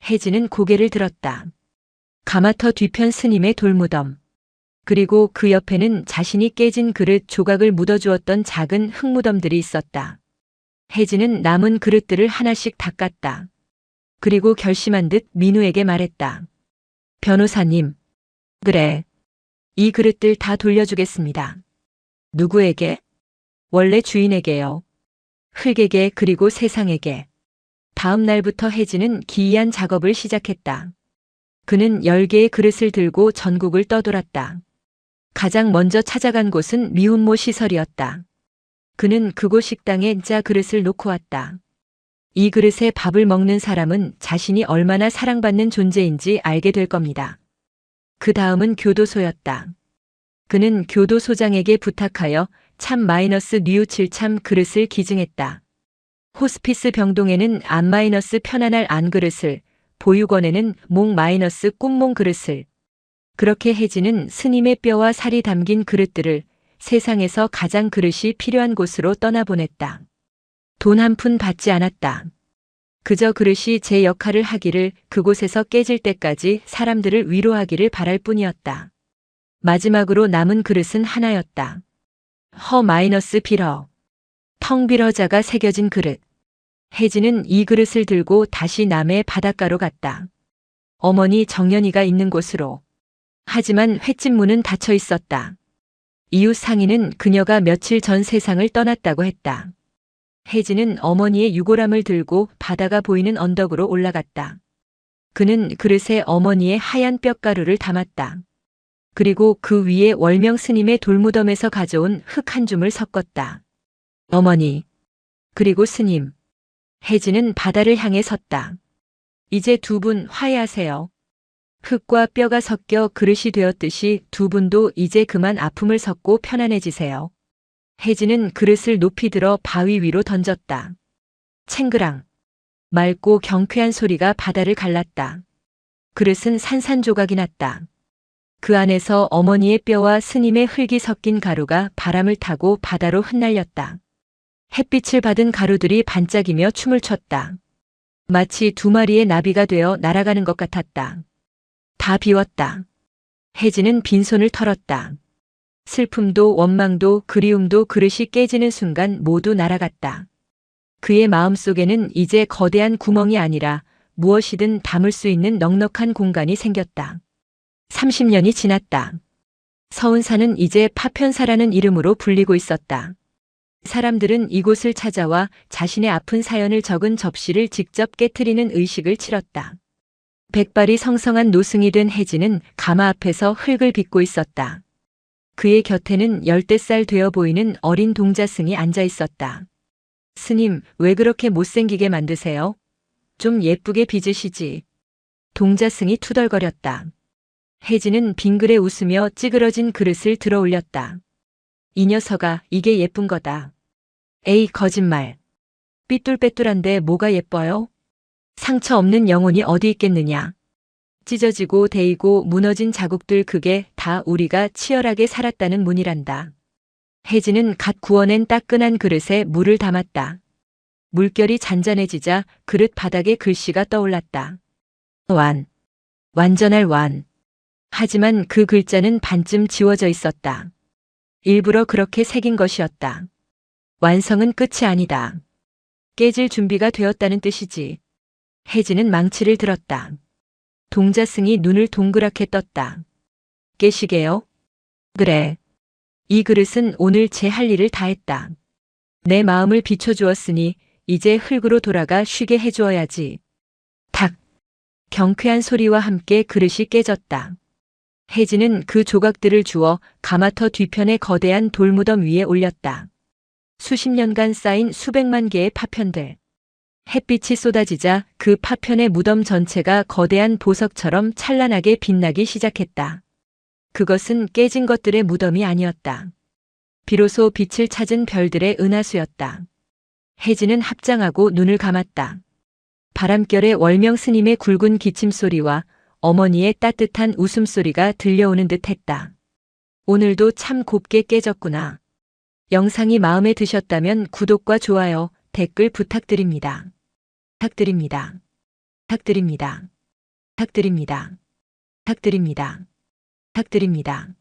혜진은 고개를 들었다. 가마터 뒤편 스님의 돌무덤. 그리고 그 옆에는 자신이 깨진 그릇 조각을 묻어주었던 작은 흙무덤들이 있었다. 혜진은 남은 그릇들을 하나씩 닦았다. 그리고 결심한 듯 민우에게 말했다. 변호사님. 그래. 이 그릇들 다 돌려주겠습니다. 누구에게? 원래 주인에게요. 흙에게 그리고 세상에게. 다음 날부터 혜진은 기이한 작업을 시작했다. 그는 10개의 그릇을 들고 전국을 떠돌았다. 가장 먼저 찾아간 곳은 미혼모 시설이었다. 그는 그곳 식당에 짜 그릇을 놓고 왔다. 이 그릇에 밥을 먹는 사람은 자신이 얼마나 사랑받는 존재인지 알게 될 겁니다. 그 다음은 교도소였다. 그는 교도소장에게 부탁하여 참 마이너스 뉘우칠 참 그릇을 기증했다. 호스피스 병동에는 안 마이너스 편안할 안 그릇을, 보육원에는 몽 마이너스 꿈몽 그릇을. 그렇게 혜진은 스님의 뼈와 살이 담긴 그릇들을 세상에서 가장 그릇이 필요한 곳으로 떠나보냈다. 돈 한 푼 받지 않았다. 그저 그릇이 제 역할을 하기를, 그곳에서 깨질 때까지 사람들을 위로하기를 바랄 뿐이었다. 마지막으로 남은 그릇은 하나였다. 허 마이너스 빌어. 텅 빌어자가 새겨진 그릇. 혜진은 이 그릇을 들고 다시 남해 바닷가로 갔다. 어머니 정연이가 있는 곳으로. 하지만 횟집 문은 닫혀 있었다. 이웃 상인은 그녀가 며칠 전 세상을 떠났다고 했다. 혜진은 어머니의 유골함을 들고 바다가 보이는 언덕으로 올라갔다. 그는 그릇에 어머니의 하얀 뼈가루를 담았다. 그리고 그 위에 월명 스님의 돌무덤에서 가져온 흙 한 줌을 섞었다. 어머니, 그리고 스님. 혜진은 바다를 향해 섰다. 이제 두 분 화해하세요. 흙과 뼈가 섞여 그릇이 되었듯이 두 분도 이제 그만 아픔을 섞고 편안해지세요. 혜진은 그릇을 높이 들어 바위 위로 던졌다. 챙그랑. 맑고 경쾌한 소리가 바다를 갈랐다. 그릇은 산산조각이 났다. 그 안에서 어머니의 뼈와 스님의 흙이 섞인 가루가 바람을 타고 바다로 흩날렸다. 햇빛을 받은 가루들이 반짝이며 춤을 췄다. 마치 두 마리의 나비가 되어 날아가는 것 같았다. 다 비웠다. 혜진은 빈손을 털었다. 슬픔도 원망도 그리움도 그릇이 깨지는 순간 모두 날아갔다. 그의 마음속에는 이제 거대한 구멍이 아니라 무엇이든 담을 수 있는 넉넉한 공간이 생겼다. 30년이 지났다. 서운사는 이제 파편사라는 이름으로 불리고 있었다. 사람들은 이곳을 찾아와 자신의 아픈 사연을 적은 접시를 직접 깨트리는 의식을 치렀다. 백발이 성성한 노승이 된 혜진은 가마 앞에서 흙을 빚고 있었다. 그의 곁에는 10살 되어 보이는 어린 동자승이 앉아 있었다. 스님, 왜 그렇게 못생기게 만드세요? 좀 예쁘게 빚으시지. 동자승이 투덜거렸다. 혜진은 빙그레 웃으며 찌그러진 그릇을 들어 올렸다. 이 녀석아, 이게 예쁜 거다. 에이, 거짓말. 삐뚤빼뚤한데 뭐가 예뻐요? 상처 없는 영혼이 어디 있겠느냐. 찢어지고 데이고 무너진 자국들, 그게 다 우리가 치열하게 살았다는 문이란다. 혜진은 갓 구워낸 따끈한 그릇에 물을 담았다. 물결이 잔잔해지자 그릇 바닥에 글씨가 떠올랐다. 완전할 완. 하지만 그 글자는 반쯤 지워져 있었다. 일부러 그렇게 새긴 것이었다. 완성은 끝이 아니다. 깨질 준비가 되었다는 뜻이지. 혜진은 망치를 들었다. 동자승이 눈을 동그랗게 떴다. 깨시게요? 그래. 이 그릇은 오늘 제 할 일을 다 했다. 내 마음을 비춰주었으니 이제 흙으로 돌아가 쉬게 해주어야지. 탁. 경쾌한 소리와 함께 그릇이 깨졌다. 혜진은 그 조각들을 주워 가마터 뒤편의 거대한 돌무덤 위에 올렸다. 수십 년간 쌓인 수백만 개의 파편들. 햇빛이 쏟아지자 그 파편의 무덤 전체가 거대한 보석처럼 찬란하게 빛나기 시작했다. 그것은 깨진 것들의 무덤이 아니었다. 비로소 빛을 찾은 별들의 은하수였다. 혜진은 합장하고 눈을 감았다. 바람결에 월명 스님의 굵은 기침소리와 어머니의 따뜻한 웃음소리가 들려오는 듯 했다. 오늘도 참 곱게 깨졌구나. 영상이 마음에 드셨다면 구독과 좋아요, 댓글 부탁드립니다. 부탁드립니다. 부탁드립니다. 부탁드립니다. 부탁드립니다. 부탁드립니다.